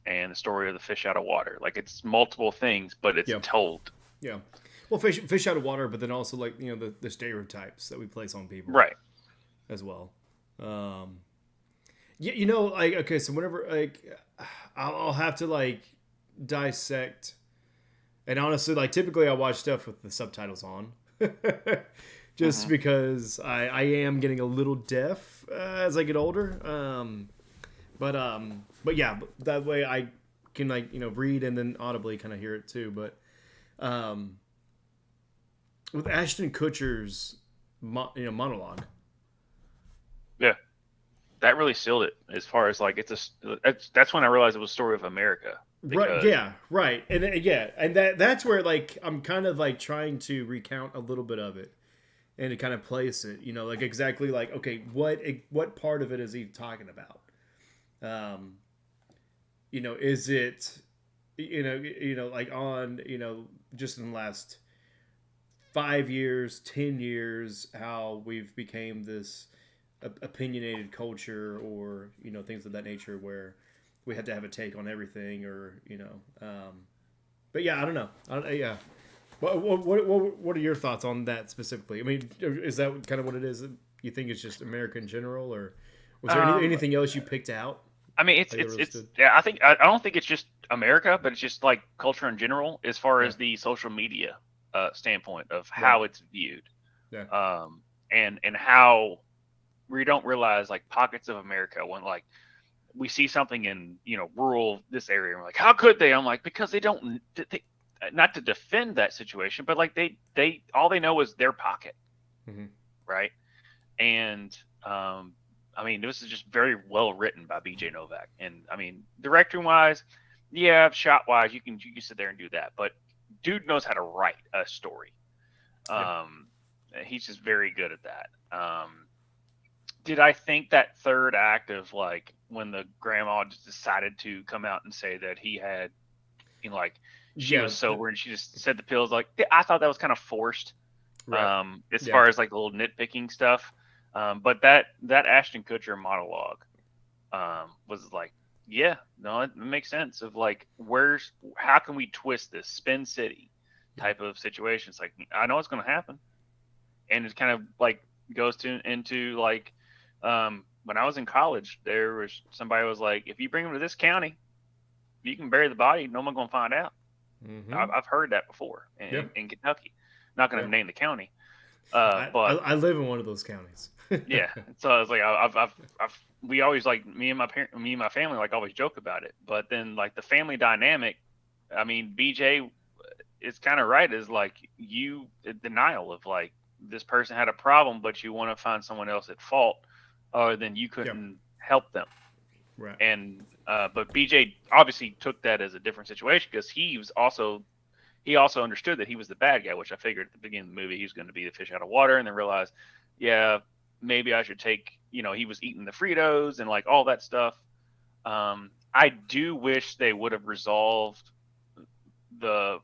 S1: and the story of the fish out of water. Like, it's multiple things, but it's told.
S2: Yeah. Well, fish out of water, but then also, like, you know, the stereotypes that we place on people,
S1: right,
S2: as well. Yeah, you know, like, okay, so whenever, like, I'll have to, like, dissect, and honestly, like, typically I watch stuff with the subtitles on, just because I am getting a little deaf as I get older. But yeah, that way I can read and then audibly kind of hear it too. But with Ashton Kutcher's monologue,
S1: yeah, that really sealed it as far as like that's when I realized it was a story of America.
S2: Right. Yeah. Right. And that's where like I'm kind of like trying to recount a little bit of it and to kind of place it, like exactly like, okay, what part of it is he talking about? Is it, like on, just in the last 5 years, 10 years, how we've became this opinionated culture or, things of that nature where we had to have a take on everything or, but yeah, I don't know. Yeah. What are your thoughts on that specifically? I mean, is that kind of what it is? You think it's just America in general, or was there anything else you picked out?
S1: I mean, it's yeah. I don't think it's just America, but it's just like culture in general, as far as the social media standpoint of how it's viewed, and how we don't realize like pockets of America when like we see something in rural this area, and we're like, how could they? I'm like, because they don't. Not to defend that situation, but like they all they know is their pocket, right? And I mean, this is just very well written by B.J.Novak, and I mean, directing wise, yeah, shot wise, you can sit there and do that, but dude knows how to write a story. He's just very good at that. Did I think that third act of like when the grandma just decided to come out and say that he had, she was sober and she just said the pills, like I thought that was kind of forced, as far as like the little nitpicking stuff. But that Ashton Kutcher monologue was like, yeah, no, it makes sense of like how can we twist this Spin City type of situation? It's like, I know it's going to happen, and it kind of like goes into like when I was in college, there was somebody was like, if you bring him to this county, you can bury the body, no one's going to find out. I've heard that before in Kentucky. Not going to name the county, but
S2: I live in one of those counties.
S1: Yeah, so I was like, we always like me and my family like always joke about it, but then like the family dynamic, I mean, BJ is kind of right, is like denial of like this person had a problem, but you want to find someone else at fault, or then you couldn't help them.
S2: Right.
S1: And but BJ obviously took that as a different situation because he also understood that he was the bad guy, which I figured at the beginning of the movie he was going to be the fish out of water, and then realized, yeah, maybe I should take, he was eating the Fritos and like all that stuff. I do wish they would have resolved the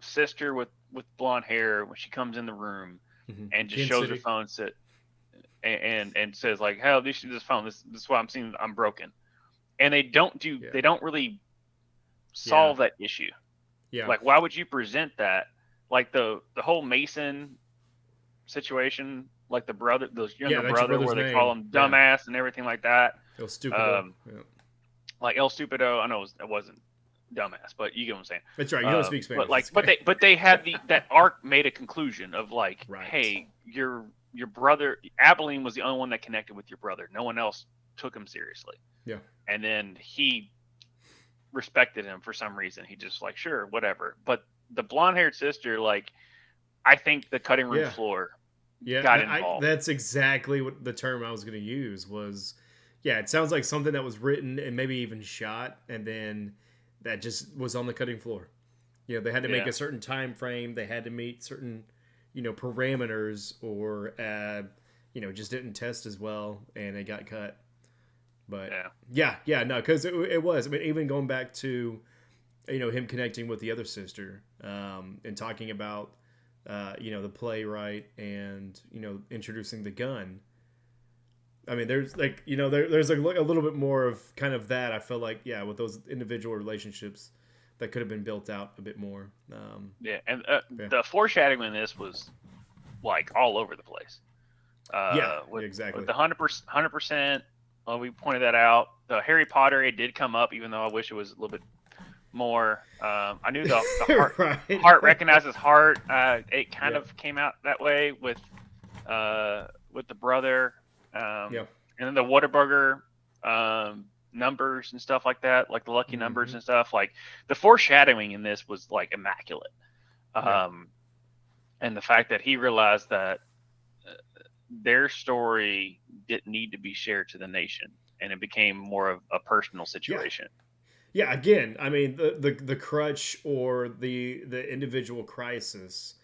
S1: sister with blonde hair when she comes in the room and just shows her phone and says like, hell, this phone, this is why I'm broken. And they don't really solve that issue. Yeah. Like, why would you present that? Like the whole Mason situation, like those younger brother where they call him dumbass and everything like that.
S2: El Stupido.
S1: Like El Stupido. I know it wasn't dumbass, but you get what I'm saying.
S2: That's right. You don't speak Spanish.
S1: But like, but they had that arc made a conclusion of like, hey, your brother Abilene was the only one that connected with your brother. No one else took him seriously.
S2: Yeah.
S1: And then he respected him for some reason. He just like, sure, whatever. But the blonde-haired sister, like, I think the cutting room floor got involved.
S2: That's exactly what the term I was going to use was. Yeah, it sounds like something that was written and maybe even shot, and then that just was on the cutting floor. They had to make a certain time frame. They had to meet certain, parameters, or just didn't test as well, and it got cut. But no, because it was. I mean, even going back to, him connecting with the other sister, and talking about, the playwright and introducing the gun. I mean, there's like, there's like a little bit more of kind of that. I feel like, with those individual relationships that could have been built out a bit more.
S1: The foreshadowing in this was like all over the place.
S2: Exactly.
S1: With the 100%. Well, we pointed that out. The Harry Potter, it did come up, even though I wish it was a little bit more. I knew the heart,
S2: Right.
S1: heart recognizes heart. It kind
S2: Yep.
S1: of came out that way with the brother,
S2: Yep.
S1: and then the Whataburger numbers and stuff like that, like the lucky numbers and stuff. Like the foreshadowing in this was like immaculate. And the fact that he realized that their story didn't need to be shared to the nation, and it became more of a personal situation.
S2: Yeah, again, I mean the crutch or the individual crisis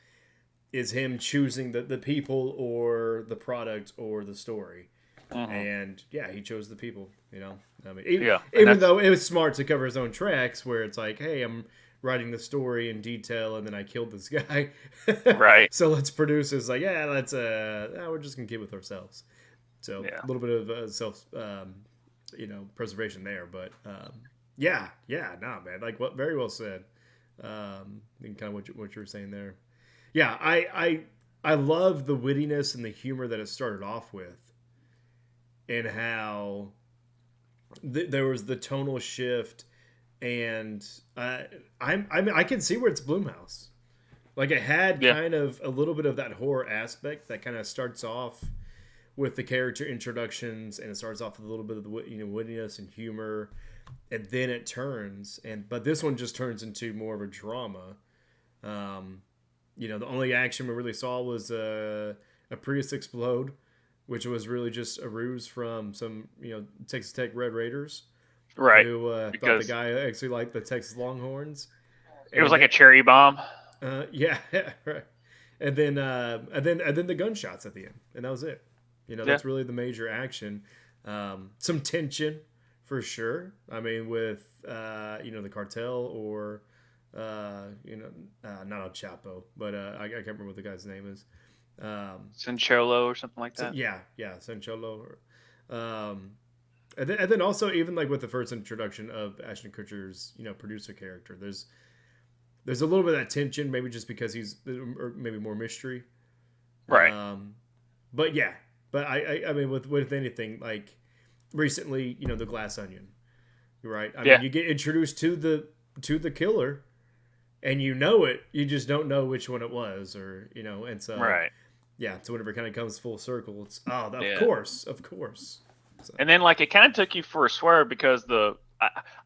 S2: is him choosing the people or the product or the story. And yeah, he chose the people, you know. I mean, even though it was smart to cover his own tracks, where it's like, hey, I'm writing the story in detail, and then I killed this guy.
S1: Right.
S2: So let's produce this. Like, yeah, let's we're just gonna keep with ourselves. So a little bit of self, preservation there. But nah, man. Like what, very well said. And kind of what you were saying there. Yeah, I love the wittiness and the humor that it started off with. And how there was the tonal shift, and I can see where it's Blumhouse. Like it had kind of a little bit of that horror aspect that kind of starts off with the character introductions, and it starts off with a little bit of the wittiness and humor, and then it turns. But this one just turns into more of a drama. The only action we really saw was a Prius explode, which was really just a ruse from some, Texas Tech Red Raiders,
S1: right?
S2: Who thought the guy actually liked the Texas Longhorns.
S1: It was like a cherry bomb.
S2: Yeah, right. And then the gunshots at the end, and that was it. That's really the major action. Some tension for sure. I mean, with the cartel or not El Chapo, but I can't remember what the guy's name is.
S1: Sancholo or something like that.
S2: Yeah, Sancholo. And then also even like with the first introduction of Ashton Kutcher's producer character, there's a little bit of that tension, maybe just because he's or maybe more mystery,
S1: right?
S2: But I mean with anything like recently, the Glass Onion, right? I mean you get introduced to the killer, and you just don't know which one it was, or and so
S1: right.
S2: Yeah, so whenever it kind of comes full circle, it's of course. So.
S1: And then like it kind of took you for a swerve because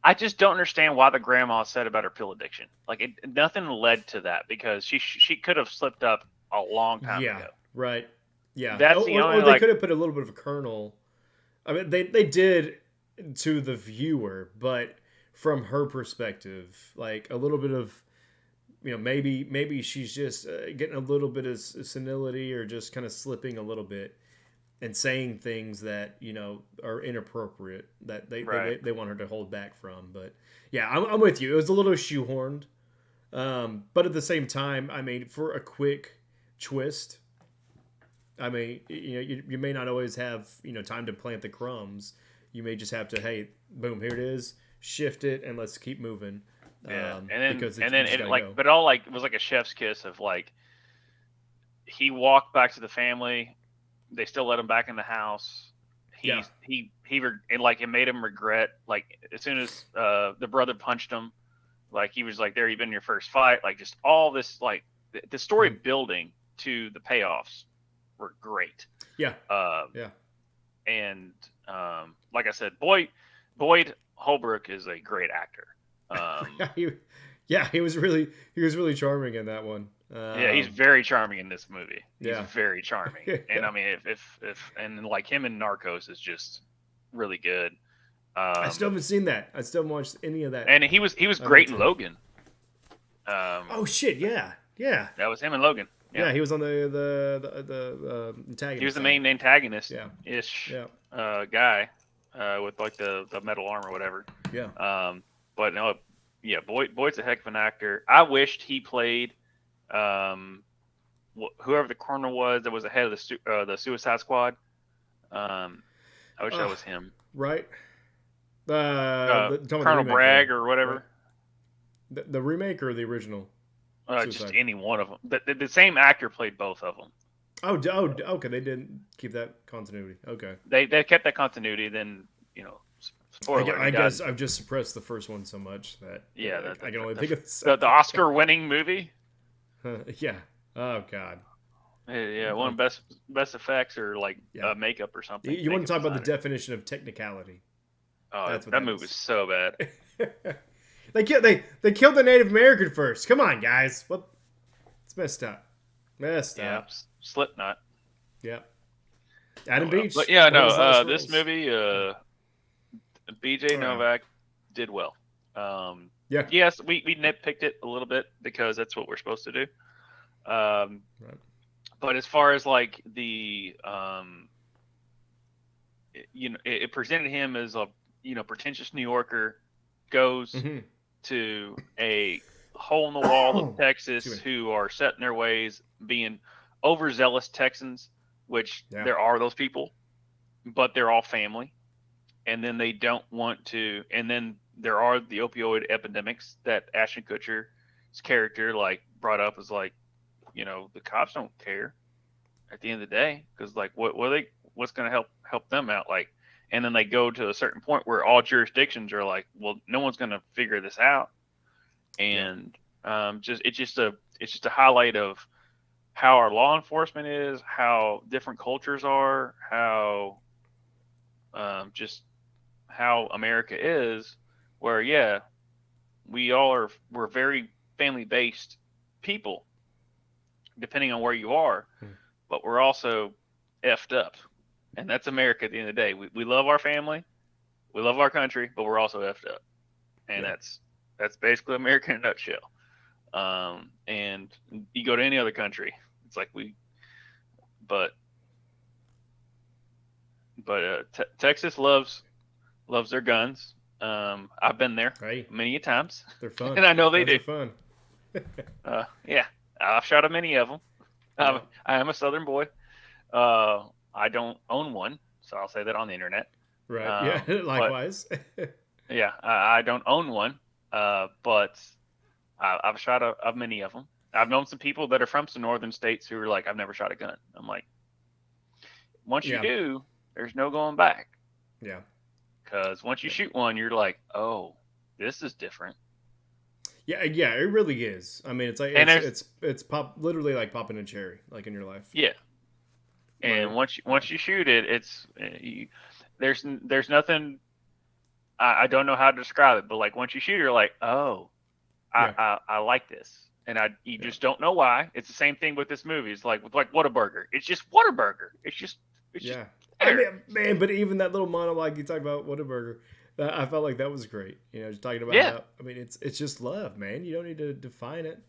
S1: I just don't understand why the grandma said about her pill addiction. Like nothing led to that because she could have slipped up a long time ago.
S2: Right. Yeah,
S1: that's
S2: or they could have put a little bit of a kernel. I mean, they did to the viewer, but from her perspective, like a little bit of. Maybe she's just getting a little bit of senility or just kind of slipping a little bit and saying things that are inappropriate that they want her to hold back from. But yeah, I'm with you. It was a little shoehorned, but at the same time, I mean, for a quick twist, I mean, you may not always have time to plant the crumbs. You may just have to, hey, boom, here it is, shift it, and let's keep moving.
S1: Yeah, and then it like, but all like it was like a chef's kiss of like he walked back to the family, they still let him back in the house. And like it made him regret like as soon as the brother punched him, like he was like, there, you've been in your first fight, like just all this like the story building to the payoffs were great. And like I said, Boyd Holbrook is a great actor.
S2: He was really charming in that one.
S1: He's very charming in this movie. He's very charming. And I mean, if and like him in Narcos is just really good.
S2: I still haven't seen that. I still haven't watched any of that.
S1: And he was great in Logan.
S2: Oh shit! Yeah.
S1: That was him in Logan.
S2: Yeah, he was on the antagonist.
S1: He was the main antagonist.
S2: Ish.
S1: Guy with like the metal arm or whatever.
S2: Yeah.
S1: But no, Boyd's a heck of an actor. I wished he played whoever the colonel was that was the head of the Suicide Squad. I wish that was him.
S2: Right.
S1: Colonel Bragg or whatever.
S2: Right? The remake or the original?
S1: Just any one of them. The same actor played both of them.
S2: Oh, okay. They didn't keep that continuity. Okay.
S1: They kept that continuity. Then Spoiler.
S2: I guess I've just suppressed the first one so much that I can only think of
S1: the Oscar-winning movie.
S2: Yeah. Oh God.
S1: Yeah, one of best effects or like makeup or something.
S2: You want to talk about the definition of technicality?
S1: Oh,
S2: That's what
S1: that movie was so bad.
S2: They killed the Native American first. Come on, guys. What? It's messed up. Up.
S1: Slipknot.
S2: Yep. Adam Beach.
S1: But yeah, no. This movie, B.J.Novak did well.
S2: Yeah.
S1: Yes, we nitpicked it a little bit because that's what we're supposed to do. Right. But as far as like the, it presented him as a pretentious New Yorker goes to a hole in the wall of Texas who are set in their ways, being overzealous Texans, which there are those people, but they're all family. And then they don't want to, and then there are the opioid epidemics that Ashton Kutcher's character like brought up as like, the cops don't care at the end of the day, because like what's going to help them out, like, and then they go to a certain point where all jurisdictions are like, well, no one's going to figure this out, and it's just a highlight of how our law enforcement is, how different cultures are, how just how America is, where we're very family based people, depending on where you are, but we're also effed up, and that's America at the end of the day. We love our family, we love our country, but we're also effed up, and that's basically America in a nutshell. And you go to any other country, it's like Texas loves their guns. I've been there many times.
S2: They're fun,
S1: and I know they do.
S2: Fun.
S1: Yeah, I've shot a many of them. I am a Southern boy. I don't own one, so I'll say that on the internet.
S2: Right. Yeah. Likewise.
S1: Yeah, I don't own one, but I've shot many of them. I've known some people that are from some northern states who are like, I've never shot a gun. I'm like, once you do, there's no going back.
S2: Yeah.
S1: Because once you shoot one, you're like, oh, this is different.
S2: Yeah, it really is. I mean, it's like it's literally like popping a cherry, like in your life.
S1: Yeah. And once you shoot it, there's nothing. I don't know how to describe it, but like once you shoot, you're like, oh, I like this, and you just don't know why. It's the same thing with this movie. It's like Whataburger. It's just Whataburger. It's just
S2: I mean, man, but even that little monologue you talk about Whataburger, I felt like that was great. Just talking about how, I mean, it's just love, man. You don't need to define it.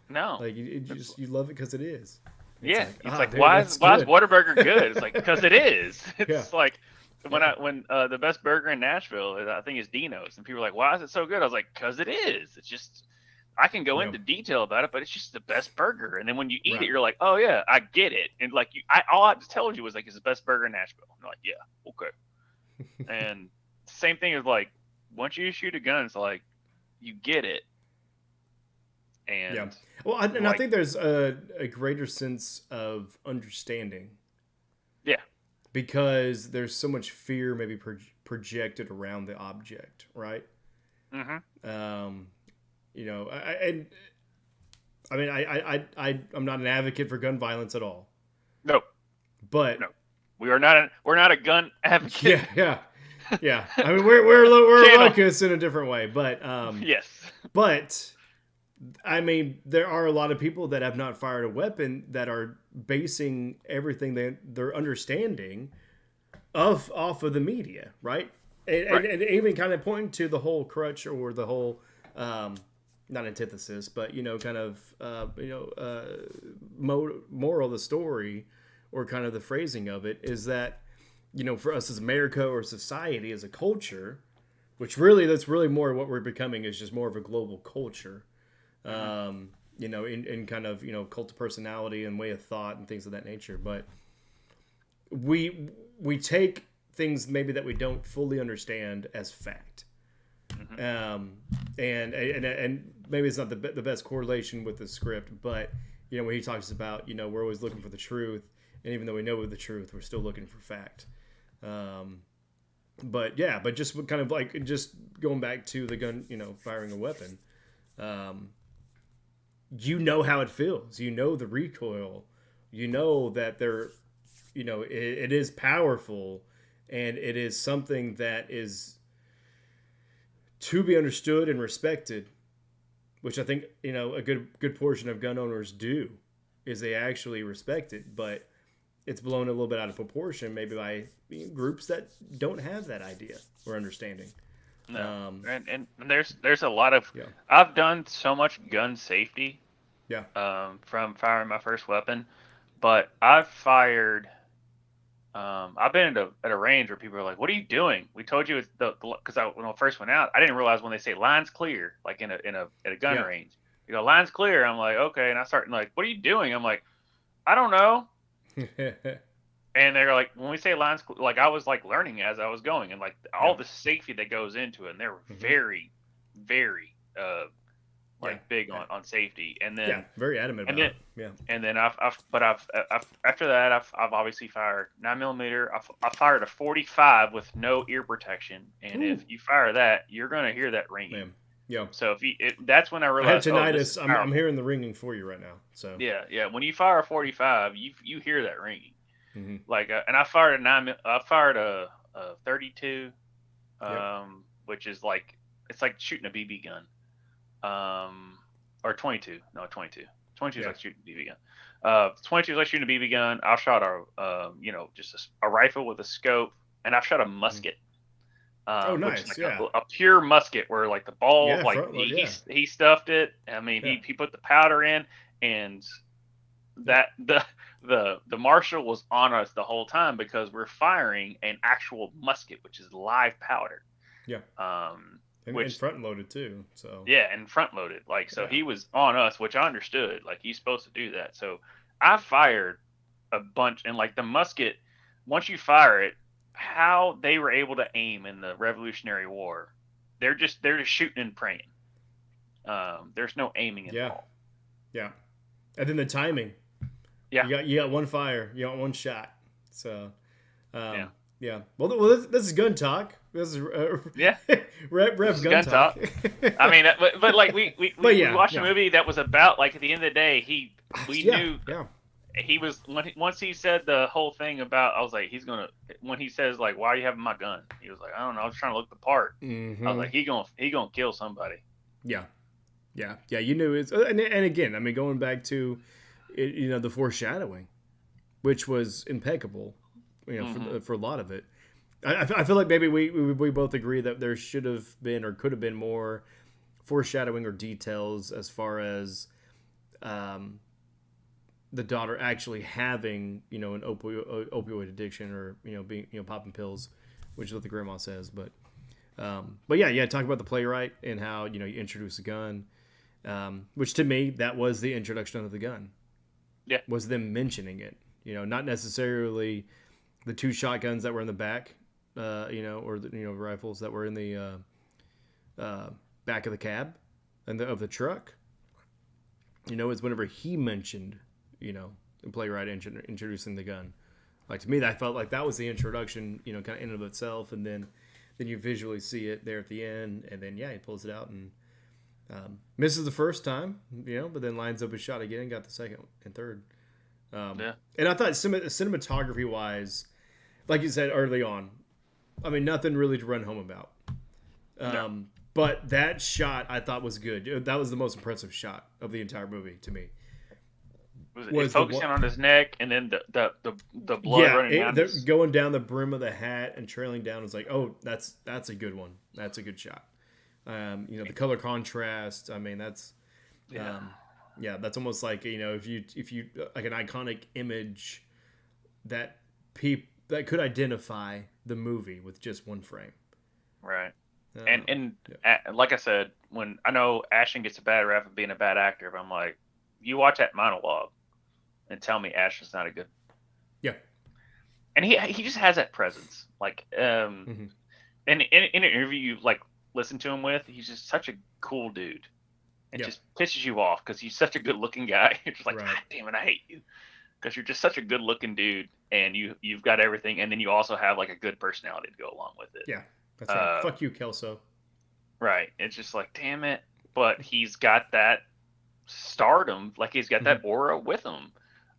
S1: No,
S2: like you love it because it is.
S1: It's why is Whataburger good? It's like because it is. It's like when the best burger in Nashville, I think, is Dino's, and people are like, why is it so good? I was like, because it is. It's just, I can go into detail about it, but it's just the best burger. And then when you eat it, you're like, oh yeah, I get it. And like all I just told you was like, it's the best burger in Nashville. I'm like, yeah, okay. And same thing is like, once you shoot a gun, it's like you get it. And
S2: well, I think there's a greater sense of understanding. Yeah. Because there's so much fear maybe projected around the object, right? Mm-hmm. I'm not an advocate for gun violence at all.
S1: No.
S2: But
S1: no, we're not a gun advocate.
S2: Yeah. I mean, we're Ruckus in a different way, but
S1: yes.
S2: But I mean, there are a lot of people that have not fired a weapon that are basing everything they're understanding off of the media, right? And even kind of pointing to the whole crutch or the whole not antithesis, but kind of moral of the story, or kind of the phrasing of it is that for us as America or society as a culture, which that's really more what we're becoming, is just more of a global culture. In kind of, cult of personality and way of thought and things of that nature. But we take things maybe that we don't fully understand as fact. Mm-hmm. And maybe it's not the best correlation with the script, but, when he talks about, we're always looking for the truth. And even though we know the truth, we're still looking for fact. But yeah, but just kind of like just going back to the gun, firing a weapon. You know how it feels. You know the recoil. You know that it is powerful, and it is something that is to be understood and respected, which I think a good portion of gun owners do, is they actually respect it, but it's blown a little bit out of proportion, maybe by groups that don't have that idea or understanding.
S1: No, and there's a lot of. I've done so much gun safety.
S2: Yeah.
S1: From firing my first weapon, but I've fired. I've been at a range where people are like, "What are you doing?" We told you it's because when I first went out, I didn't realize when they say lines clear, like at a gun range, you go lines clear. I'm like, okay, and I start like, "What are you doing?" I'm like, I don't know. And they're like, when we say lines, like I was like learning as I was going, and like all the safety that goes into it, and they were very, very big on safety, and then
S2: very adamant about it.
S1: And then I've after that I've obviously fired 9mm. I fired a 45 with no ear protection, and if you fire that, you're gonna hear that ringing.
S2: Yeah.
S1: So that's when I realized
S2: I had tinnitus. I'm hearing the ringing for you right now. So
S1: yeah. When you fire a 45, you hear that ringing.
S2: Mm-hmm.
S1: Like and I fired a 32, which is like it's like shooting a BB gun. Or 22. No, 22. 22 is like shooting a BB gun. 22 is like shooting a BB gun. I've shot just a rifle with a scope, and I've shot a musket.
S2: Nice.
S1: Which is like a pure musket where like the ball, he stuffed it. I mean, he put the powder in, and that the marshal was on us the whole time because we're firing an actual musket, which is live powder.
S2: Yeah. And front loaded too. So
S1: and front loaded. Like he was on us, which I understood. Like he's supposed to do that. So I fired a bunch, and like the musket, once you fire it, how they were able to aim in the Revolutionary War, they're just shooting and praying. There's no aiming involved.
S2: Yeah. And then the timing.
S1: Yeah.
S2: You got one fire, you got one shot. So yeah. Well, this is gun talk. This is Rev gun talk.
S1: I mean, but like we watched a movie that was about like at the end of the day we knew he was once he said the whole thing about I was like when he says like why are you having my gun, he was like I don't know, I was trying to look the part.
S2: Mm-hmm.
S1: I was like he gonna kill somebody.
S2: Yeah. You knew it, and again, I mean, going back to the foreshadowing, which was impeccable. For a lot of it, I feel like maybe we both agree that there should have been or could have been more foreshadowing or details as far as the daughter actually having an opioid addiction or being popping pills, which is what the grandma says. But talk about the playwright and how you introduce a gun, which to me that was the introduction of the gun.
S1: Yeah,
S2: was them mentioning it. Not necessarily the two shotguns that were in the back, or the rifles that were in the back of the cab and of the truck. It's whenever he mentioned, the playwright introducing the gun. Like to me, that felt like that was the introduction, kind of in and of itself, and then you visually see it there at the end, and then he pulls it out and misses the first time, but then lines up his shot again and got the second and third. And I thought cinematography wise, like you said early on, I mean, nothing really to run home about. But that shot I thought was good. That was the most impressive shot of the entire movie to me.
S1: Was focusing on his neck and then the blood running down.
S2: Going down the brim of the hat and trailing down was like, oh, that's a good one. That's a good shot. The color contrast. I mean, that's that's almost like if you like an iconic image that could identify the movie with just one frame.
S1: Right. And like I said, when I know Ashton gets a bad rap of being a bad actor, but I'm like, you watch that monologue and tell me Ashton's not a good.
S2: Yeah.
S1: And he just has that presence. Like in an interview you like listen to him with, he's just such a cool dude. It just pisses you off because he's such a good looking guy. You're just like, God damn it, I hate you. because you're just such a good looking dude, and you've got everything, and then you also have like a good personality to go along with it.
S2: Yeah, that's right. Fuck you, Kelso.
S1: Right. It's just like, damn it. But he's got that stardom, like he's got that aura with him.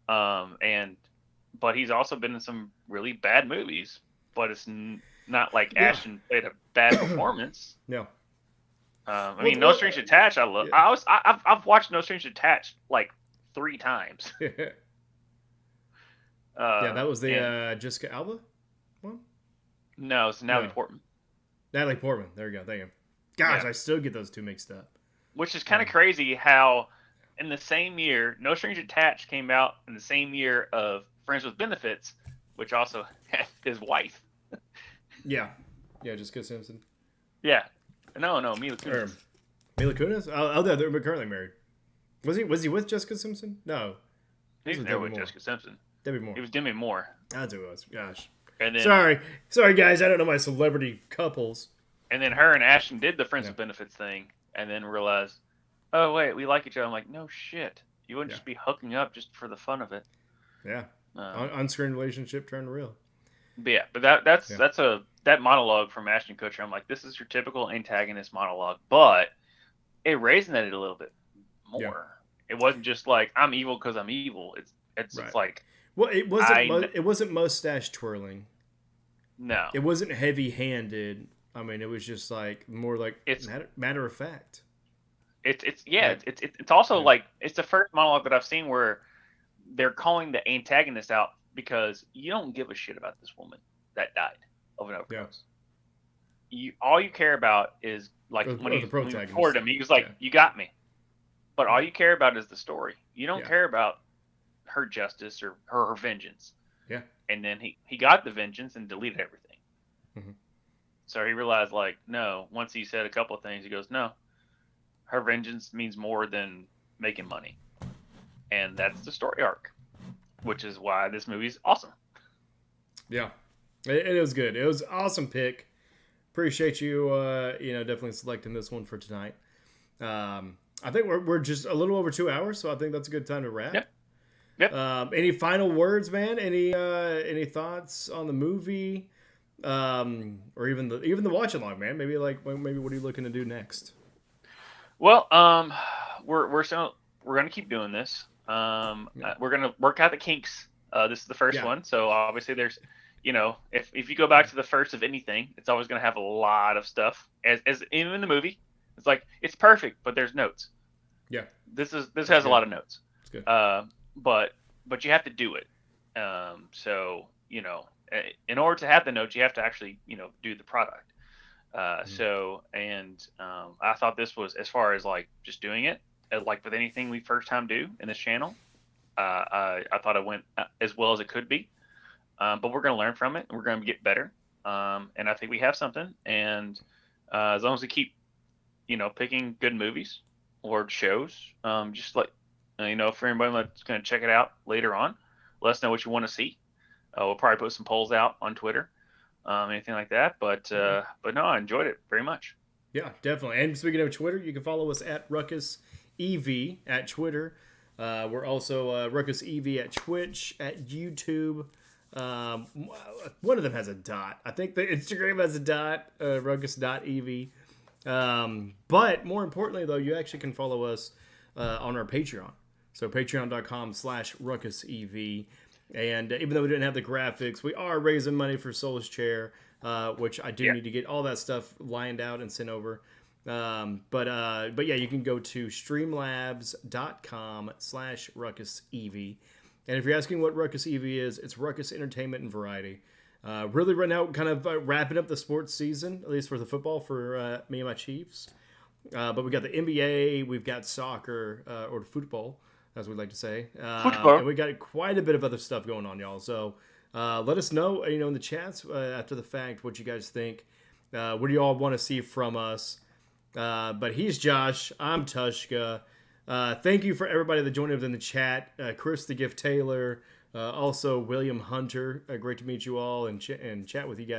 S1: But he's also been in some really bad movies. But it's not like Ashton played a bad performance.
S2: No.
S1: I mean, No Strings Attached. I love. Yeah. I've watched No Strings Attached like 3 times.
S2: Yeah, that was the Jessica Alba one.
S1: No, it's Natalie Portman.
S2: Natalie Portman. There you go. Thank you. Gosh, I still get those two mixed up.
S1: Which is kind of crazy how in the same year, No Strings Attached came out in the same year of Friends with Benefits, which also had his wife.
S2: Yeah, Jessica Simpson.
S1: Yeah. No, Mila Kunis.
S2: Mila Kunis? Oh, they're currently married. Was he with Jessica Simpson? No.
S1: He's there with Jessica Simpson.
S2: Demi Moore.
S1: He was Demi Moore.
S2: That's who it was. Gosh.
S1: And then,
S2: sorry guys, I don't know my celebrity couples.
S1: And then her and Ashton did the Friends with Benefits thing, and then realized, oh wait, we like each other. I'm like, no shit, you wouldn't just be hooking up just for the fun of it.
S2: Yeah. On-screen relationship turned real.
S1: But yeah, but that monologue from Ashton Kutcher. I'm like, this is your typical antagonist monologue, but it resonated a little bit more. Yeah. It wasn't just like I'm evil because I'm evil. It's like,
S2: well, it wasn't mustache twirling.
S1: No,
S2: it wasn't heavy-handed. I mean, it was just like more like it's matter of fact.
S1: It's also like it's the first monologue that I've seen where they're calling the antagonist out because you don't give a shit about this woman that died of an overdose. All you care about is like when he recorded him, he was like, "You got me," but all you care about is the story. You don't care about her justice or her vengeance.
S2: Yeah.
S1: And then he got the vengeance and deleted everything.
S2: Mm-hmm.
S1: So he realized, like, no, once he said a couple of things, he goes, no, her vengeance means more than making money. And that's the story arc, which is why this movie's awesome.
S2: Yeah, it was good. It was an awesome pick. Appreciate you, definitely selecting this one for tonight. I think we're just a little over 2 hours, so I think that's a good time to wrap.
S1: Yep.
S2: Any final words, man? Any thoughts on the movie? Or even the watch along, man. Maybe what are you looking to do next?
S1: Well, we're gonna keep doing this. We're gonna work out the kinks. This is the first one, so obviously there's, if you go back to the first of anything, it's always gonna have a lot of stuff. As even in the movie, it's like it's perfect, but there's notes.
S2: Yeah.
S1: This has a lot of notes.
S2: It's good.
S1: But you have to do it. So in order to have the notes, you have to actually, do the product. So I thought this was, as far as like just doing it, like with anything we first time do in this channel, I thought it went as well as it could be. But we're going to learn from it, and we're going to get better. And I think we have something. And as long as we keep, picking good movies or shows, just like, for anybody that's going to check it out later on, let us know what you want to see. We'll probably put some polls out on Twitter, anything like that. But no, I enjoyed it very much.
S2: Yeah, definitely. And speaking of Twitter, you can follow us at Ruckus EV at Twitter. We're also Ruckus EV at Twitch, at YouTube. One of them has a dot. I think the Instagram has a dot, ruckus.ev. But more importantly, though, you actually can follow us on our Patreon. So patreon.com/ruckusev. And even though we didn't have the graphics, we are raising money for Soul's Chair, which I do need to get all that stuff lined out and sent over. But yeah, you can go to streamlabs.com/ruckusev. And if you're asking what Ruckus EV is, it's Ruckus Entertainment and Variety. Really right now, kind of wrapping up the sports season, at least for the football, for me and my Chiefs. But we got the NBA, we've got soccer, or football, as we like to say. And we got quite a bit of other stuff going on, y'all. So let us know, in the chats after the fact what you guys think. What do you all want to see from us? But he's Josh. I'm Tvshka. Thank you for everybody that joined us in the chat. Chris the Gift Taylor. Also William Hunter. Great to meet you all and chat with you guys.